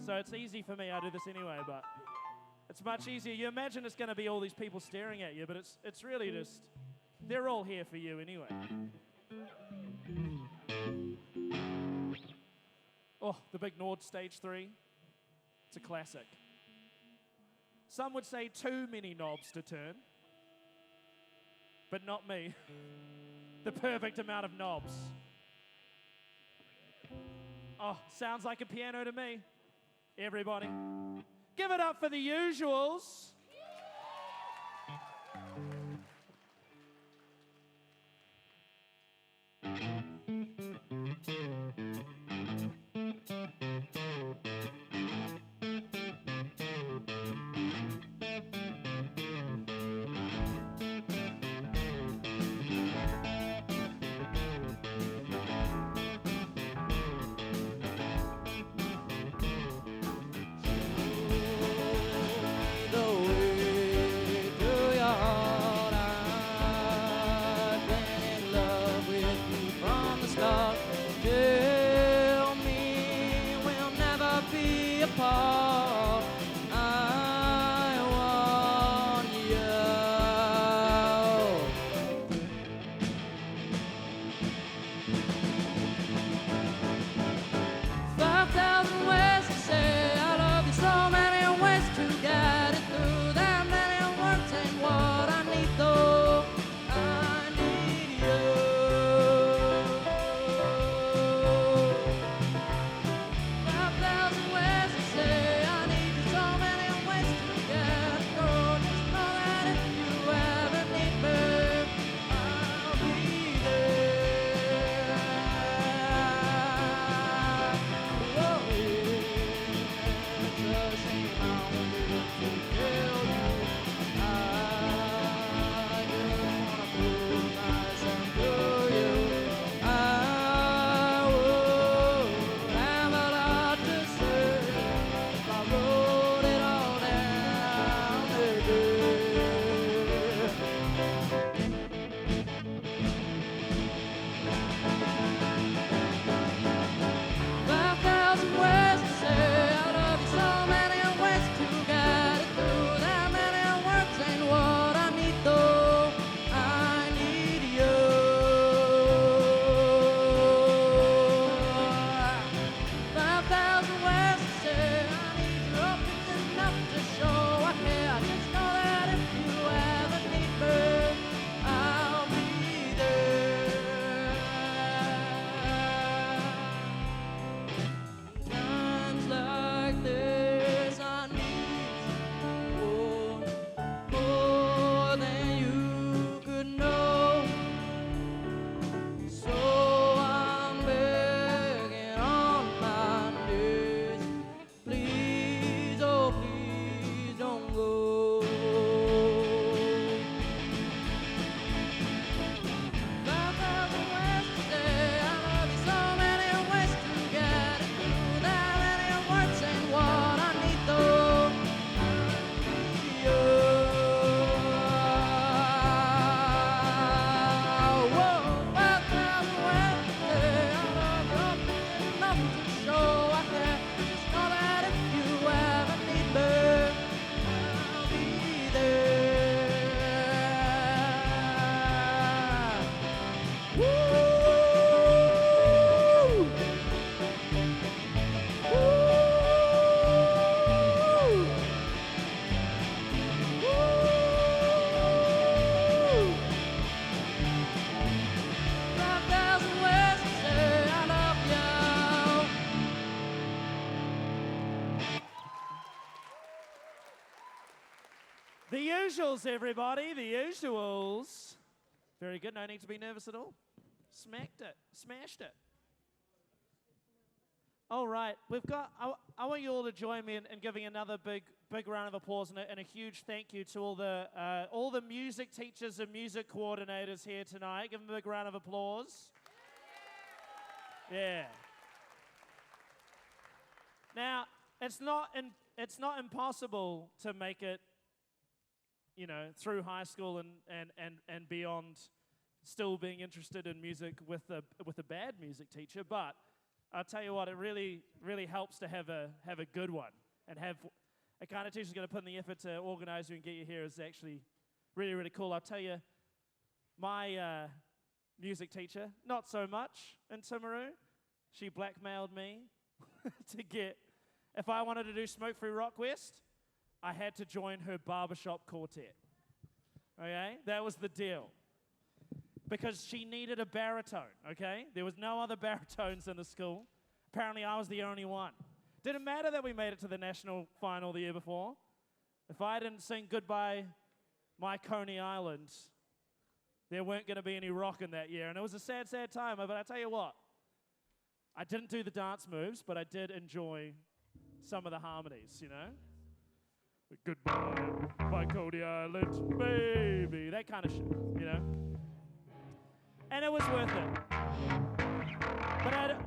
So it's easy for me. I do this anyway, but it's much easier. You imagine it's going to be all these people staring at you, but it's really just, they're all here for you anyway. Oh, the Big Nord Stage 3. It's a classic. Some would say too many knobs to turn, but not me. The perfect amount of knobs. Oh, sounds like a piano to me. Everybody, give it up for the usuals. The The usuals, everybody, the usuals. Very good, no need to be nervous at all. Smacked it, smashed it. All right, I want you all to join me in giving another big round of applause and a huge thank you to all the music teachers and music coordinators here tonight. Give them a big round of applause. Yeah. Now, it's not impossible to make it, through high school and beyond, still being interested in music with a bad music teacher, but I'll tell you what, it really, really helps to have a good one and have a kind of teacher who's going to put in the effort to organize you and get you here is actually really, really cool. I'll tell you, my music teacher, not so much in Timaru. She blackmailed me to get, if I wanted to do Smokefree Rockquest, I had to join her barbershop quartet. Okay? That was the deal. Because she needed a baritone, okay? There was no other baritones in the school. Apparently, I was the only one. Didn't matter that we made it to the national final the year before. If I didn't sing Goodbye My Coney Island, there weren't going to be any rockin' that year. And it was a sad, sad time. But I tell you what, I didn't do the dance moves, but I did enjoy some of the harmonies, Goodbye, my Coney Island, baby. That kind of shit, And it was worth it. But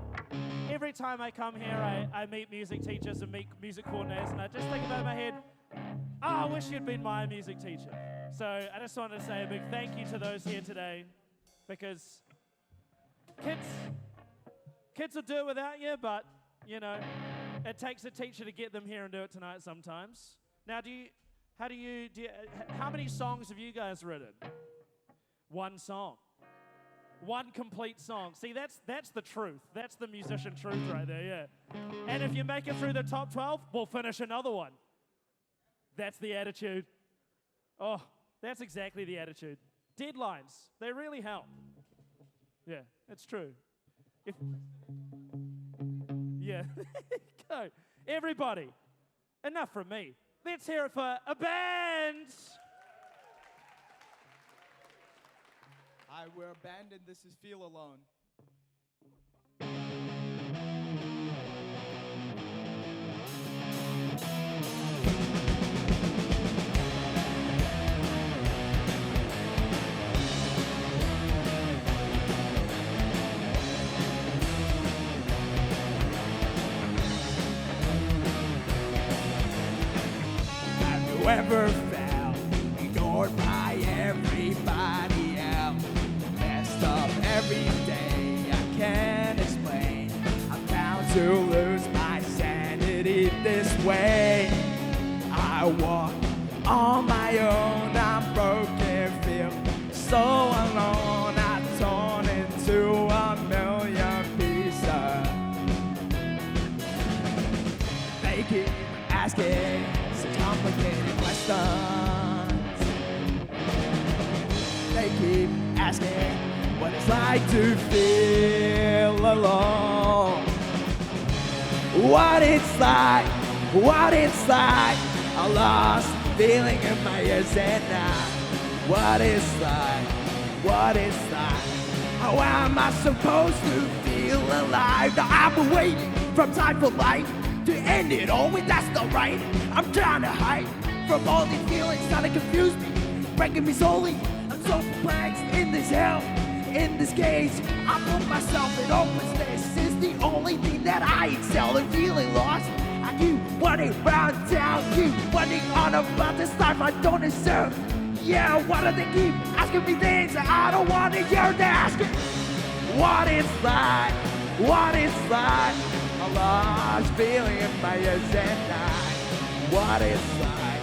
every time I come here, I meet music teachers and meet music coordinators, and I just think about in my head, I wish you'd been my music teacher. So I just wanted to say a big thank you to those here today, because kids will do it without you, but, it takes a teacher to get them here and do it tonight sometimes. Now, how many songs have you guys written? One song. One complete song. See, that's the truth. That's the musician truth right there, yeah. And if you make it through the top 12, we'll finish another one. That's the attitude. Oh, that's exactly the attitude. Deadlines, they really help. Yeah, it's true. Yeah, go. Everybody, enough from me. Let's hear it for a band. Hi, we're a band and this is Feel Alone. Have you ever felt ignored by everybody else? Messed up every day, I can't explain. I'm bound to lose my sanity this way. I walk on my own, I'm broken, feel so alone. I'm torn into a million pieces. They keep asking such complicated questions. They keep asking what it's like to feel alone. What it's like, a lost feeling in my ears at night. What it's like, how am I supposed to feel alive? Now I've been waiting from time for life to end it all, and that's not right. I'm trying to hide from all these feelings trying to confuse me, breaking me slowly. I'm so perplexed in this hell, in this cage. I put myself in open space. Is the only thing that I excel in, feeling lost. I keep running round town, keep running on about this life I don't deserve. Yeah, why do they keep asking me things that I don't want to hear? They're asking what it's like, a lost feeling in my ears at night. What it's like,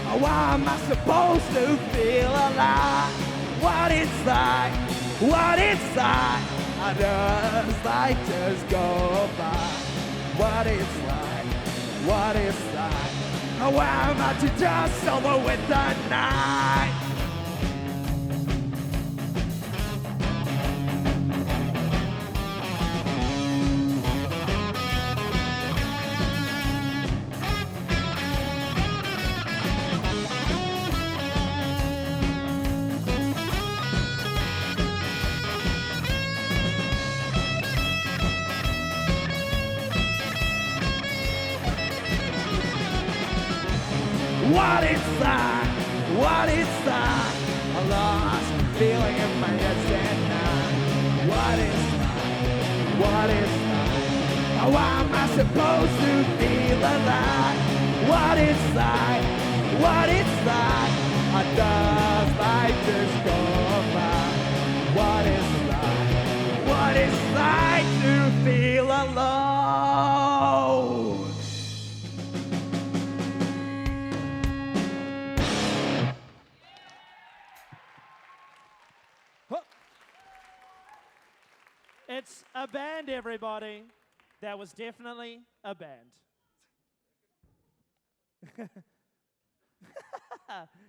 how am I supposed to feel alive? What it's like, I just like just go by. What it's like, how am I to just over with the night? What is that? What is that? A lost feeling in my head tonight. What is that? What is that? How am I supposed to feel alive? What is that? What is that? A dust like this go by. What is that? What is like to feel alone? It's a band, everybody. That was definitely a band.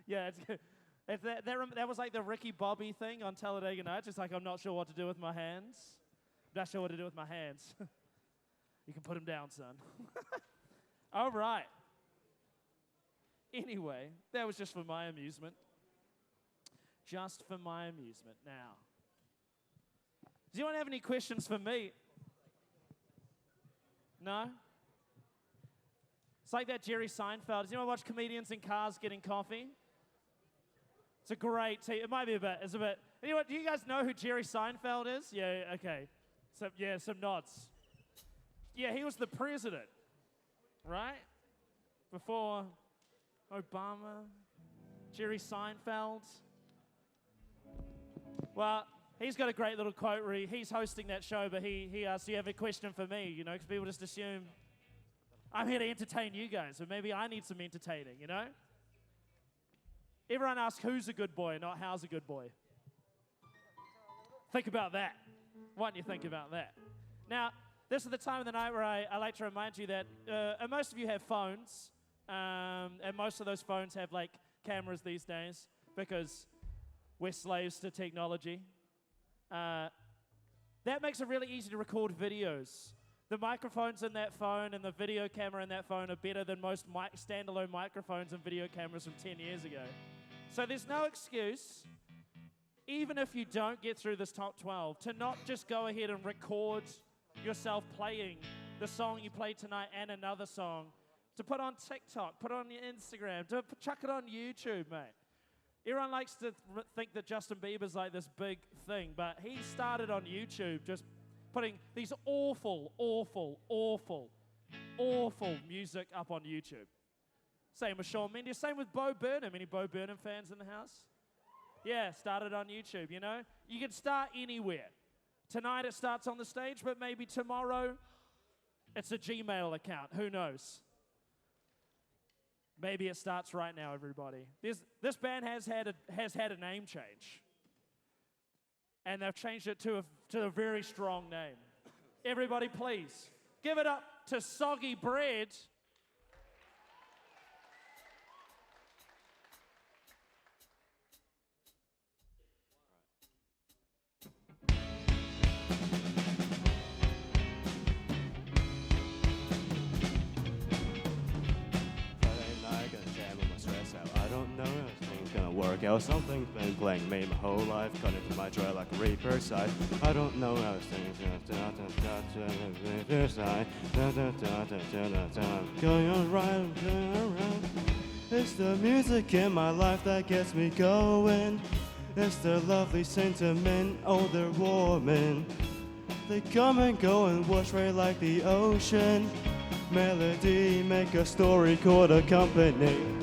Yeah, it's good. If that was like the Ricky Bobby thing on Talladega Nights. It's like, I'm not sure what to do with my hands. I'm not sure what to do with my hands. You can put them down, son. All right. Anyway, that was just for my amusement. Just for my amusement. Now, does anyone have any questions for me? No? It's like that Jerry Seinfeld. Does anyone watch comedians in cars getting coffee? It's a great team. It might be a bit. It's a bit. Anyway, do you guys know who Jerry Seinfeld is? Yeah, okay. So, yeah, some nods. Yeah, he was the president, right? Before Obama. Jerry Seinfeld. Well, he's got a great little quote where he's hosting that show, but he asks, do you have a question for me? You know, because people just assume I'm here to entertain you guys, or maybe I need some entertaining, you know? Everyone asks who's a good boy, not how's a good boy. Think about that. Why don't you think about that? Now, this is the time of the night where I like to remind you that most of you have phones, and most of those phones have like cameras these days because we're slaves to technology. That makes it really easy to record videos. The microphones in that phone and the video camera in that phone are better than most standalone microphones and video cameras from 10 years ago. So there's no excuse, even if you don't get through this top 12, to not just go ahead and record yourself playing the song you played tonight and another song, to put on TikTok, put on your Instagram, to chuck it on YouTube, mate. Everyone likes to think that Justin Bieber's like this big thing, but he started on YouTube just putting these awful music up on YouTube. Same with Shawn Mendes, same with Bo Burnham. Any Bo Burnham fans in the house? Yeah, started on YouTube, you know? You can start anywhere. Tonight it starts on the stage, but maybe tomorrow it's a Gmail account. Who knows? Maybe it starts right now, everybody. This band has had a name change. And they've changed it to a very strong name. Everybody, please, give it up to Soggy Bread. Work out, something's been playing me my whole life, cut into my joy like a reaper side. I don't know how things going on right, I'm going around. It's the music in my life that gets me going. It's the lovely sentiment, older woman. They come and go and wash right like the ocean. Melody make a story called a company.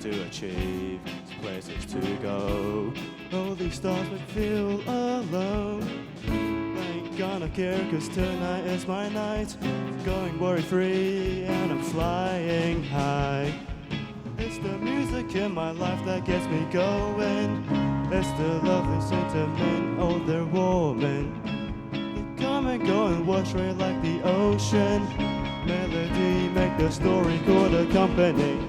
To achieve, places to go. All these stars would feel alone. Ain't gonna care, cause tonight is my night. Going worry free and I'm flying high. It's the music in my life that gets me going. It's the lovely sentiment, older woman. They come and go and wash right like the ocean. Melody make the story called a company.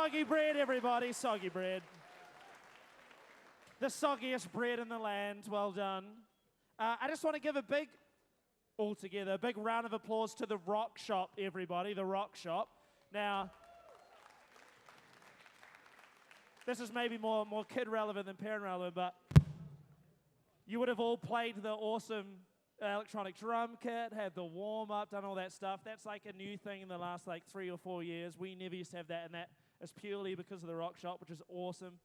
Soggy bread, everybody, soggy bread. The soggiest bread in the land, well done. I just want to give a big round of applause to the Rock Shop, everybody, the Rock Shop. Now, this is maybe more kid relevant than parent relevant, but you would have all played the awesome electronic drum kit, had the warm-up, done all that stuff. That's like a new thing in the last like 3 or 4 years. We never used to have that, and that is purely because of the Rock Shop, which is awesome.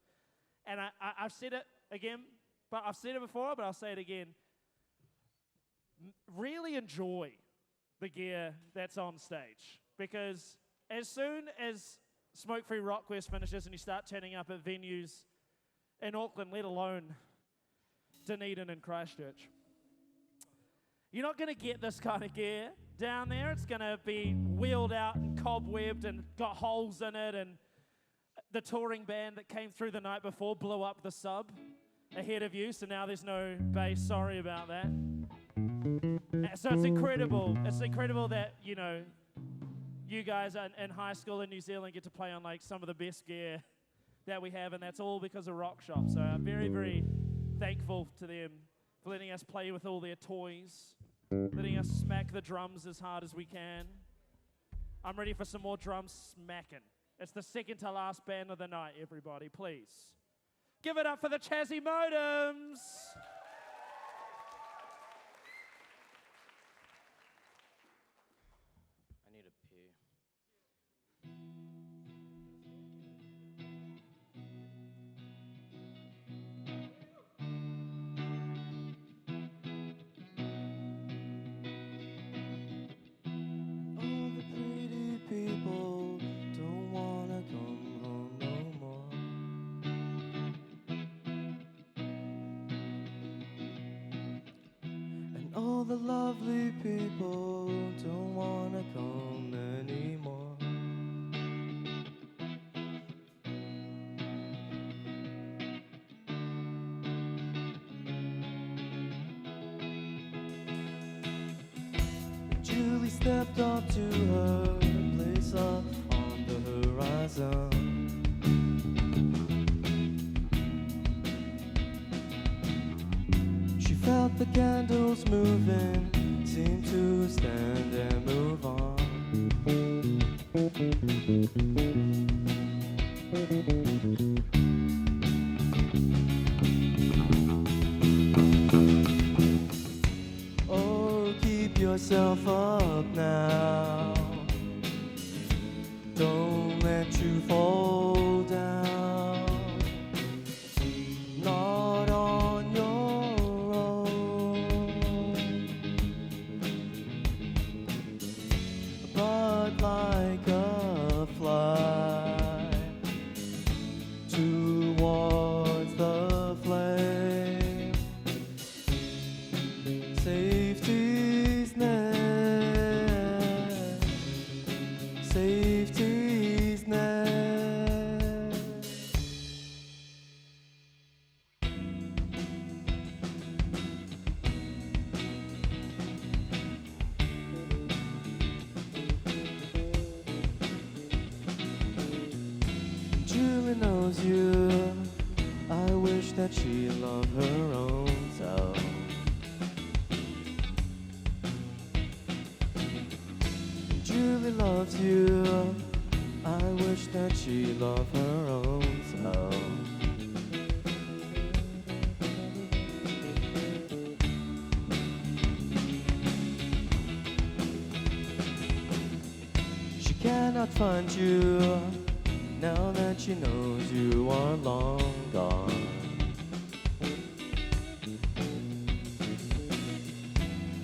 And I've said it again, but I've said it before, but I'll say it again. Really enjoy the gear that's on stage, because as soon as Smokefree Rockquest finishes and you start turning up at venues in Auckland, let alone Dunedin and Christchurch, you're not going to get this kind of gear down there. It's going to be wheeled out and cobwebbed and got holes in it, and the touring band that came through the night before blew up the sub ahead of you, so now there's no bass. Sorry about that. So it's incredible. It's incredible that, you know, you guys in high school in New Zealand get to play on like some of the best gear that we have, and that's all because of Rock Shop. So I'm very, very thankful to them for letting us play with all their toys, letting us smack the drums as hard as we can. I'm ready for some more drum smacking. It's the second to last band of the night, everybody, please. Give it up for the Chazzy Modems. I need a pee. All the pretty people don't wanna come home no more. And all the lovely people don't wanna come anymore. Julie stepped up to her place up on the horizon. She felt the candles moving, seemed to stand and move on. Oh, keep yourself up now. Don't let you fall down. Not on your own, but like a fly towards the flame. Safety's net, safety's net. Julie knows you. I wish that she loved her own self. Julie loves you. I wish that she loved her own self. She cannot find you now that she knows you are long gone.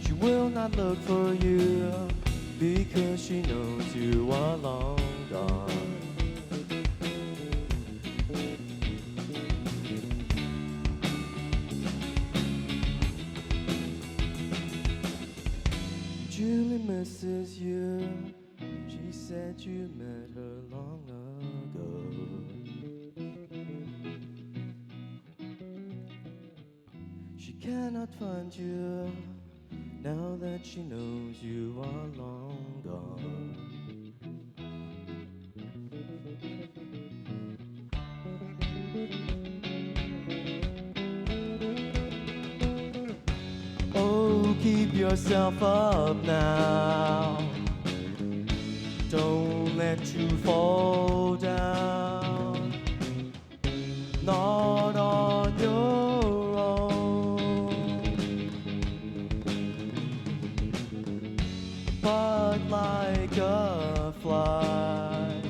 She will not look for you because she knows you are long gone. Julie misses you. She said you met her long ago. She cannot find you now that she knows you are long gone. Oh, keep yourself up now. Don't let you fall down. Not on your own, but like a fly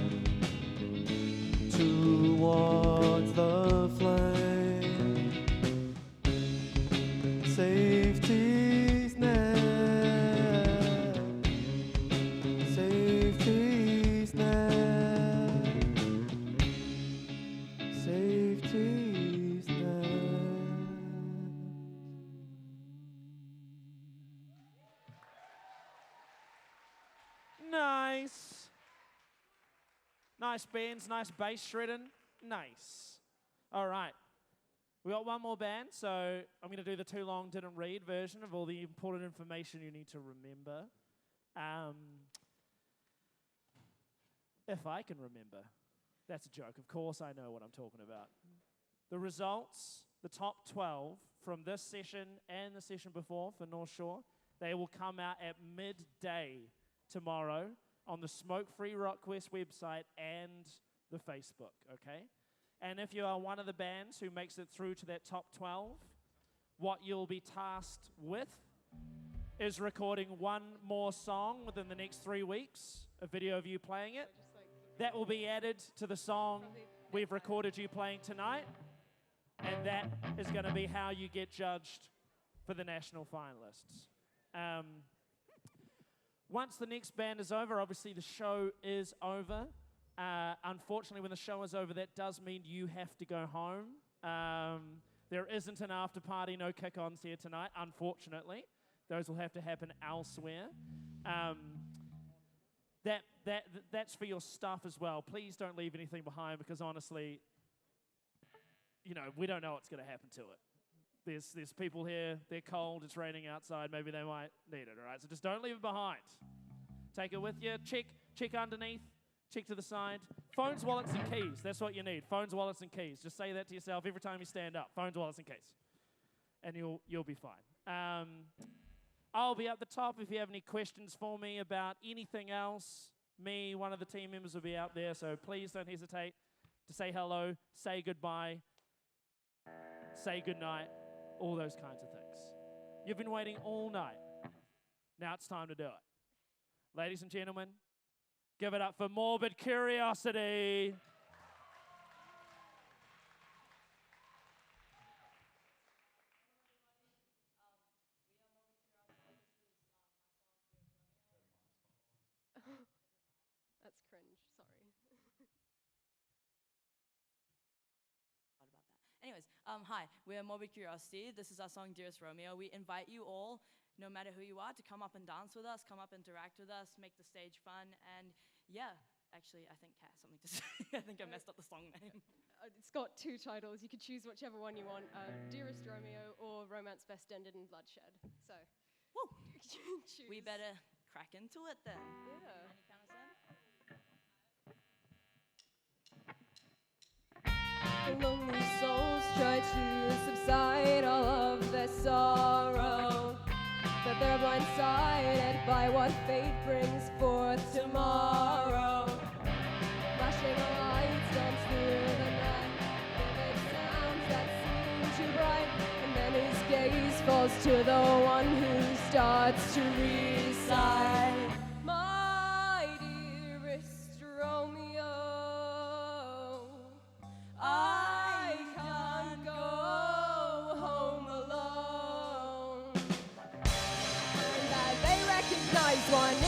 towards the flame. Safety's net, safety's net, safety's net. Nice. Nice Beanz, nice bass shredding. Nice. All right. We got one more band, so I'm going to do the too long didn't read version of all the important information you need to remember. If I can remember. That's a joke. Of course I know what I'm talking about. The results, the top 12 from this session and the session before for North Shore, they will come out at midday tomorrow on the Smokefree Rockquest website and the Facebook, okay? And if you are one of the bands who makes it through to that top 12, what you'll be tasked with is recording one more song within the next 3 weeks, a video of you playing it. That will be added to the song we've recorded you playing tonight, and that is going to be how you get judged for the national finalists. Once the next band is over, obviously the show is over. Unfortunately, when the show is over, that does mean you have to go home. There isn't an after party, no kick-ons here tonight, unfortunately. Those will have to happen elsewhere. That's for your stuff as well. Please don't leave anything behind, because honestly, you know, we don't know what's going to happen to it. There's people here, they're cold, it's raining outside, maybe they might need it, all right? So just don't leave it behind. Take it with you, check underneath, check to the side. Phones, wallets, and keys, that's what you need. Phones, wallets, and keys. Just say that to yourself every time you stand up. Phones, wallets, and keys. And you'll be fine. I'll be up the top if you have any questions for me about anything else. Me, one of the team members will be out there, so please don't hesitate to say hello, say goodbye, say goodnight, all those kinds of things. You've been waiting all night. Now it's time to do it. Ladies and gentlemen, give it up for Morbid Curiosity. That's cringe, sorry. Anyways, hi, we're Morbid Curiosity. This is our song, Dearest Romeo. We invite you all, no matter who you are, to come up and dance with us, come up and interact with us, make the stage fun, and yeah, actually, I think Kat has something to say. I think I messed up the song name. It's got 2 titles. You could choose whichever one you want, Dearest Romeo or Romance Best Ended in Bloodshed. So, woo. Choose. We better crack into it then. Yeah. Any kind of sense? The lonely souls try to subside all of their sorrow, but they're blindsided by what fate brings forth tomorrow. Flashing lights dance through the night, vivid sounds that seem too bright, and then his gaze falls to the one who starts to recite. My dearest Romeo, I can't go home alone. And as they recognize one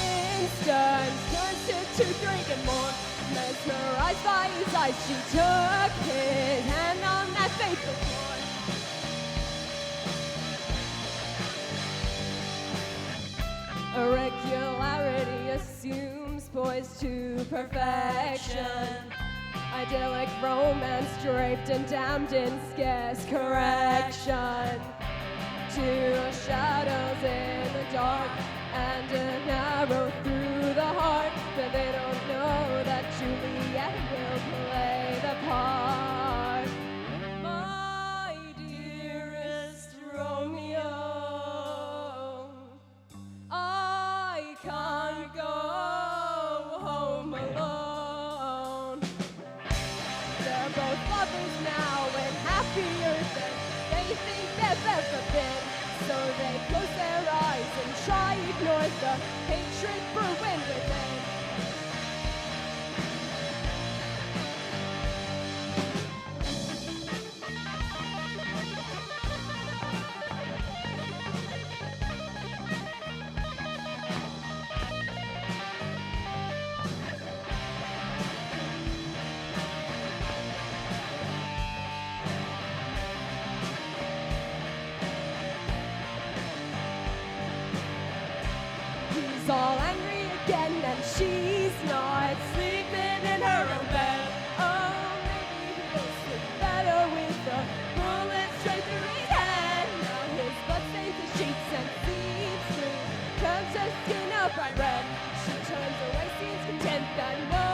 instant, turns to 2, 3 and more. Mesmerized by his eyes, she took his hand on that fateful floor. A regularity assumes poise to perfection. Idyllic romance draped and damned in scarce correction. 2 shadows in the dark and an arrow through the heart, but they don't know that Juliet will play the part. They're both lovers now and happier than they think they've ever been. So they close their eyes and try ignore the hatred brewing within. He's all angry again and she's not sleeping in her own bed. Oh, maybe he'll sleep better with the bullet straight through his head. Now his blood stains the sheets and seeps through, turns her skin a bright red. She turns away, seems content that no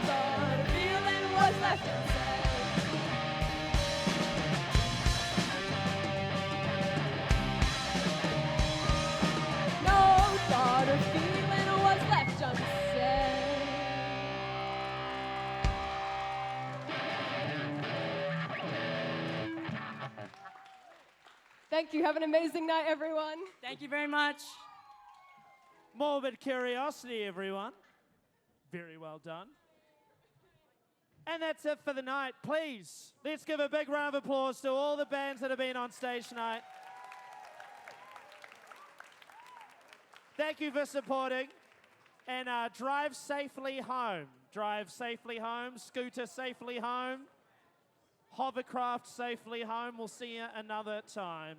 thought of feeling was left unsaid. Thought or feeling was left unsaid. Thank you. Have an amazing night, everyone. Thank you very much. Morbid curiosity, everyone. Very well done. And that's it for the night. Please, let's give a big round of applause to all the bands that have been on stage tonight. Thank you for supporting. And drive safely home. Drive safely home. Scooter safely home. Hovercraft safely home. We'll see you another time.